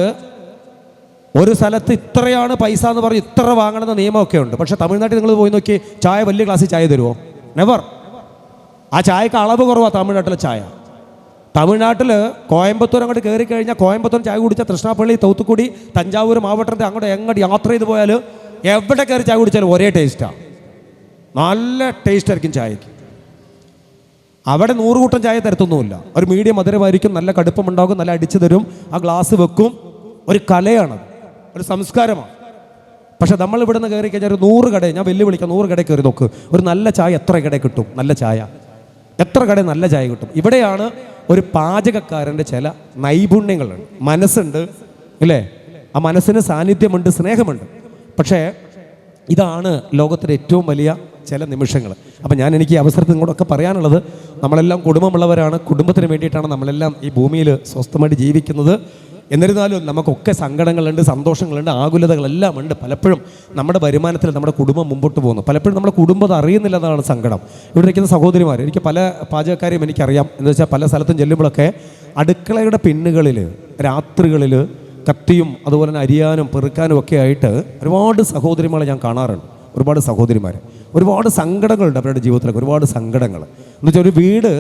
ഒരു സ്ഥലത്ത് ഇത്രയാണ് പൈസ എന്ന് പറഞ്ഞ് ഇത്ര വാങ്ങണമെന്ന നിയമമൊക്കെ ഉണ്ട്. പക്ഷേ തമിഴ്നാട്ടിൽ നിങ്ങൾ പോയി നോക്കി, ചായ വലിയ ഗ്ലാസ്സിൽ ചായ തരുമോ? നെവർ. ആ ചായക്ക് അളവ് കുറവാണ് തമിഴ്നാട്ടിലെ ചായ. തമിഴ്നാട്ടിൽ കോയമ്പത്തൂർ അങ്ങോട്ട് കയറി കഴിഞ്ഞാൽ, കോയമ്പത്തൂർ ചായ കുടിച്ചാൽ തൃശ്ശാപ്പള്ളി, തൂത്തുക്കുടി, തഞ്ചാവൂർ, മാവട്ടത്തെ അങ്ങോട്ട് യാത്ര ചെയ്ത് പോയാൽ എവിടെ കയറി ചായ കുടിച്ചാലും ഒരേ ടേസ്റ്റാണ്, നല്ല ടേസ്റ്റ് ആയിരിക്കും ചായക്ക്. അവിടെ 100 കൂട്ടം ചായ തരത്തൊന്നുമില്ല, ഒരു മീഡിയം മധുരമായിരിക്കും, നല്ല കടുപ്പമുണ്ടാകും, നല്ല അടിച്ചു തരും, ആ ഗ്ലാസ് വെക്കും. ഒരു കലയാണ്, ഒരു സംസ്കാരമാണ്. പക്ഷെ നമ്മൾ ഇവിടെ നിന്ന് കയറി കഴിഞ്ഞാൽ ഒരു 100 കട, ഞാൻ വെല്ലുവിളിക്കാം, 100 കടയിൽ കയറി നോക്ക്, ഒരു നല്ല ചായ എത്ര കടയിൽ കിട്ടും? നല്ല ചായ എത്ര കടയിൽ നല്ല ചായ കിട്ടും? ഇവിടെയാണ് ഒരു പാചകക്കാരൻ്റെ ചില നൈപുണ്യങ്ങളുണ്ട്, മനസ്സുണ്ട് അല്ലേ, ആ മനസ്സിന് സാന്നിധ്യമുണ്ട്, സ്നേഹമുണ്ട്. പക്ഷേ ഇതാണ് ലോകത്തിലെ ഏറ്റവും വലിയ ചില നിമിഷങ്ങൾ. അപ്പം എനിക്ക് ഈ അവസരത്തിൽ നിങ്ങളൊക്കെ പറയാനുള്ളത്, നമ്മളെല്ലാം കുടുംബമുള്ളവരാണ്, കുടുംബത്തിന് വേണ്ടിയിട്ടാണ് നമ്മളെല്ലാം ഈ ഭൂമിയിൽ സ്വസ്ഥമായിട്ട് ജീവിക്കുന്നത്. എന്നിരുന്നാലും നമുക്കൊക്കെ സങ്കടങ്ങളുണ്ട്, സന്തോഷങ്ങളുണ്ട്, ആകുലതകളെല്ലാം ഉണ്ട്. പലപ്പോഴും നമ്മുടെ വരുമാനത്തിൽ നമ്മുടെ കുടുംബം മുമ്പോട്ട് പോകുന്നു, പലപ്പോഴും നമ്മുടെ കുടുംബം അത് അറിയുന്നില്ല എന്നതാണ് സങ്കടം. ഇവിടെ ഇരിക്കുന്ന സഹോദരിമാർ, എനിക്ക് പല പാചകക്കാരെയും എനിക്കറിയാം. എന്ന് വെച്ചാൽ പല സ്ഥലത്തും ചെല്ലുമ്പോഴൊക്കെ അടുക്കളയുടെ പിന്നുകളിൽ രാത്രികളിൽ കത്തിയും അതുപോലെ തന്നെ അരിയാനും പെറുക്കാനും ഒക്കെ ആയിട്ട് ഒരുപാട് സഹോദരിമാരെ ഞാൻ കാണാറുണ്ട്. ഒരുപാട് സഹോദരിമാർ, ഒരുപാട് സങ്കടങ്ങളുണ്ട് അവരുടെ ജീവിതത്തിലൊക്കെ, ഒരുപാട് സങ്കടങ്ങൾ. എന്ന് വെച്ചാൽ ഒരു വീട്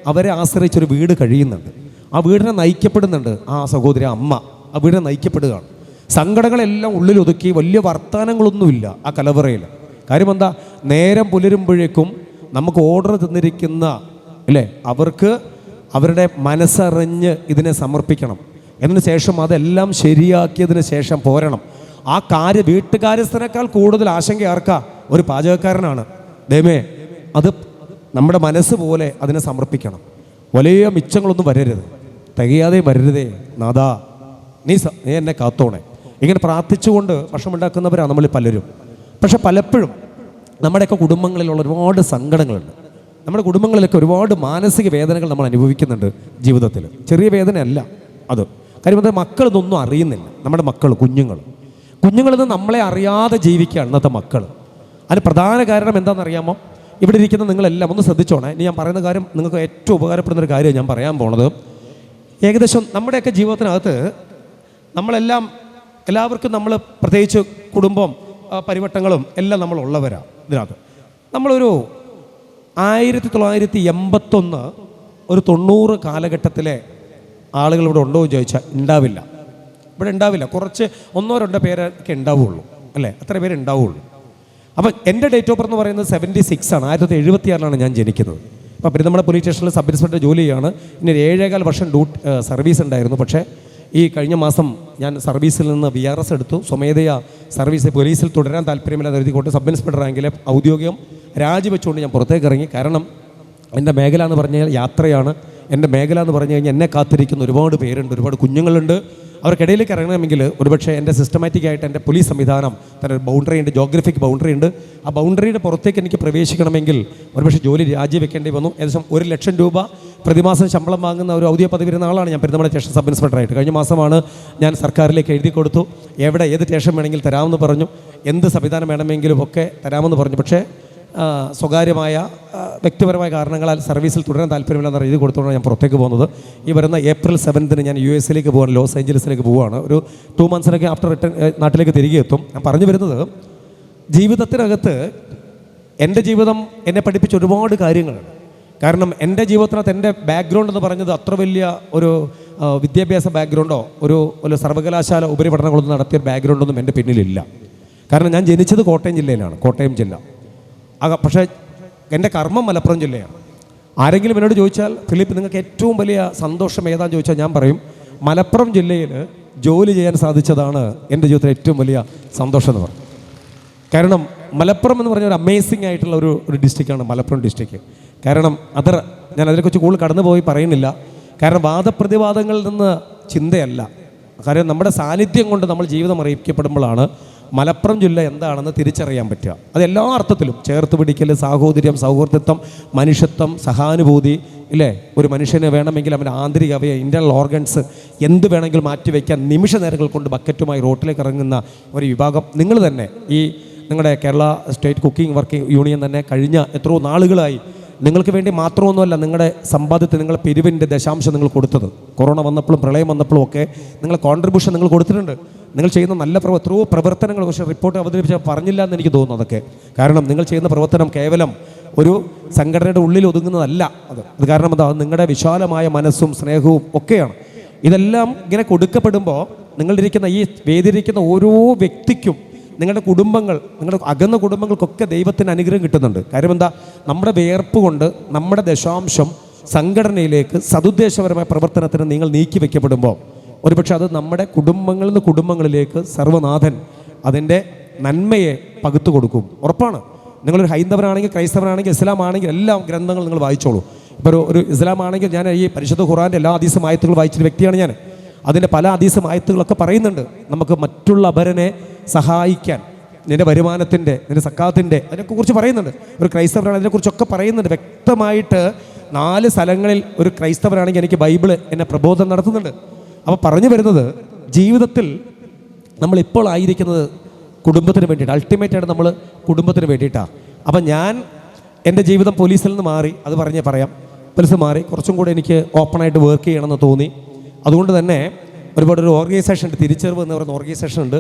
അവരെ ആശ്രയിച്ചൊരു വീട് കഴിയുന്നുണ്ട്, ആ വീടിനെ നയിക്കപ്പെടുന്നുണ്ട് ആ സഹോദരി അമ്മ, ആ വീടിനെ നയിക്കപ്പെടുകയാണ്. സങ്കടങ്ങളെല്ലാം ഉള്ളിലൊതുക്കി, വലിയ വർത്തമാനങ്ങളൊന്നുമില്ല ആ കലവറയിൽ. കാര്യം എന്താ, നേരം പുലരുമ്പോഴേക്കും നമുക്ക് ഓർഡർ തന്നിരിക്കുന്ന അല്ലേ, അവർക്ക് അവരുടെ മനസ്സറിഞ്ഞ് ഇതിനെ സമർപ്പിക്കണം. എന്നതിന് ശേഷം അതെല്ലാം ശരിയാക്കിയതിന് ശേഷം പോരണം. ആ വീട്ടുകാര്യസ്ഥനേക്കാൾ കൂടുതൽ ആശങ്ക ആർക്കാ? ഒരു പാചകക്കാരനാണ്. ദൈവമേ, അത് നമ്മുടെ മനസ്സ് പോലെ അതിനെ സമർപ്പിക്കണം. വലിയ മിച്ചങ്ങളൊന്നും വരരുത്, തികയാതെ വരരുതേ നാഥാ, നീ എന്നെ കാത്തോണേ. ഇങ്ങനെ പ്രാർത്ഥിച്ചുകൊണ്ട് ഭക്ഷണം ഉണ്ടാക്കുന്നവരാണ് നമ്മൾ പലരും. പക്ഷെ പലപ്പോഴും നമ്മുടെയൊക്കെ കുടുംബങ്ങളിലുള്ള ഒരുപാട് സങ്കടങ്ങളുണ്ട്. നമ്മുടെ കുടുംബങ്ങളിലൊക്കെ ഒരുപാട് മാനസിക വേദനകൾ നമ്മൾ അനുഭവിക്കുന്നുണ്ട് ജീവിതത്തിൽ. ചെറിയ വേദനയല്ല, അത് കാര്യം എന്താ, മക്കൾ ഇതൊന്നും അറിയുന്നില്ല. നമ്മുടെ മക്കൾ, കുഞ്ഞുങ്ങളിത് നമ്മളെ അറിയാതെ ജീവിക്കുകയാണ് ഇന്നത്തെ മക്കൾ. അതിന് പ്രധാന കാരണം എന്താണെന്നറിയാമോ? ഇവിടെ ഇരിക്കുന്ന നിങ്ങളെല്ലാം ഒന്ന് ശ്രദ്ധിച്ചോണേ. ഇനി ഞാൻ പറയുന്ന കാര്യം നിങ്ങൾക്ക് ഏറ്റവും ഉപകാരപ്പെടുന്നൊരു കാര്യം ഞാൻ പറയാൻ പോണത്. ഏകദേശം നമ്മുടെയൊക്കെ ജീവിതത്തിനകത്ത് എല്ലാവർക്കും നമ്മൾ പ്രത്യേകിച്ച് കുടുംബം, പരിവട്ടങ്ങളും എല്ലാം നമ്മളുള്ളവരാണ്. ഇതിനകത്ത് നമ്മളൊരു 1981 ഒരു 90 കാലഘട്ടത്തിലെ ആളുകൾ ഇവിടെ ഉണ്ടോ എന്ന് ചോദിച്ചാൽ ഉണ്ടാവില്ല. ഇവിടെ ഉണ്ടാവില്ല. കുറച്ച് 1-2 പേരൊക്കെ ഉണ്ടാവുള്ളൂ, അല്ലേ? അത്ര പേര് ഉണ്ടാവുള്ളൂ. അപ്പം എൻ്റെ ഡേറ്റ് ഓഫ് ബർത്ത് എന്ന് പറയുന്നത് 76 ആണ്. 1976 ഞാൻ ജനിക്കുന്നത്. അപ്പോൾ പിന്നെ നമ്മുടെ പോലീസ് സ്റ്റേഷനിൽ സബ് ഇൻസ്പെക്ടർ ജോലി ചെയ്യാണ്. ഇനി 7.25 വർഷം സർവീസ് ഉണ്ടായിരുന്നു. പക്ഷേ ഈ കഴിഞ്ഞ മാസം ഞാൻ സർവീസിൽ നിന്ന് VRS എടുത്തു. സ്വമേധയാ സർവീസ് പോലീസിൽ തുടരാൻ താല്പര്യമില്ലാതെ എഴുതിക്കൊണ്ട് സബ് ഇൻസ്പെക്ടർ റാങ്കിലെ ഔദ്യോഗികം രാജിവെച്ചുകൊണ്ട് ഞാൻ പുറത്തേക്ക് ഇറങ്ങി. കാരണം എൻ്റെ മേഖല എന്ന് പറഞ്ഞു കഴിഞ്ഞാൽ യാത്രയാണ്. എൻ്റെ മേഖല എന്ന് പറഞ്ഞു കഴിഞ്ഞാൽ എന്നെ കാത്തിരിക്കുന്ന ഒരുപാട് പേരുണ്ട്, ഒരുപാട് കുഞ്ഞുങ്ങളുണ്ട്. അവർക്കിടയിലേക്ക് ഇറങ്ങണമെങ്കിൽ ഒരുപക്ഷെ എൻ്റെ സിസ്റ്റമാറ്റിക്കായിട്ട് എൻ്റെ പോലീസ് സംവിധാനം തന്നെ ഒരു ബൗണ്ടറി ഉണ്ട്, ജോഗ്രഫിക് ബൗണ്ടറി ഉണ്ട്. ആ ബൗണ്ടറിയുടെ പുറത്തേക്ക് എനിക്ക് പ്രവേശിക്കണമെങ്കിൽ ഒരുപക്ഷെ ജോലി രാജിവെക്കേണ്ടി വന്നു. ഏകദേശം 1 ലക്ഷം രൂപ പ്രതിമാസം ശമ്പളം വാങ്ങുന്ന ഒരു ഔദ്യോഗിക പദവി വരുന്ന ആളാണ് ഞാൻ പെരുന്തൽമണ്ണ സ്റ്റേഷൻ സബ് ഇൻസ്പെക്ടറായിട്ട്. കഴിഞ്ഞ മാസമാണ് ഞാൻ സർക്കാരിലേക്ക് എഴുതി കൊടുത്തു. ഏത് സ്റ്റേഷൻ വേണമെങ്കിൽ തരാമെന്ന് പറഞ്ഞു, എന്ത് സംവിധാനം വേണമെങ്കിലും ഒക്കെ തരാമെന്ന് പറഞ്ഞു. പക്ഷേ സ്വകാര്യമായ വ്യക്തിപരമായ കാരണങ്ങളാൽ സർവീസിൽ തുടരാൻ താല്പര്യമില്ലെന്ന് എഴുതി കൊടുത്തുകൊണ്ടാണ് ഞാൻ പുറത്തേക്ക് പോകുന്നത്. ഈ വരുന്ന April 7 ഞാൻ USA പോകാൻ ലോസ് ഏഞ്ചലസിലേക്ക് പോവുകയാണ്. ഒരു 2 months ആഫ്റ്റർ റിട്ടേൺ നാട്ടിലേക്ക് തിരികെ എത്തും. ഞാൻ പറഞ്ഞു വരുന്നത്, ജീവിതത്തിനകത്ത് എൻ്റെ ജീവിതം എന്നെ പഠിപ്പിച്ച ഒരുപാട് കാര്യങ്ങളുണ്ട്. കാരണം എൻ്റെ ജീവിതത്തിനകത്ത് എൻ്റെ ബാക്ക്ഗ്രൗണ്ട് എന്ന് പറഞ്ഞത് അത്ര വലിയ ഒരു വിദ്യാഭ്യാസ ബാക്ക്ഗ്രൗണ്ടോ ഒരു സർവകലാശാല ഉപരിപഠനങ്ങളൊന്നും നടത്തിയ ബാക്ക്ഗ്രൗണ്ടൊന്നും എൻ്റെ പിന്നിലില്ല. കാരണം ഞാൻ ജനിച്ചത് കോട്ടയം ജില്ലയിലാണ്, കോട്ടയം ജില്ല. പക്ഷേ എൻ്റെ കർമ്മം മലപ്പുറം ജില്ലയാണ്. ആരെങ്കിലും എന്നോട് ചോദിച്ചാൽ, ഫിലിപ്പ് നിങ്ങൾക്ക് ഏറ്റവും വലിയ സന്തോഷം ഏതാണെന്ന് ചോദിച്ചാൽ ഞാൻ പറയും, മലപ്പുറം ജില്ലയിൽ ജോലി ചെയ്യാൻ സാധിച്ചതാണ് എൻ്റെ ജീവിതത്തിലെ ഏറ്റവും വലിയ സന്തോഷം എന്ന് പറയും. കാരണം മലപ്പുറം എന്ന് പറഞ്ഞ ഒരു അമേസിംഗ് ആയിട്ടുള്ള ഒരു ഡിസ്ട്രിക്റ്റാണ് മലപ്പുറം ഡിസ്ട്രിക്റ്റ്. കാരണം ഞാൻ അതിനെക്കുറിച്ച് കൂടുതൽ കടന്നു പോയി പറയുന്നില്ല. കാരണം വാദപ്രതിവാദങ്ങളിൽ നിന്ന് ചിന്തയല്ല, കാര്യം നമ്മുടെ സാന്നിധ്യം കൊണ്ട് നമ്മൾ ജീവിതം അറിയിക്കപ്പെടുമ്പോഴാണ് മലപ്പുറം ജില്ല എന്താണെന്ന് തിരിച്ചറിയാൻ പറ്റുക. അത് എല്ലാ അർത്ഥത്തിലും ചേർത്ത് പിടിക്കൽ, സാഹോദര്യം, സൗഹൃദത്വം, മനുഷ്യത്വം, സഹാനുഭൂതി, ഇല്ലേ? ഒരു മനുഷ്യന് വേണമെങ്കിൽ അവൻ്റെ ആന്തരിക ഇൻ്റർണൽ ഓർഗൻസ് എന്ത് വേണമെങ്കിലും മാറ്റിവെക്കാൻ നിമിഷ നേരങ്ങൾ കൊണ്ട് ബക്കറ്റുമായി റോട്ടിലേക്ക് ഇറങ്ങുന്ന ഒരു വിഭാഗം നിങ്ങൾ തന്നെ. ഈ നിങ്ങളുടെ Kerala state cooking working union തന്നെ കഴിഞ്ഞ എത്രയോ നാളുകളായി നിങ്ങൾക്ക് വേണ്ടി മാത്രമൊന്നുമല്ല നിങ്ങളുടെ സമ്പാദ്യത്തിൽ നിങ്ങളുടെ പിരിവിൻ്റെ ദശാംശം നിങ്ങൾ കൊടുത്തത്. കൊറോണ വന്നപ്പോഴും പ്രളയം വന്നപ്പോഴും ഒക്കെ നിങ്ങളുടെ കോൺട്രിബ്യൂഷൻ നിങ്ങൾ കൊടുത്തിട്ടുണ്ട്. നിങ്ങൾ ചെയ്യുന്ന നല്ല എത്രയോ പ്രവർത്തനങ്ങൾ പക്ഷേ റിപ്പോർട്ട് അവതരിപ്പിച്ചാൽ പറഞ്ഞില്ല എന്ന് എനിക്ക് തോന്നുന്നു. അതൊക്കെ കാരണം നിങ്ങൾ ചെയ്യുന്ന പ്രവർത്തനം കേവലം ഒരു സംഘടനയുടെ ഉള്ളിൽ ഒതുങ്ങുന്നതല്ല. അത് കാരണം എന്താ, നിങ്ങളുടെ വിശാലമായ മനസ്സും സ്നേഹവും ഒക്കെയാണ്. ഇതെല്ലാം ഇങ്ങനെ കൊടുക്കപ്പെടുമ്പോൾ നിങ്ങളിരിക്കുന്ന ഈ വേദിയിരിക്കുന്ന ഓരോ വ്യക്തിക്കും, നിങ്ങളുടെ കുടുംബങ്ങൾ, നിങ്ങളുടെ അകന്ന കുടുംബങ്ങൾക്കൊക്കെ ദൈവത്തിന് അനുഗ്രഹം കിട്ടുന്നുണ്ട്. കാര്യം എന്താ, നമ്മുടെ വിയർപ്പ് കൊണ്ട് നമ്മുടെ ദശാംശം സംഘടനയിലേക്ക് സതുദ്ദേശപരമായ പ്രവർത്തനത്തിന് നിങ്ങൾ നീക്കി വയ്ക്കപ്പെടുമ്പോൾ ഒരുപക്ഷെ അത് നമ്മുടെ കുടുംബങ്ങളിൽ നിന്ന് കുടുംബങ്ങളിലേക്ക് സർവ്വനാഥൻ അതിൻ്റെ നന്മയെ പകുത്തു കൊടുക്കും. ഉറപ്പാണ്. നിങ്ങളൊരു ഹൈന്ദവനാണെങ്കിൽ, ക്രൈസ്തവനാണെങ്കിൽ, ഇസ്ലാം ആണെങ്കിൽ എല്ലാം ഗ്രന്ഥങ്ങൾ നിങ്ങൾ വായിച്ചോളൂ. ഇപ്പോൾ ഒരു ഇസ്ലാം ആണെങ്കിൽ ഞാൻ ഈ പരിശുദ്ധ ഖുർആൻ്റെ എല്ലാ ഹദീസും ആയത്തുകൾ വായിച്ചൊരു വ്യക്തിയാണ് ഞാൻ. അതിൻ്റെ പല ഹദീസും ആയത്തുകളൊക്കെ പറയുന്നുണ്ട് നമുക്ക് മറ്റുള്ള അപരനെ സഹായിക്കാൻ, നിൻ്റെ വരുമാനത്തിൻ്റെ, നിൻ്റെ സക്കാത്തിൻ്റെ അതിനെക്കുറിച്ച് പറയുന്നുണ്ട്. ഒരു ക്രൈസ്തവനാണ് അതിനെക്കുറിച്ചൊക്കെ പറയുന്നുണ്ട് വ്യക്തമായിട്ട്. 4 സ്ഥലങ്ങളിൽ ഒരു ക്രൈസ്തവനാണെങ്കിൽ എനിക്ക് ബൈബിള് എന്നെ പ്രബോധനം നടത്തുന്നുണ്ട്. അപ്പോൾ പറഞ്ഞു വരുന്നത്, ജീവിതത്തിൽ നമ്മളിപ്പോൾ ആയിരിക്കുന്നത് കുടുംബത്തിന് വേണ്ടിയിട്ട്, അൾട്ടിമേറ്റായിട്ട് നമ്മൾ കുടുംബത്തിന് വേണ്ടിയിട്ടാണ്. അപ്പം ഞാൻ എൻ്റെ ജീവിതം പോലീസിൽ നിന്ന് മാറി, അത് പറയാം, പോലീസ് മാറി കുറച്ചും കൂടെ എനിക്ക് ഓപ്പണായിട്ട് വർക്ക് ചെയ്യണമെന്ന് തോന്നി. അതുകൊണ്ട് തന്നെ ഒരുപാട് ഒരു ഓർഗനൈസേഷൻ ഉണ്ട്, തിരിച്ചറിവ് എന്ന് പറയുന്ന ഓർഗനൈസേഷൻ ഉണ്ട്.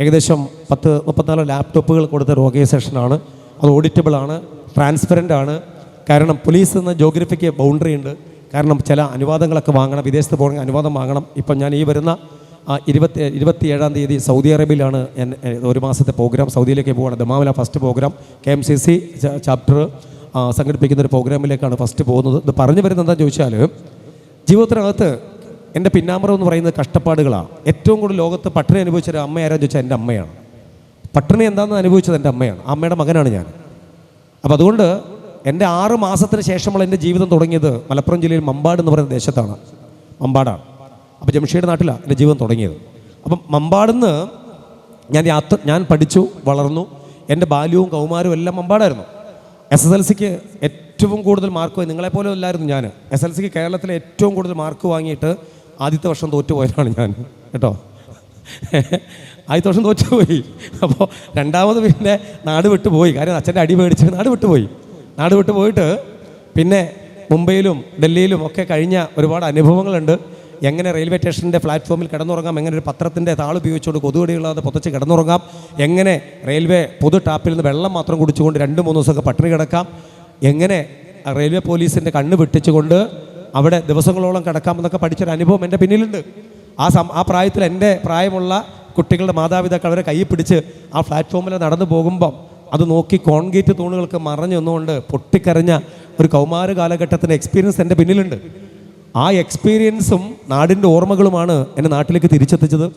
ഏകദേശം 34 ലാപ്ടോപ്പുകൾ കൊടുത്തൊരു ഓർഗനൈസേഷനാണ്. അത് ഓഡിറ്റബിളാണ്, ട്രാൻസ്പെറൻ്റ് ആണ്. കാരണം പോലീസ് എന്ന ജോഗ്രഫിക്ക് ബൗണ്ടറി ഉണ്ട്. കാരണം ചില അനുവാദങ്ങളൊക്കെ വാങ്ങണം, വിദേശത്ത് പോകണമെങ്കിൽ അനുവാദം വാങ്ങണം. ഇപ്പം ഞാൻ ഈ വരുന്ന 27-ാം തീയതി സൗദി അറേബ്യയിലാണ് ഞാൻ 1 മാസത്തെ പ്രോഗ്രാം, സൗദിയിലേക്ക് പോവുകയാണ്. ദമാമില ഫസ്റ്റ് പ്രോഗ്രാം KMCC ചാപ്റ്റർ സംഘടിപ്പിക്കുന്ന ഒരു പ്രോഗ്രാമിലേക്കാണ് ഫസ്റ്റ് പോകുന്നത്. ഇത് പറഞ്ഞു വരുന്നത് എന്താണെന്ന് ചോദിച്ചാൽ, ജീവിതത്തിനകത്ത് എൻ്റെ പിന്നാമ്പറം എന്ന് പറയുന്നത് കഷ്ടപ്പാടുകളാണ്. ഏറ്റവും കൂടുതൽ ലോകത്ത് പട്ടിണി അനുഭവിച്ചൊരു അമ്മ ആരാന്ന് ചോദിച്ചാൽ എൻ്റെ അമ്മയാണ്. പട്ടിണി എന്താണെന്ന് അനുഭവിച്ചത് എൻ്റെ അമ്മയാണ്. ആ അമ്മയുടെ മകനാണ് ഞാൻ. അപ്പോൾ അതുകൊണ്ട് എൻ്റെ 6 മാസത്തിന് ശേഷമുള്ള എൻ്റെ ജീവിതം തുടങ്ങിയത് മലപ്പുറം ജില്ലയിൽ മമ്പാട് എന്ന് പറയുന്ന ദേശത്താണ്. മമ്പാടാണ്. അപ്പോൾ ജംഷീഡ് നാട്ടിലാണ് എൻ്റെ ജീവിതം തുടങ്ങിയത്. അപ്പം മമ്പാടുന്ന് ഞാൻ പഠിച്ചു വളർന്നു. എൻ്റെ ബാല്യവും കൗമാരവും എല്ലാം മമ്പാടായിരുന്നു. SSLCക്ക് ഏറ്റവും കൂടുതൽ മാർക്ക്, നിങ്ങളെപ്പോലെ അല്ലായിരുന്നു ഞാൻ. SSLCക്ക് കേരളത്തിലെ ഏറ്റവും കൂടുതൽ മാർക്ക് വാങ്ങിയിട്ട് ആദ്യത്തെ വർഷം തോറ്റുപോയതാണ് ഞാൻ കേട്ടോ. ആദ്യത്തെ വർഷം തോറ്റുപോയി. അപ്പോൾ രണ്ടാമത് പിന്നെ നാട് വിട്ടുപോയി. കാര്യം അച്ഛൻ്റെ അടി മേടിച്ച് നാട് വിട്ടുപോയി. നാട് വിട്ടു പോയിട്ട് പിന്നെ മുംബൈയിലും ഡൽഹിയിലും ഒക്കെ കഴിഞ്ഞ ഒരുപാട് അനുഭവങ്ങളുണ്ട്. എങ്ങനെ റെയിൽവേ സ്റ്റേഷൻ്റെ പ്ലാറ്റ്ഫോമിൽ കിടന്നുറങ്ങാം, എങ്ങനെ ഒരു പത്രത്തിൻ്റെ താളുപയോഗിച്ചുകൊണ്ട് കൊതുകടികളാതെ പൊതച്ച് കിടന്നുറങ്ങാം, എങ്ങനെ റെയിൽവേ പൊതു ടാപ്പിൽ നിന്ന് വെള്ളം മാത്രം കുടിച്ചുകൊണ്ട് 2-3 ദിവസമൊക്കെ പട്ടിണി കിടക്കാം, എങ്ങനെ റെയിൽവേ പോലീസിൻ്റെ കണ്ണ് വെട്ടിച്ചുകൊണ്ട് അവിടെ ദിവസങ്ങളോളം കിടക്കാമെന്നൊക്കെ പഠിച്ചൊരു അനുഭവം എൻ്റെ പിന്നിലുണ്ട്. ആ പ്രായത്തിൽ എൻ്റെ പ്രായമുള്ള കുട്ടികളുടെ മാതാപിതാക്കൾ അവരെ കൈ പിടിച്ച് ആ പ്ലാറ്റ്ഫോമിൽ നടന്നു പോകുമ്പം അത് നോക്കി കോൺക്രീറ്റ് തൂണുകൾക്ക് മറഞ്ഞു നിന്നുകൊണ്ട് പൊട്ടിക്കരഞ്ഞ ഒരു കൗമാര കാലഘട്ടത്തിൻ്റെ എക്സ്പീരിയൻസ് എൻ്റെ പിന്നിലുണ്ട്. ആ എക്സ്പീരിയൻസും നാടിൻ്റെ ഓർമ്മകളുമാണ് എന്നെ നാട്ടിലേക്ക് തിരിച്ചെത്തിച്ചത്.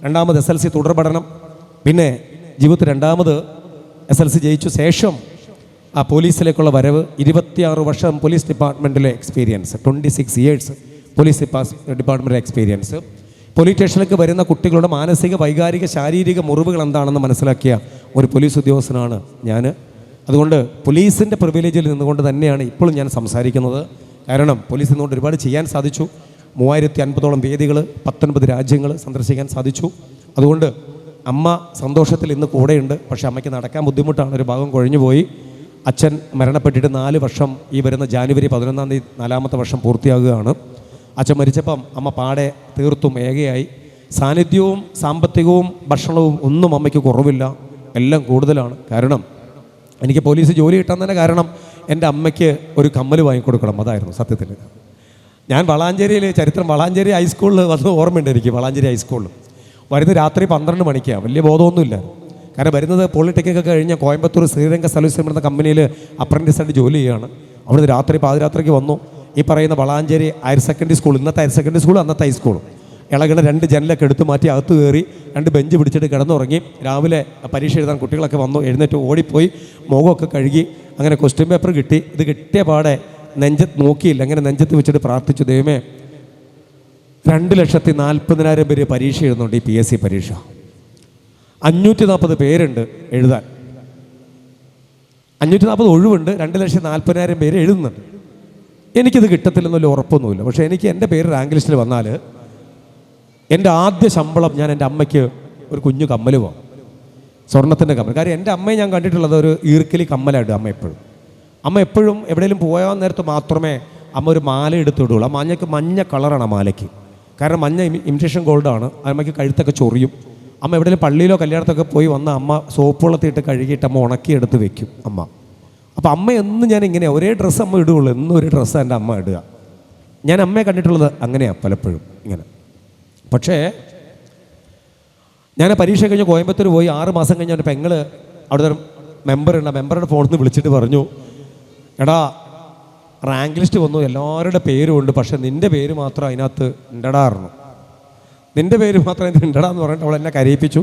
രണ്ടാമത് SLC തുടർ പഠനം, പിന്നെ ജീവിതത്തിൽ രണ്ടാമത് SLC ജയിച്ച ശേഷം ആ പോലീസിലേക്കുള്ള വരവ്, 26 വർഷം പോലീസ് ഡിപ്പാർട്ട്മെൻറ്റിലെ എക്സ്പീരിയൻസ്, 26 ഇയേഴ്സ് പോലീസ് ഡിപ്പാർട്ട്മെൻറ്റിലെ എക്സ്പീരിയൻസ്. പോലീസ് സ്റ്റേഷനിലേക്ക് വരുന്ന കുട്ടികളുടെ മാനസിക, വൈകാരിക, ശാരീരിക മുറിവുകൾ എന്താണെന്ന് മനസ്സിലാക്കിയ ഒരു പോലീസ് ഉദ്യോഗസ്ഥനാണ് ഞാൻ. അതുകൊണ്ട് പോലീസിൻ്റെ പ്രിവിലേജിൽ നിന്നുകൊണ്ട് തന്നെയാണ് ഇപ്പോഴും ഞാൻ സംസാരിക്കുന്നത്. കാരണം പോലീസിൽ നിന്നുകൊണ്ട് ഒരുപാട് ചെയ്യാൻ സാധിച്ചു. 3050ഓളം വേദികൾ, 19 രാജ്യങ്ങൾ സന്ദർശിക്കാൻ സാധിച്ചു. അതുകൊണ്ട് അമ്മ സന്തോഷത്തിൽ ഇന്ന് കൂടെയുണ്ട്. പക്ഷേ അമ്മയ്ക്ക് നടക്കാൻ ബുദ്ധിമുട്ടാണ്, ഒരു ഭാഗം കൊഴിഞ്ഞു പോയി. അച്ഛൻ മരണപ്പെട്ടിട്ട് 4 വർഷം ഈ വരുന്ന ജാനുവരി 11-ാം തീയതി 4ാമത്തെ വർഷം പൂർത്തിയാകുകയാണ്. അച്ഛൻ മരിച്ചപ്പം അമ്മ പാടെ തീർത്തും ഏകയായി. സാന്നിധ്യവും സാമ്പത്തികവും ഭക്ഷണവും ഒന്നും അമ്മയ്ക്ക് കുറവില്ല, എല്ലാം കൂടുതലാണ്. കാരണം എനിക്ക് പോലീസ് ജോലി കിട്ടാൻ തന്നെ കാരണം എൻ്റെ അമ്മയ്ക്ക് ഒരു കമ്മൽ വാങ്ങിക്കൊടുക്കണം, അതായിരുന്നു സത്യത്തിൽ. ഞാൻ വളാഞ്ചേരിയിൽ വളാഞ്ചേരി ഹൈസ്കൂളിൽ വന്ന് ഓർമ്മയുണ്ട് എനിക്ക്. വളാഞ്ചേരി ഹൈസ്കൂളിൽ വരുന്നത് രാത്രി 12 മണിക്കാണ്. വലിയ ബോധമൊന്നുമില്ല. കാരണം വരുന്നത് പോളിടെക്നിക്കൊക്കെ കഴിഞ്ഞ കോയമ്പത്തൂർ ശ്രീരംഗ സൊല്യൂഷൻ എന്ന കമ്പനിയിൽ അപ്രൻറ്റീസായിട്ട് ജോലി ചെയ്യുകയാണ്. അവിടുന്ന് രാത്രി പാതിരാത്രിക്ക് വന്നു. ഈ പറയുന്ന വളാഞ്ചേരി ഹയർ സെക്കൻഡറി സ്കൂൾ, ഇന്നത്തെ ഹയർ സെക്കൻഡറി സ്കൂൾ, അന്നത്തെ ഹൈസ്കൂളും ഇളകണ 2 ജനലൊക്കെ എടുത്ത് മാറ്റി അകത്ത് കയറി 2 ബെഞ്ച് പിടിച്ചിട്ട് കിടന്നുറങ്ങി. രാവിലെ പരീക്ഷ എഴുതാൻ കുട്ടികളൊക്കെ വന്നു. എഴുന്നേറ്റ് ഓടിപ്പോയി മുഖമൊക്കെ കഴുകി. അങ്ങനെ ക്വസ്റ്റ്യൻ പേപ്പർ കിട്ടി. ഇത് കിട്ടിയ പാടെ നെഞ്ചത്ത് നോക്കിയില്ല, അങ്ങനെ നെഞ്ചത്ത് വെച്ചിട്ട് പ്രാർത്ഥിച്ചു, ദൈവമേ 2,40,000 പേര് പരീക്ഷ എഴുതുന്നുണ്ട്, ഈ PSC പരീക്ഷ. 540 പേരുണ്ട് എഴുതാൻ. 540 ഒഴിവുണ്ട്, 2,40,000 പേര് എഴുതുന്നുണ്ട്. എനിക്കിത് കിട്ടത്തില്ലെന്നൊരു ഉറപ്പൊന്നുമില്ല. പക്ഷേ എനിക്ക് എൻ്റെ പേര് റാങ്ക് ലിസ്റ്റിൽ വന്നാൽ എൻ്റെ ആദ്യ ശമ്പളം ഞാൻ എൻ്റെ അമ്മയ്ക്ക് ഒരു കുഞ്ഞു കമ്മൽ വാങ്ങും, സ്വർണ്ണത്തിൻ്റെ കമ്മൽ. കാര്യം എൻ്റെ അമ്മയെ ഞാൻ കണ്ടിട്ടുള്ളത് ഒരു ഈർക്കലി കമ്മലായിട്ട്. അമ്മ എപ്പോഴും എവിടെയെങ്കിലും പോകാൻ നേരത്ത് മാത്രമേ അമ്മ ഒരു മാല എടുത്തിടുള്ളൂ. ആ മഞ്ഞ കളറാണ് ആ മാലയ്ക്ക്. കാരണം മഞ്ഞ ഇമിറ്റേഷൻ ഗോൾഡാണ്. അമ്മയ്ക്ക് കഴുത്തൊക്കെ ചൊറിയും. അമ്മ എവിടെയെങ്കിലും പള്ളിയിലോ കല്യാണത്തൊക്കെ പോയി വന്ന അമ്മ സോപ്പ് വെള്ളത്തിയിട്ട് കഴുകിയിട്ട് അമ്മ ഉണക്കിയെടുത്ത് വെക്കും അമ്മ. അപ്പോൾ അമ്മ എന്നും ഞാൻ ഇങ്ങനെ ഒരേ ഡ്രസ്സ് അമ്മ ഇടുകയുള്ളൂ. എന്നും ഒരു ഡ്രസ്സാണ് എൻ്റെ അമ്മ ഇടുക. ഞാൻ അമ്മയെ കണ്ടിട്ടുള്ളത് അങ്ങനെയാണ് പലപ്പോഴും ഇങ്ങനെ. പക്ഷേ ഞാൻ പരീക്ഷ കഴിഞ്ഞ് കോയമ്പത്തൂർ പോയി 6 മാസം കഴിഞ്ഞ ഒരു പെങ്ങൾ അവിടുത്തെ മെമ്പറുണ്ട്. ആ മെമ്പറുടെ ഫോണിൽ നിന്ന് വിളിച്ചിട്ട് പറഞ്ഞു, എടാ റാങ്ക് ലിസ്റ്റ് വന്നു, എല്ലാവരുടെ പേരും ഉണ്ട്, പക്ഷേ നിൻ്റെ പേര് മാത്രം അതിനകത്ത് ഉണ്ടടാറുന്നു. നിൻ്റെ പേര് മാത്രം അതിന് ഉണ്ടടാന്ന് പറഞ്ഞിട്ട് അവൾ എന്നെ കരയിപ്പിച്ചു.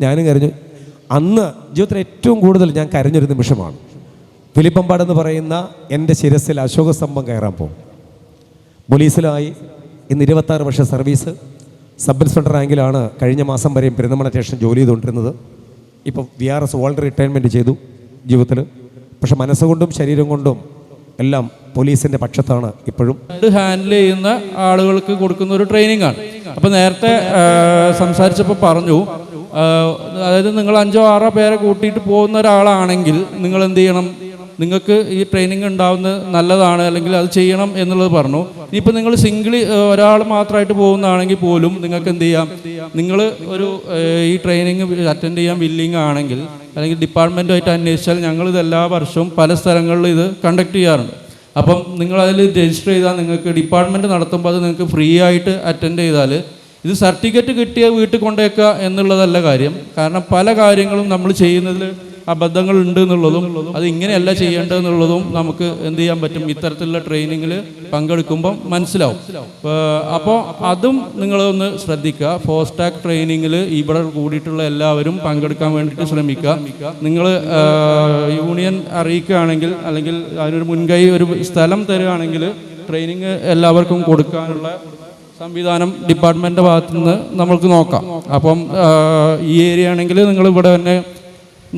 ഞാനും കരഞ്ഞു. അന്ന് ജീവിതത്തിൽ ഏറ്റവും കൂടുതൽ ഞാൻ കരഞ്ഞൊരു നിമിഷമാണ്. ഫിലിപ്പമ്പാടെന്ന് പറയുന്ന എൻ്റെ ശിരസിൽ അശോകസ്തംഭം കയറാൻ പോകും. പോലീസിലായി ഇന്ന് 26 വർഷം സർവീസ്. സബ് ഇൻസ്പെക്ടർ റാങ്കിലാണ് കഴിഞ്ഞ മാസം വരെയും പെരുന്തൽമണ്ണ സ്റ്റേഷൻ ജോലി ചെയ്തുകൊണ്ടിരുന്നത്. ഇപ്പോൾ VRS വോളണ്ടറി റിട്ടയർമെൻറ്റ് ചെയ്തു ജീവിതത്തിൽ. പക്ഷെ മനസ്സുകൊണ്ടും ശരീരം കൊണ്ടും എല്ലാം പോലീസിൻ്റെ പക്ഷത്താണ് ഇപ്പോഴും. ഹാൻഡിൽ ചെയ്യുന്ന ആളുകൾക്ക് കൊടുക്കുന്ന ഒരു ട്രെയിനിങ് ആണ്. അപ്പോൾ നേരത്തെ സംസാരിച്ചപ്പോൾ പറഞ്ഞു, അതായത് നിങ്ങൾ 5-6 പേരെ കൂട്ടിയിട്ട് പോകുന്ന ഒരാളാണെങ്കിൽ നിങ്ങൾ എന്ത് ചെയ്യണം, നിങ്ങൾക്ക് ഈ ട്രെയിനിങ് ഉണ്ടാവുന്നത് നല്ലതാണ്, അല്ലെങ്കിൽ അത് ചെയ്യണം എന്നുള്ളത് പറഞ്ഞു. ഇനിയിപ്പോൾ നിങ്ങൾ ഒരാൾ മാത്രമായിട്ട് പോകുന്നതാണെങ്കിൽ പോലും നിങ്ങൾക്ക് എന്ത് ചെയ്യാം, നിങ്ങൾ ഒരു ഈ ട്രെയിനിങ് അറ്റൻഡ് ചെയ്യാൻ വില്ലിങ് ആണെങ്കിൽ അല്ലെങ്കിൽ ഡിപ്പാർട്ട്മെൻറ്റുമായിട്ട് അന്വേഷിച്ചാൽ ഞങ്ങളിത് എല്ലാ വർഷവും പല സ്ഥലങ്ങളിലും ഇത് കണ്ടക്ട് ചെയ്യാറുണ്ട്. അപ്പം നിങ്ങളതിൽ രജിസ്റ്റർ ചെയ്താൽ നിങ്ങൾക്ക് ഡിപ്പാർട്ട്മെൻറ്റ് നടത്തുമ്പോൾ അത് നിങ്ങൾക്ക് ഫ്രീ ആയിട്ട് അറ്റൻഡ് ചെയ്താൽ, ഇത് സർട്ടിഫിക്കറ്റ് കിട്ടിയ വീട്ടിൽ കൊണ്ടുവയ്ക്കുക എന്നുള്ളതല്ല കാര്യം. കാരണം പല കാര്യങ്ങളും നമ്മൾ ചെയ്യുന്നതിൽ അബദ്ധങ്ങൾ ഉണ്ട് എന്നുള്ളതും അത് ഇങ്ങനെയല്ല ചെയ്യേണ്ടതെന്നുള്ളതും നമുക്ക് എന്ത് ചെയ്യാൻ പറ്റും, ഇത്തരത്തിലുള്ള ട്രെയിനിങ്ങിൽ പങ്കെടുക്കുമ്പം മനസ്സിലാവും. അപ്പോൾ അതും നിങ്ങളൊന്ന് ശ്രദ്ധിക്കുക. ഫോസ്റ്റാക് ട്രെയിനിങ്ങിൽ ഇവിടെ കൂടിയിട്ടുള്ള എല്ലാവരും പങ്കെടുക്കാൻ വേണ്ടിയിട്ട് ശ്രമിക്കുക. നിങ്ങൾ യൂണിയൻ അറിയിക്കുകയാണെങ്കിൽ അല്ലെങ്കിൽ അതിനൊരു മുൻകൈ ഒരു സ്ഥലം തരികയാണെങ്കിൽ ട്രെയിനിങ് എല്ലാവർക്കും കൊടുക്കാനുള്ള സംവിധാനം ഡിപ്പാർട്ട്മെൻറ്റിൻ്റെ ഭാഗത്തു നിന്ന് നമ്മൾക്ക് നോക്കാം. അപ്പം ഈ ഏരിയ ആണെങ്കിൽ നിങ്ങൾ ഇവിടെ തന്നെ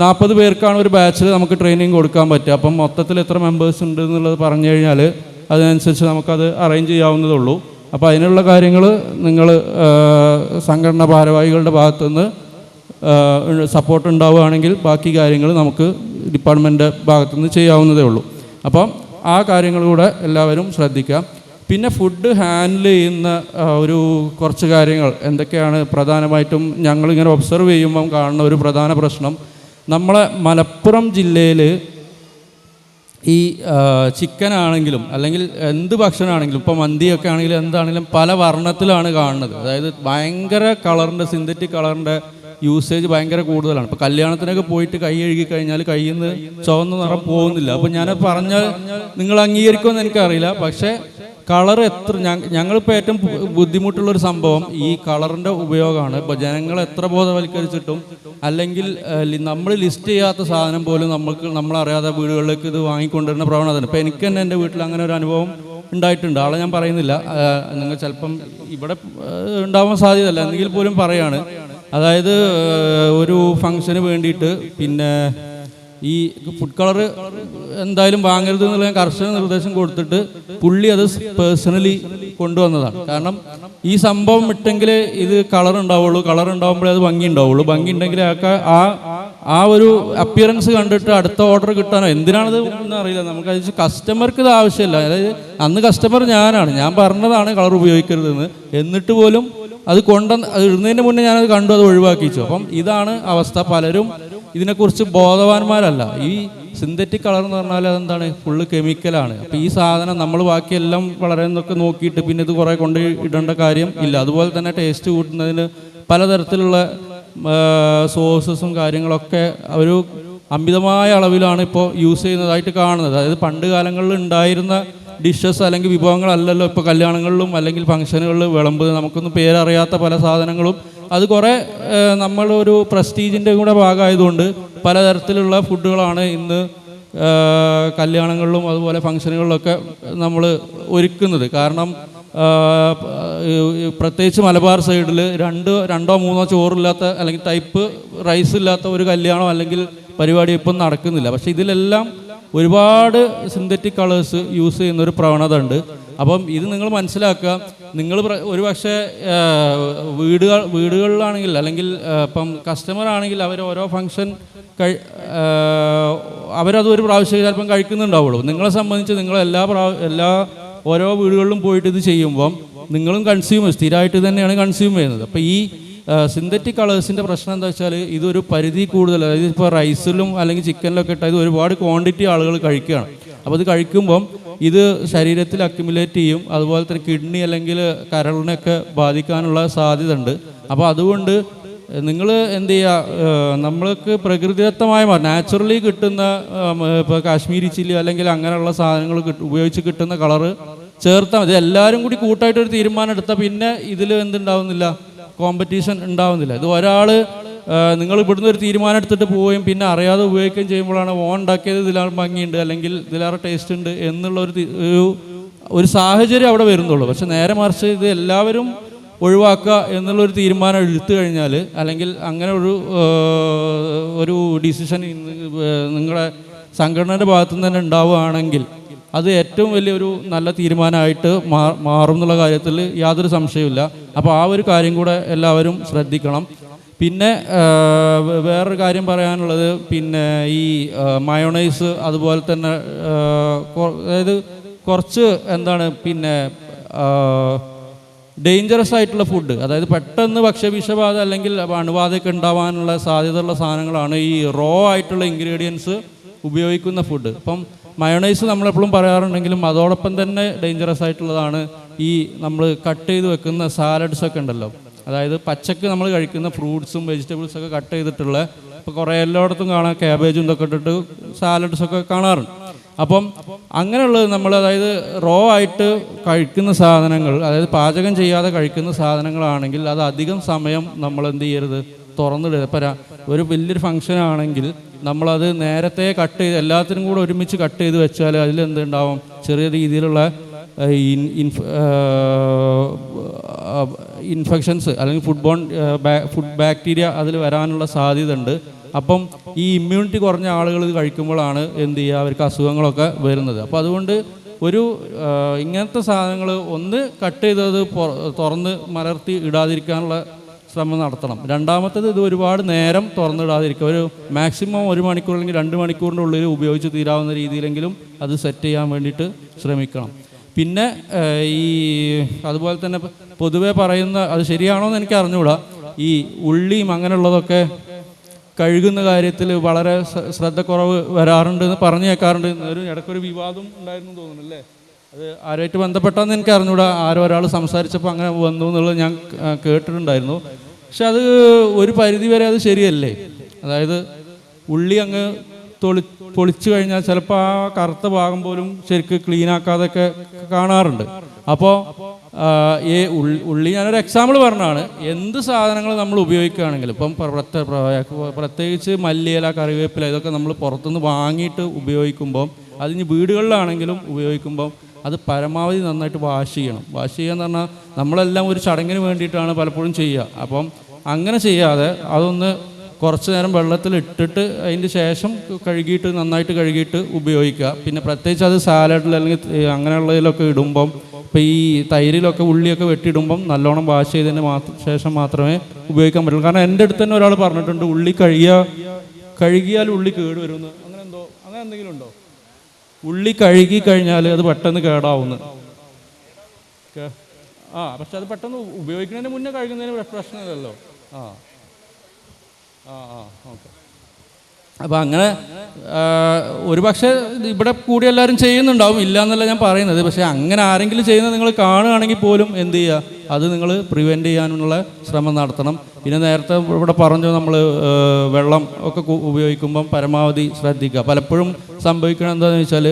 40 പേർക്കാണ് ഒരു ബാച്ചിൽ നമുക്ക് ട്രെയിനിങ് കൊടുക്കാൻ പറ്റുക. അപ്പം മൊത്തത്തിൽ എത്ര മെമ്പേഴ്സ് ഉണ്ട് എന്നുള്ളത് പറഞ്ഞു കഴിഞ്ഞാൽ അതിനനുസരിച്ച് നമുക്കത് അറേഞ്ച് ചെയ്യാവുന്നതേ ഉള്ളൂ. അപ്പോൾ അതിനുള്ള കാര്യങ്ങൾ നിങ്ങൾ സംഘടനാ ഭാരവാഹികളുടെ ഭാഗത്തുനിന്ന് സപ്പോർട്ട് ഉണ്ടാവുകയാണെങ്കിൽ ബാക്കി കാര്യങ്ങൾ നമുക്ക് ഡിപ്പാർട്ട്മെൻറ്റ് ഭാഗത്തുനിന്ന് ചെയ്യാവുന്നതേ ഉള്ളൂ. അപ്പം ആ കാര്യങ്ങൾ കൂടെ എല്ലാവരും ശ്രദ്ധിക്കുക. പിന്നെ ഫുഡ് ഹാൻഡിൽ ചെയ്യുന്ന ഒരു കുറച്ച് കാര്യങ്ങൾ എന്തൊക്കെയാണ് പ്രധാനമായിട്ടും ഞങ്ങളിങ്ങനെ ഒബ്സർവ് ചെയ്യുമ്പം കാണുന്ന ഒരു പ്രധാന പ്രശ്നം, നമ്മളെ മലപ്പുറം ജില്ലയിൽ ഈ ചിക്കനാണെങ്കിലും അല്ലെങ്കിൽ എന്ത് ഭക്ഷണമാണെങ്കിലും, ഇപ്പോൾ മന്തിയൊക്കെ ആണെങ്കിലും എന്താണെങ്കിലും പല വർണ്ണത്തിലാണ് കാണുന്നത്. അതായത് ഭയങ്കര കളറിൻ്റെ, സിന്തറ്റിക് കളറിൻ്റെ യൂസേജ് ഭയങ്കര കൂടുതലാണ്. ഇപ്പോൾ കല്യാണത്തിനൊക്കെ പോയിട്ട് കൈ കഴുകി കഴിഞ്ഞാൽ കയ്യിൽ നിന്ന് ചുവന്ന നിറം പോകുന്നില്ല. അപ്പോൾ ഞാൻ പറഞ്ഞാൽ നിങ്ങൾ അംഗീകരിക്കുമെന്ന് എനിക്കറിയില്ല, പക്ഷേ കളർ ഞങ്ങളിപ്പോൾ ഏറ്റവും ബുദ്ധിമുട്ടുള്ളൊരു സംഭവം ഈ കളറിൻ്റെ ഉപയോഗമാണ്. ഇപ്പോൾ ജനങ്ങൾ എത്ര ബോധവൽക്കരിച്ചിട്ടും അല്ലെങ്കിൽ നമ്മൾ ലിസ്റ്റ് ചെയ്യാത്ത സാധനം പോലും നമ്മളറിയാതെ വീടുകളിലേക്ക് ഇത് വാങ്ങിക്കൊണ്ടിരുന്ന പ്രവണതയാണ്. ഇപ്പോൾ എനിക്ക് തന്നെ എൻ്റെ വീട്ടിൽ അങ്ങനെ ഒരു അനുഭവം ഉണ്ടായിട്ടുണ്ട്. ആളെ ഞാൻ പറയുന്നില്ല, നിങ്ങൾ ചിലപ്പം ഇവിടെ ഉണ്ടാവാൻ സാധ്യതയല്ല, എന്നെങ്കിൽ പോലും പറയാണ്. അതായത് ഒരു ഫംഗ്ഷന് വേണ്ടിയിട്ട് പിന്നെ ഈ ഫുഡ് കളർ എന്തായാലും വാങ്ങരുത് എന്നുള്ള കർശന നിർദ്ദേശം കൊടുത്തിട്ട് പുള്ളി അത് പേഴ്സണലി കൊണ്ടുവന്നതാണ്. കാരണം ഈ സംഭവം ഇട്ടെങ്കിൽ ഇത് കളർ ഉണ്ടാവുള്ളൂ, കളർ ഉണ്ടാകുമ്പോഴേ അത് ഭംഗി ഉണ്ടാവുള്ളൂ, ഭംഗി ഉണ്ടെങ്കിൽ ആ ഒരു അപ്പിയറൻസ് കണ്ടിട്ട് അടുത്ത ഓർഡർ കിട്ടാനോ എന്തിനാണിത് എന്ന് അറിയില്ല. നമുക്ക് കസ്റ്റമർക്ക് ഇത് ആവശ്യമില്ല. അതായത് അന്ന് കസ്റ്റമർ ഞാൻ പറഞ്ഞതാണ് കളർ ഉപയോഗിക്കരുതെന്ന്, എന്നിട്ട് പോലും അത് ഇടുന്നതിന് മുന്നേ ഞാനത് കണ്ടു, അത് ഒഴിവാക്കിച്ചു. അപ്പം ഇതാണ് അവസ്ഥ. പലരും ഇതിനെക്കുറിച്ച് ബോധവാന്മാരല്ല. ഈ സിന്തറ്റിക് കളർ എന്ന് പറഞ്ഞാൽ അതെന്താണ്, ഫുള്ള് കെമിക്കലാണ്. അപ്പോൾ ഈ സാധനം നമ്മൾ ബാക്കിയെല്ലാം വളരെ എന്നൊക്കെ നോക്കിയിട്ട് പിന്നെ ഇത് കുറേ കൊണ്ട് ഇടേണ്ട കാര്യം ഇല്ല. അതുപോലെ തന്നെ ടേസ്റ്റ് കൂട്ടുന്നതിന് പലതരത്തിലുള്ള സോസസും കാര്യങ്ങളൊക്കെ ഒരു അമിതമായ അളവിലാണ് ഇപ്പോൾ യൂസ് ചെയ്യുന്നതായിട്ട് കാണുന്നത്. അതായത് പണ്ട് കാലങ്ങളിൽ ഉണ്ടായിരുന്ന ഡിഷസ് അല്ലെങ്കിൽ വിഭവങ്ങളല്ലല്ലോ ഇപ്പോൾ കല്യാണങ്ങളിലും അല്ലെങ്കിൽ ഫംഗ്ഷനുകളിൽ വിളമ്പുന്നത്. നമുക്കൊന്നും പേരറിയാത്ത പല സാധനങ്ങളും അത് കുറേ നമ്മളൊരു പ്രസ്റ്റീജിൻ്റെ കൂടെ ഭാഗമായതുകൊണ്ട് പലതരത്തിലുള്ള ഫുഡുകളാണ് ഇന്ന് കല്യാണങ്ങളിലും അതുപോലെ ഫംഗ്ഷനുകളിലൊക്കെ നമ്മൾ ഒരുക്കുന്നത്. കാരണം പ്രത്യേകിച്ച് മലബാർ സൈഡിൽ രണ്ടോ മൂന്നോ ചോറില്ലാത്ത അല്ലെങ്കിൽ ടൈപ്പ് റൈസ് ഇല്ലാത്ത ഒരു കല്യാണം അല്ലെങ്കിൽ പരിപാടി ഇപ്പം നടക്കുന്നില്ല. പക്ഷേ ഇതിലെല്ലാം ഒരുപാട് സിന്തറ്റിക് കളേഴ്സ് യൂസ് ചെയ്യുന്ന ഒരു പ്രവണത ഉണ്ട്. അപ്പം ഇത് നിങ്ങൾ മനസ്സിലാക്കുക. നിങ്ങൾ ഒരു പക്ഷേ വീടുകളിലാണെങ്കിൽ അല്ലെങ്കിൽ ഇപ്പം കസ്റ്റമർ ആണെങ്കിൽ അവർ ഓരോ ഫംഗ്ഷൻ അവരത് ഒരു പ്രാവശ്യം ചിലപ്പം കഴിക്കുന്നുണ്ടാവുള്ളൂ. നിങ്ങളെ സംബന്ധിച്ച് നിങ്ങൾ എല്ലാ ഓരോ വീടുകളിലും പോയിട്ട് ഇത് ചെയ്യുമ്പം നിങ്ങളും സ്ഥിരമായിട്ട് തന്നെയാണ് കൺസ്യൂം ചെയ്യുന്നത്. അപ്പോൾ ഈ സിന്തറ്റിക് കളേഴ്സിൻ്റെ പ്രശ്നം എന്താ വെച്ചാൽ ഇതൊരു പരിധി കൂടുതൽ, അതായത് ഇപ്പോൾ റൈസിലും അല്ലെങ്കിൽ ചിക്കനിലൊക്കെ ഇട്ടാൽ ഇത് ഒരുപാട് ക്വാണ്ടിറ്റി ആളുകൾ കഴിക്കുകയാണ്. അപ്പോൾ ഇത് കഴിക്കുമ്പം ഇത് ശരീരത്തിൽ അക്യുമുലേറ്റ് ചെയ്യും. അതുപോലെ തന്നെ കിഡ്നി അല്ലെങ്കിൽ കരളിനെയൊക്കെ ബാധിക്കാനുള്ള സാധ്യത ഉണ്ട്. അപ്പോൾ അതുകൊണ്ട് നിങ്ങൾ എന്ത് ചെയ്യുക, നമ്മൾക്ക് പ്രകൃതിദത്തമായ നാച്ചുറലി കിട്ടുന്ന ഇപ്പോൾ കാശ്മീരി ചില്ലി അല്ലെങ്കിൽ അങ്ങനെയുള്ള സാധനങ്ങൾ ഉപയോഗിച്ച് കിട്ടുന്ന കളറ് ചേർത്താൽ മതി. എല്ലാവരും കൂടി കൂട്ടായിട്ടൊരു തീരുമാനം എടുത്താൽ പിന്നെ ഇതിൽ എന്തുണ്ടാവുന്നില്ല, കോമ്പറ്റീഷൻ ഉണ്ടാവുന്നില്ല. ഇത് ഒരാൾ നിങ്ങൾ ഇവിടുന്ന് ഒരു തീരുമാനം എടുത്തിട്ട് പോവുകയും പിന്നെ അറിയാതെ ഉപയോഗിക്കുകയും ചെയ്യുമ്പോഴാണ് ഓൺ ഉണ്ടാക്കിയത് ഇതിലേറെ ഭംഗിയുണ്ട് അല്ലെങ്കിൽ ഇതിലേറെ ടേസ്റ്റ് ഉണ്ട് എന്നുള്ള ഒരു സാഹചര്യം അവിടെ വരുന്നുള്ളൂ. പക്ഷെ നേരെ മറിച്ച് ഇത് എല്ലാവരും ഒഴിവാക്കുക എന്നുള്ളൊരു തീരുമാനം എടുത്തു കഴിഞ്ഞാൽ അല്ലെങ്കിൽ അങ്ങനെ ഒരു ഡിസിഷൻ നിങ്ങളുടെ സംഘടനയുടെ ഭാഗത്തുനിന്ന് തന്നെ ഉണ്ടാവുകയാണെങ്കിൽ അത് ഏറ്റവും വലിയൊരു നല്ല തീരുമാനമായിട്ട് മാറും എന്നുള്ള കാര്യത്തിൽ യാതൊരു സംശയവുമില്ല. അപ്പോൾ ആ ഒരു കാര്യം കൂടെ എല്ലാവരും ശ്രദ്ധിക്കണം. പിന്നെ വേറൊരു കാര്യം പറയാനുള്ളത്, പിന്നെ ഈ മയോണൈസ് അതുപോലെ തന്നെ അതായത് കുറച്ച് പിന്നെ ഡേഞ്ചറസ് ആയിട്ടുള്ള ഫുഡ്, അതായത് പെട്ടെന്ന് ഭക്ഷ്യവിഷബാധ അല്ലെങ്കിൽ അണുബാധയൊക്കെ ഉണ്ടാവാനുള്ള സാധ്യതയുള്ള സാധനങ്ങളാണ് ഈ റോ ആയിട്ടുള്ള ഇൻഗ്രീഡിയൻസ് ഉപയോഗിക്കുന്ന ഫുഡ്. ഇപ്പം മയോണൈസ് നമ്മളെപ്പോഴും പറയാറുണ്ടെങ്കിലും അതോടൊപ്പം തന്നെ ഡേഞ്ചറസ് ആയിട്ടുള്ളതാണ് ഈ നമ്മൾ കട്ട് ചെയ്ത് വെക്കുന്ന സാലഡ്സൊക്കെ ഉണ്ടല്ലോ. അതായത് പച്ചക്ക് നമ്മൾ കഴിക്കുന്ന ഫ്രൂട്ട്സും വെജിറ്റബിൾസൊക്കെ കട്ട് ചെയ്തിട്ടുള്ള, ഇപ്പോൾ കുറേ എല്ലായിടത്തും കാണാം ക്യാബേജും ഇതൊക്കെ ഇട്ടിട്ട് സാലഡ്സൊക്കെ കാണാറുണ്ട്. അപ്പം അങ്ങനെയുള്ളത് നമ്മൾ അതായത് റോ ആയിട്ട് കഴിക്കുന്ന സാധനങ്ങൾ, അതായത് പാചകം ചെയ്യാതെ കഴിക്കുന്ന സാധനങ്ങളാണെങ്കിൽ അത് അധികം സമയം നമ്മൾ എന്ത് ചെയ്യരുത്, തുറന്നിടുക. ഇപ്പം ഒരു വലിയൊരു ഫംഗ്ഷൻ ആണെങ്കിൽ നമ്മളത് നേരത്തെ കട്ട് ചെയ്ത് എല്ലാത്തിനും കൂടെ ഒരുമിച്ച് കട്ട് ചെയ്ത് വെച്ചാൽ അതിലെന്തുണ്ടാവും, ചെറിയ രീതിയിലുള്ള ഇൻഫെക്ഷൻസ് അല്ലെങ്കിൽ ഫുഡ് ബാക്ടീരിയ അതിൽ വരാനുള്ള സാധ്യത ഉണ്ട്. അപ്പം ഈ ഇമ്മ്യൂണിറ്റി കുറഞ്ഞ ആളുകൾ ഇത് കഴിക്കുമ്പോഴാണ് എന്ത് ചെയ്യുക, അവർക്ക് അസുഖങ്ങളൊക്കെ വരുന്നത്. അപ്പോൾ അതുകൊണ്ട് ഒരു ഇങ്ങനത്തെ സാധനങ്ങൾ ഒന്ന് കട്ട് ചെയ്തത് തുറന്ന് മലർത്തി ഇടാതിരിക്കാനുള്ള ശ്രമം നടത്തണം. രണ്ടാമത്തേത് ഇത് ഒരുപാട് നേരം തുറന്നിടാതിരിക്കുക. ഒരു മാക്സിമം 1 മണിക്കൂർ അല്ലെങ്കിൽ 2 മണിക്കൂറിൻ്റെ ഉള്ളിൽ ഉപയോഗിച്ച് തീരാവുന്ന രീതിയിലെങ്കിലും അത് സെറ്റ് ചെയ്യാൻ വേണ്ടിയിട്ട് ശ്രമിക്കണം. പിന്നെ ഈ അതുപോലെ തന്നെ പൊതുവെ പറയുന്ന, അത് ശരിയാണോ എന്ന് എനിക്ക് അറിഞ്ഞുകൂടാ, ഈ ഉള്ളിയും അങ്ങനെയുള്ളതൊക്കെ കഴുകുന്ന കാര്യത്തിൽ വളരെ ശ്രദ്ധക്കുറവ് വരാറുണ്ട് എന്ന് പറഞ്ഞു കേൾക്കാറുണ്ട്. ഇടയ്ക്കൊരു വിവാദം ഉണ്ടായിരുന്നു തോന്നുന്നു അല്ലേ? അത് ആരുമായിട്ട് ബന്ധപ്പെട്ടാന്ന് എനിക്ക് അറിഞ്ഞുകൂടാ. ഒരാൾ സംസാരിച്ചപ്പോൾ അങ്ങനെ വന്നു എന്നുള്ളത് ഞാൻ കേട്ടിട്ടുണ്ടായിരുന്നു. പക്ഷെ അത് ഒരു പരിധി വരെ അത് ശരിയല്ലേ? അതായത് ഉള്ളി അങ്ങ് പൊളിച്ചു കഴിഞ്ഞാൽ ചിലപ്പോൾ ആ കറുത്ത ഭാഗം പോലും ശരിക്ക് ക്ലീനാക്കാതൊക്കെ കാണാറുണ്ട്. അപ്പോൾ ഈ ഉള്ളി ഞാനൊരു എക്സാമ്പിൾ പറഞ്ഞാണ്. എന്ത് സാധനങ്ങൾ നമ്മൾ ഉപയോഗിക്കുകയാണെങ്കിൽ ഇപ്പം പ്രത്യേകിച്ച് മല്ലിയില, കറിവേപ്പില ഇതൊക്കെ നമ്മൾ പുറത്തുനിന്ന് വാങ്ങിയിട്ട് ഉപയോഗിക്കുമ്പം, അതിന് വീടുകളിലാണെങ്കിലും ഉപയോഗിക്കുമ്പം അത് പരമാവധി നന്നായിട്ട് വാഷ് ചെയ്യണം. വാഷ് ചെയ്യുക എന്ന് പറഞ്ഞാൽ നമ്മളെല്ലാം ഒരു ചടങ്ങിന് വേണ്ടിയിട്ടാണ് പലപ്പോഴും ചെയ്യുക. അപ്പം അങ്ങനെ ചെയ്യാതെ അതൊന്ന് കുറച്ച് നേരം വെള്ളത്തിൽ ഇട്ടിട്ട് അതിൻ്റെ ശേഷം കഴുകിയിട്ട് നന്നായിട്ട് കഴുകിയിട്ട് ഉപയോഗിക്കുക. പിന്നെ പ്രത്യേകിച്ച് അത് സാലഡിൽ അല്ലെങ്കിൽ അങ്ങനെയുള്ളതിലൊക്കെ ഇടുമ്പം, ഇപ്പോൾ ഈ തൈരിലൊക്കെ ഉള്ളിയൊക്കെ വെട്ടിയിടുമ്പം നല്ലോണം വാഷ് ചെയ്തതിന് ശേഷം മാത്രമേ ഉപയോഗിക്കാൻ പറ്റുള്ളൂ. കാരണം എൻ്റെ അടുത്ത് തന്നെ ഒരാൾ പറഞ്ഞിട്ടുണ്ട് ഉള്ളി കഴുകിയാൽ ഉള്ളി കേട് വരുമെന്ന്. അങ്ങനെ എന്തെങ്കിലും ഉണ്ടോ? ഉള്ളി കഴുകി കഴിഞ്ഞാൽ അത് പെട്ടെന്ന് കേടാവുന്നു. പക്ഷെ അത് പെട്ടെന്ന് ഉപയോഗിക്കുന്നതിന് മുന്നേ കഴുകുന്നതിന് പ്രശ്നമില്ലല്ലോ. ഓക്കെ. അപ്പോൾ അങ്ങനെ ഒരു പക്ഷേ ഇവിടെ കൂടി എല്ലാവരും ചെയ്യുന്നുണ്ടാവും, ഇല്ല എന്നല്ല ഞാൻ പറയുന്നത്. പക്ഷേ അങ്ങനെ ആരെങ്കിലും ചെയ്യുന്നത് നിങ്ങൾ കാണുകയാണെങ്കിൽ പോലും എന്ത് ചെയ്യുക, അത് നിങ്ങൾ പ്രിവെൻറ്റ് ചെയ്യാനുള്ള ശ്രമം നടത്തണം. പിന്നെ നേരത്തെ ഇവിടെ പറഞ്ഞു നമ്മൾ വെള്ളം ഒക്കെ ഉപയോഗിക്കുമ്പം പരമാവധി ശ്രദ്ധിക്കുക. പലപ്പോഴും സംഭവിക്കണം എന്താണെന്ന് വെച്ചാൽ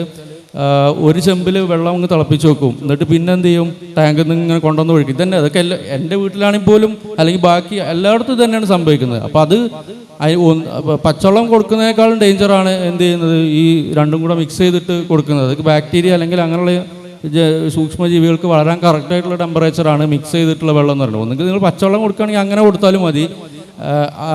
ഒരു ചെമ്പിൽ വെള്ളം അങ്ങ് തിളപ്പിച്ച് വെക്കും, എന്നിട്ട് പിന്നെ എന്ത് ചെയ്യും, ടാങ്കിൽ നിന്ന് ഇങ്ങനെ കൊണ്ടുവന്ന് ഒഴിക്കും. ഇതന്നെ അതൊക്കെ എൻ്റെ വീട്ടിലാണെങ്കിൽ പോലും അല്ലെങ്കിൽ ബാക്കി എല്ലായിടത്തും തന്നെയാണ് സംഭവിക്കുന്നത്. അപ്പോൾ അത് പച്ചവെള്ളം കൊടുക്കുന്നതിനേക്കാളും ഡേഞ്ചറാണ് എന്ത് ചെയ്യുന്നത്, ഈ രണ്ടും കൂടെ മിക്സ് ചെയ്തിട്ട് കൊടുക്കുന്നത്. ബാക്ടീരിയ അല്ലെങ്കിൽ അങ്ങനെയുള്ള സൂക്ഷ്മജീവികൾക്ക് വളരാൻ കറക്റ്റായിട്ടുള്ള ടെമ്പറേച്ചറാണ് മിക്സ് ചെയ്തിട്ടുള്ള വെള്ളം എന്ന് പറയുന്നത്. ഒന്നുകിൽ നിങ്ങൾ പച്ചവെള്ളം കൊടുക്കുകയാണെങ്കിൽ അങ്ങനെ കൊടുത്താലും മതി.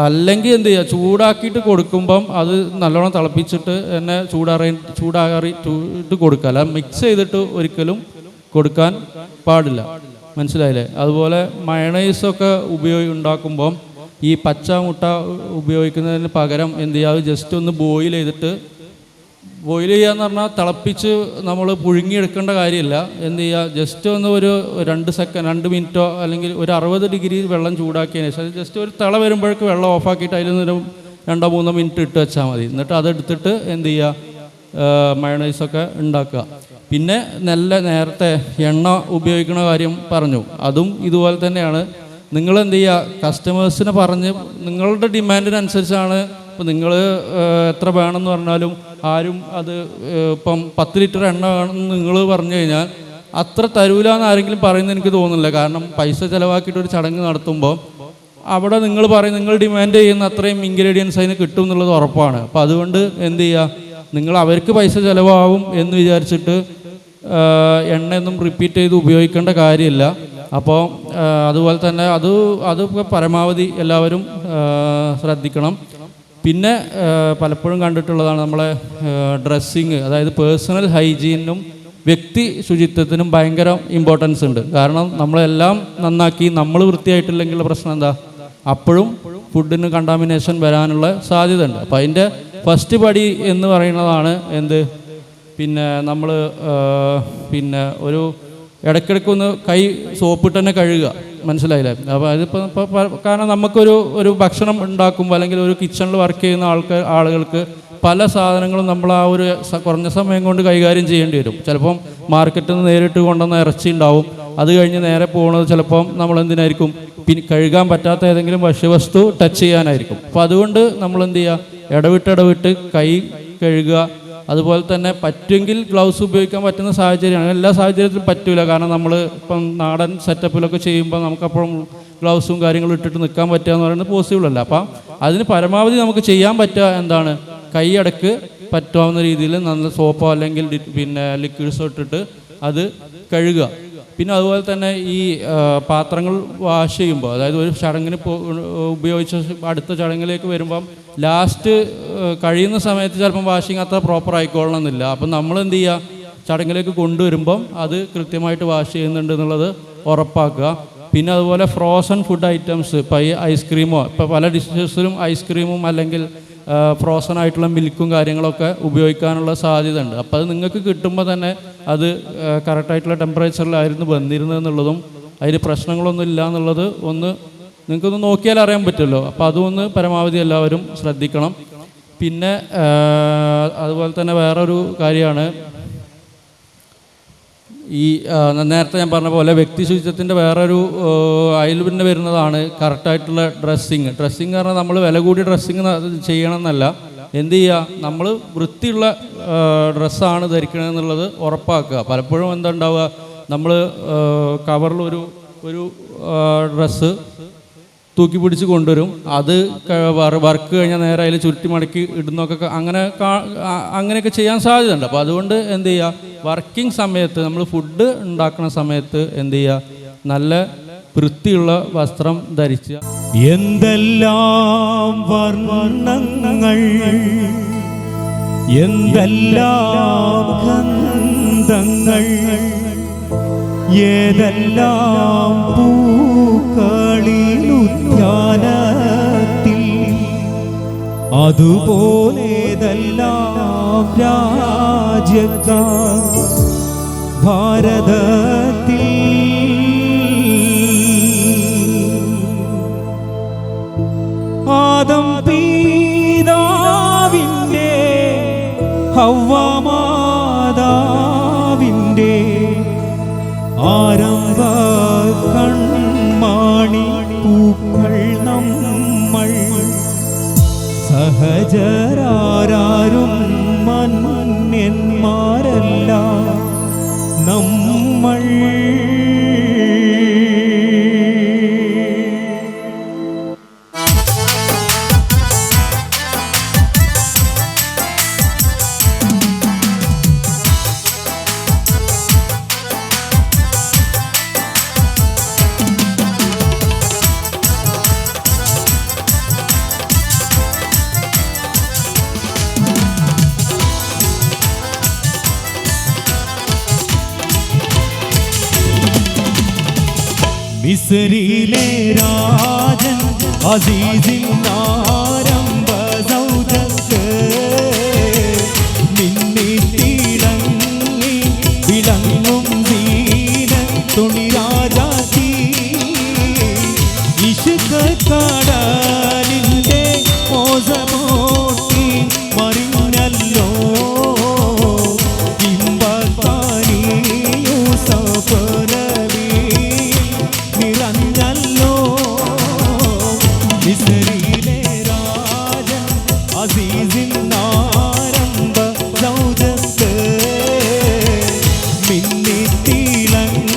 അല്ലെങ്കിൽ എന്ത് ചെയ്യുക, ചൂടാക്കിയിട്ട് കൊടുക്കുമ്പം അത് നല്ലോണം തിളപ്പിച്ചിട്ട് തന്നെ ചൂടാറിയിട്ട് കൊടുക്കുക. അല്ല മിക്സ് ചെയ്തിട്ട് ഒരിക്കലും കൊടുക്കാൻ പാടില്ല. മനസ്സിലായില്ലേ? അതുപോലെ മയണൈസൊക്കെ ഉണ്ടാക്കുമ്പം ഈ പച്ച മുട്ട ഉപയോഗിക്കുന്നതിന് പകരം എന്ത് ചെയ്യുക, ജസ്റ്റ് ഒന്ന് ബോയിൽ ചെയ്യുക എന്ന് പറഞ്ഞാൽ തിളപ്പിച്ച് നമ്മൾ പുഴുങ്ങിയെടുക്കേണ്ട കാര്യമില്ല. എന്ത് ചെയ്യുക, ജസ്റ്റ് ഒന്ന് ഒരു 2 മിനിറ്റോ അല്ലെങ്കിൽ ഒരു 60 ഡിഗ്രി വെള്ളം ചൂടാക്കിയതിന് ശേഷം ജസ്റ്റ് ഒരു തിള വരുമ്പോഴേക്ക് വെള്ളം ഓഫാക്കിയിട്ട് അതിൽ നിന്ന് 2-3 മിനിറ്റ് ഇട്ട് വെച്ചാൽ മതി. എന്നിട്ട് അതെടുത്തിട്ട് എന്ത് ചെയ്യുക, മയണൈസൊക്കെ ഉണ്ടാക്കുക. പിന്നെ നേരത്തെ എണ്ണ ഉപയോഗിക്കുന്ന കാര്യം പറഞ്ഞു, അതും ഇതുപോലെ തന്നെയാണ്. നിങ്ങൾ എന്ത് ചെയ്യുക, കസ്റ്റമേഴ്സിനെ പറഞ്ഞ് നിങ്ങളുടെ ഡിമാൻഡിനനുസരിച്ചാണ്. ഇപ്പോൾ നിങ്ങൾ എത്ര വേണമെന്ന് പറഞ്ഞാലും ആരും അത് ഇപ്പം 10 ലിറ്റർ എണ്ണ വേണമെന്ന് നിങ്ങൾ പറഞ്ഞു കഴിഞ്ഞാൽ അത്ര തരൂല എന്ന് ആരെങ്കിലും പറയുന്നത് എനിക്ക് തോന്നുന്നില്ല. കാരണം പൈസ ചിലവാക്കിയിട്ട് ഒരു ചടങ്ങ് നടത്തുമ്പോൾ അവിടെ നിങ്ങൾ ഡിമാൻഡ് ചെയ്യുന്ന അത്രയും ഇൻഗ്രീഡിയൻസ് അതിന് കിട്ടും എന്നുള്ളത് ഉറപ്പാണ്. അപ്പോൾ അതുകൊണ്ട് എന്ത് ചെയ്യുക, നിങ്ങൾ അവർക്ക് പൈസ ചിലവാകും എന്ന് വിചാരിച്ചിട്ട് എണ്ണയൊന്നും റിപ്പീറ്റ് ചെയ്ത് ഉപയോഗിക്കേണ്ട കാര്യമില്ല. അപ്പോൾ അതുപോലെ തന്നെ അത് പരമാവധി എല്ലാവരും ശ്രദ്ധിക്കണം. പിന്നെ പലപ്പോഴും കണ്ടിട്ടുള്ളതാണ് നമ്മളെ ഡ്രസ്സിങ്, അതായത് പേഴ്സണൽ ഹൈജീനും വ്യക്തി ശുചിത്വത്തിനും ഭയങ്കര ഇമ്പോർട്ടൻസ് ഉണ്ട്. കാരണം നമ്മളെല്ലാം നന്നാക്കി നമ്മൾ വൃത്തിയായിട്ടില്ലെങ്കിലുള്ള പ്രശ്നം എന്താ, അപ്പോഴും ഫുഡിന് കണ്ടാമിനേഷൻ വരാനുള്ള സാധ്യത ഉണ്ട്. അപ്പോൾ അതിൻ്റെ ഫസ്റ്റ് പടി എന്ന് പറയുന്നതാണ് എന്ത്, നമ്മൾ ഒരു ഇടയ്ക്കിടയ്ക്ക് ഒന്ന് കൈ സോപ്പിട്ട് തന്നെ കഴുകുക. മനസ്സിലായില്ലേ? അപ്പോൾ അതിപ്പോൾ കാരണം നമുക്കൊരു ഭക്ഷണം ഉണ്ടാക്കുമ്പോൾ അല്ലെങ്കിൽ ഒരു കിച്ചണിൽ വർക്ക് ചെയ്യുന്ന ആളുകൾക്ക് പല സാധനങ്ങളും നമ്മൾ ആ ഒരു കുറഞ്ഞ സമയം കൊണ്ട് കൈകാര്യം ചെയ്യേണ്ടി വരും. ചിലപ്പം മാർക്കറ്റിൽ നിന്ന് നേരിട്ട് കൊണ്ടുവന്ന ഇറച്ചി ഉണ്ടാവും, അത് കഴിഞ്ഞ് നേരെ പോകുന്നത് ചിലപ്പം നമ്മളെന്തിനായിരിക്കും, പിന്നെ കഴുകാൻ പറ്റാത്ത ഏതെങ്കിലും ഭക്ഷ്യവസ്തു ടച്ച് ചെയ്യാനായിരിക്കും. അപ്പോൾ അതുകൊണ്ട് നമ്മൾ എന്ത് ചെയ്യുക, ഇടവിട്ട് കൈ കഴുകുക. അതുപോലെ തന്നെ പറ്റുമെങ്കിൽ ഗ്ലൗസ് ഉപയോഗിക്കാൻ പറ്റുന്ന സാഹചര്യമാണ്. എല്ലാ സാഹചര്യത്തിലും പറ്റില്ല. കാരണം നമ്മൾ ഇപ്പം നാടൻ സെറ്റപ്പിലൊക്കെ ചെയ്യുമ്പോൾ നമുക്കപ്പോഴും ഗ്ലൗസും കാര്യങ്ങളും ഇട്ടിട്ട് നിൽക്കാൻ പറ്റുക എന്ന് പറയുന്നത് പോസിബിൾ അല്ല. അപ്പം അതിന് പരമാവധി നമുക്ക് ചെയ്യാൻ പറ്റുക എന്താണ്, കൈ അടക്ക് പറ്റാവുന്ന രീതിയിൽ നല്ല സോപ്പോ അല്ലെങ്കിൽ ലിക്വിഡ്സോ ഇട്ടിട്ട് അത് കഴുകുക. പിന്നെ അതുപോലെ തന്നെ ഈ പാത്രങ്ങൾ വാഷ് ചെയ്യുമ്പോൾ, അതായത് ഒരു ചടങ്ങിന് ഉപയോഗിച്ച അടുത്ത ചടങ്ങിലേക്ക് വരുമ്പം ലാസ്റ്റ് കഴിയുന്ന സമയത്ത് ചിലപ്പം വാഷിങ് അത്ര പ്രോപ്പർ ആയിക്കൊള്ളണമെന്നില്ല. അപ്പം നമ്മൾ എന്ത് ചെയ്യുക, ചടങ്ങിലേക്ക് കൊണ്ടുവരുമ്പം അത് കൃത്യമായിട്ട് വാഷ് ചെയ്യുന്നുണ്ട് എന്നുള്ളത് ഉറപ്പാക്കുക. പിന്നെ അതുപോലെ ഫ്രോസൺ ഫുഡ് ഐറ്റംസ്, ഇപ്പോൾ ഈ ഐസ്ക്രീമോ, ഇപ്പോൾ പല ഡിഷസിലും ഐസ്ക്രീമും അല്ലെങ്കിൽ ഫ്രോസൺ ആയിട്ടുള്ള മിൽക്കും കാര്യങ്ങളൊക്കെ ഉപയോഗിക്കാനുള്ള സാധ്യത ഉണ്ട്. അപ്പോൾ അത് നിങ്ങൾക്ക് കിട്ടുമ്പോൾ തന്നെ അത് കറക്റ്റായിട്ടുള്ള ടെമ്പറേച്ചറിലായിരുന്നു വന്നിരുന്നതെന്നുള്ളതും അതിൽ പ്രശ്നങ്ങളൊന്നും ഇല്ല എന്നുള്ളത് ഒന്ന് നിങ്ങൾക്കൊന്ന് നോക്കിയാൽ അറിയാൻ പറ്റുമല്ലോ. അപ്പോൾ അതൊന്ന് പരമാവധി എല്ലാവരും ശ്രദ്ധിക്കണം. പിന്നെ അതുപോലെ തന്നെ വേറൊരു കാര്യമാണ്, ഈ നേരത്തെ ഞാൻ പറഞ്ഞ പോലെ വ്യക്തി ശുചിത്വത്തിൻ്റെ വേറൊരു അതിൽ പിന്നെ വരുന്നതാണ് കറക്റ്റായിട്ടുള്ള ഡ്രസ്സിങ്. ഡ്രസ്സിങ് പറഞ്ഞാൽ നമ്മൾ വില കൂടിയ ഡ്രസ്സിങ് ചെയ്യണം എന്നല്ല, എന്ത് ചെയ്യുക, നമ്മൾ വൃത്തിയുള്ള ഡ്രസ്സാണ് ധരിക്കണമെന്നുള്ളത് ഉറപ്പാക്കുക. പലപ്പോഴും എന്താ ഉണ്ടാവുക, നമ്മൾ കവറിൽ ഒരു ഡ്രസ്സ് തൂക്കി പിടിച്ച് കൊണ്ടുവരും, അത് വർക്ക് കഴിഞ്ഞാൽ നേരെ അതിൽ ചുരുട്ടി മടക്കി ഇടുന്നൊക്കെ അങ്ങനെയൊക്കെ ചെയ്യാൻ സാധ്യതയുണ്ട്. അപ്പോൾ അതുകൊണ്ട് എന്ത് ചെയ്യുക, വർക്കിംഗ് സമയത്ത് നമ്മൾ ഫുഡ് ഉണ്ടാക്കുന്ന സമയത്ത് എന്ത് ചെയ്യുക, നല്ല വൃത്തിയുള്ള വസ്ത്രം ധരിച്ച്. എന്തെല്ലാം വർണ്ണങ്ങൾ, എന്തെല്ലാം ഗന്ധങ്ങൾ, ഏതെല്ലാം പൂക്കളിലുദ്യാനത്തിൽ, അതുപോലേതെല്ലാം രാജ്യക്കാർ ഭാരതത്തിൽ. ആദം പിതാവിൻ്റെ, ഹവ്വ മാതാവിൻ്റെ ആരംഭ കൺമാണി പൂക്കൾ നമ്മൾ. സഹജരാരും മന്യന്മാരല്ല നമ്മൾ. മിസ്രിലെ രാജൻ അസീസിൻ ആരംഭ സൗജത്ത് മിന്നിത്തിളങ്ങി വിളങ്ങും ദീന തുണിരാജാത്തി. ഇഷ്ക കടലിൻ്റെ മോസമോട്ടി മറിഞ്ഞല്ലോ ഇമ്പത്താനി യൂസഫ് നബി നിറഞ്ഞല്ലോ. മിസ്രിലെ രാജൻ അസീസിൻ ആരംഭ സൗജത്ത് മിന്നിത്തിളങ്ങി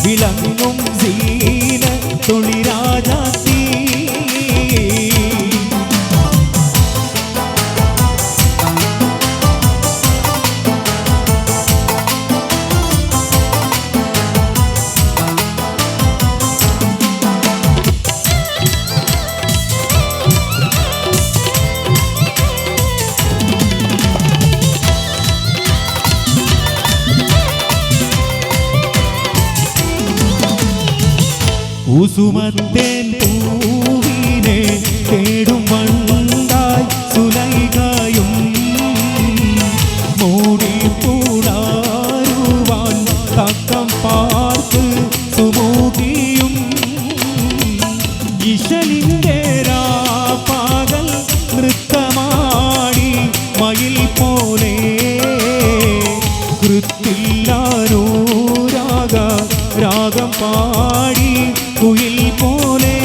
വിളങ്ങും സീന തുളിരാജാത്തി. കുസുമത്തേൻ പൂവിനെ തേടും വണ്ടായി സുലൈഖയും മൂടിപ്പൂടാരുവാൻ തക്കം പാർത്ത് സുമൂകിയും. ഇശലിൻ്റെ രാപ്പകൽ നൃത്തമാടി മയിൽ പോലെ കൃത്തില്ലാരൂരാഗ രാഗം പാടി കുയിൽ പോലെ.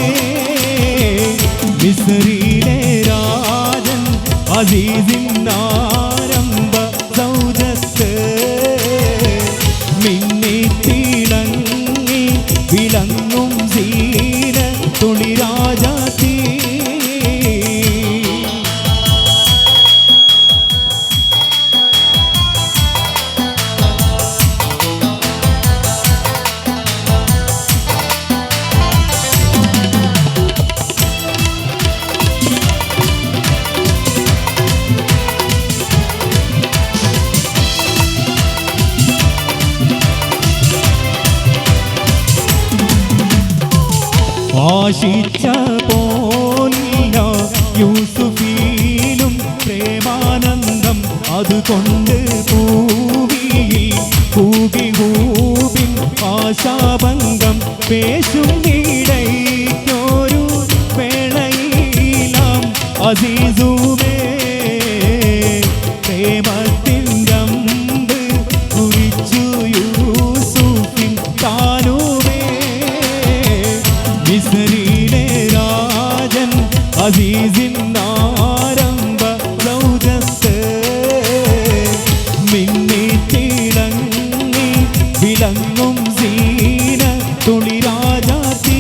മിസ്രിലെ രാജൻ അസീസിൻ ആരംഭ സൗജത്ത് മിന്നിത്തിളങ്ങി വിളങ്ങും സീന തുളിരാജാത്തി. ആശിച്ച പോലില്ല യൂസുഫിലും പ്രേമാനന്ദം അതുകൊണ്ട് ഭൂമിയിൽ കൂകി ഹൂബിൻ ആശാഭംഗം പേശും ഇടയ്ക്കൊരു വേളയിലാം അസീസുമേ പ്രേമത്തിൻ്റെ അമ്പ് കുറിച്ചു യൂസുഫിൻ താനുമേ മിസ്രിലെ രാജൻ അസീസിൻ ആരംഭ സൗജത്ത് മിന്നിത്തിളങ്ങി വിളങ്ങും സീന തുളിരാജാത്തി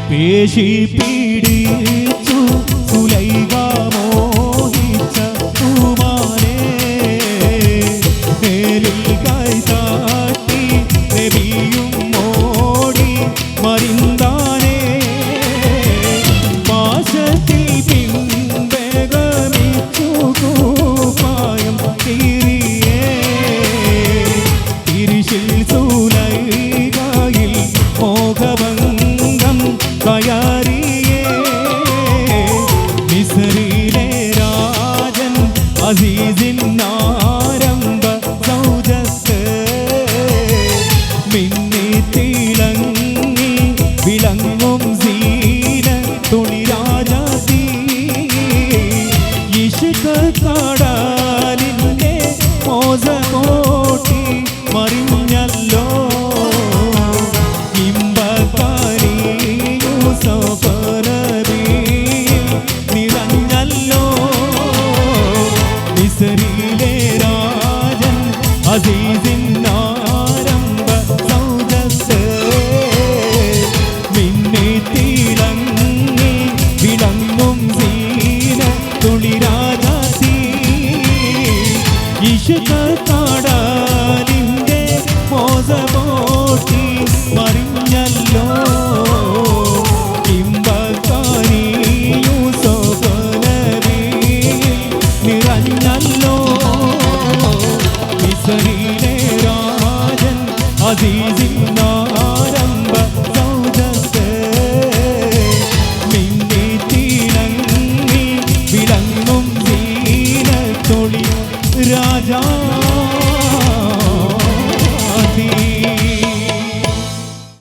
പേശി പീഡിച്ചു സുലൈഖ മോഹിച്ച പൂമാനെ നേരിൽ കൈതാട്ടി നബിയും ഓടി മറിന്താനേ പാശത്തിൽ പിൻവേഗമിച്ചു കൂപ്പായം കീറിയേ തിരിശിൽ സുലൈഖയിൽ മോഹഭംഗം കയറിയേ മിസ്രിലെ രാജൻ അസീസിൻ ആരംഭ സൗജത്ത് മിന്നിത്തിളങ്ങി വിളങ്ങും സീന തുണിരാജാതി ഇഷ്ക കടലിൻ്റെ മോസമോട്ടി മറിഞ്ഞല്ലോ നിറഞ്ഞല്ലോ മിസ്രിലെ രാജൻ അസീസിൻ ആരംഭ സൗജത്ത് മിന്നിത്തിളങ്ങി വിളങ്ങും സീന തുളിരാജാതി ഇഷ്ക കടലിൻ്റെ മോസമോട്ടി മറിഞ്ഞല്ലോ നിറഞ്ഞല്ലോ മിസ്രിലെ രാജൻ അസീസിൻ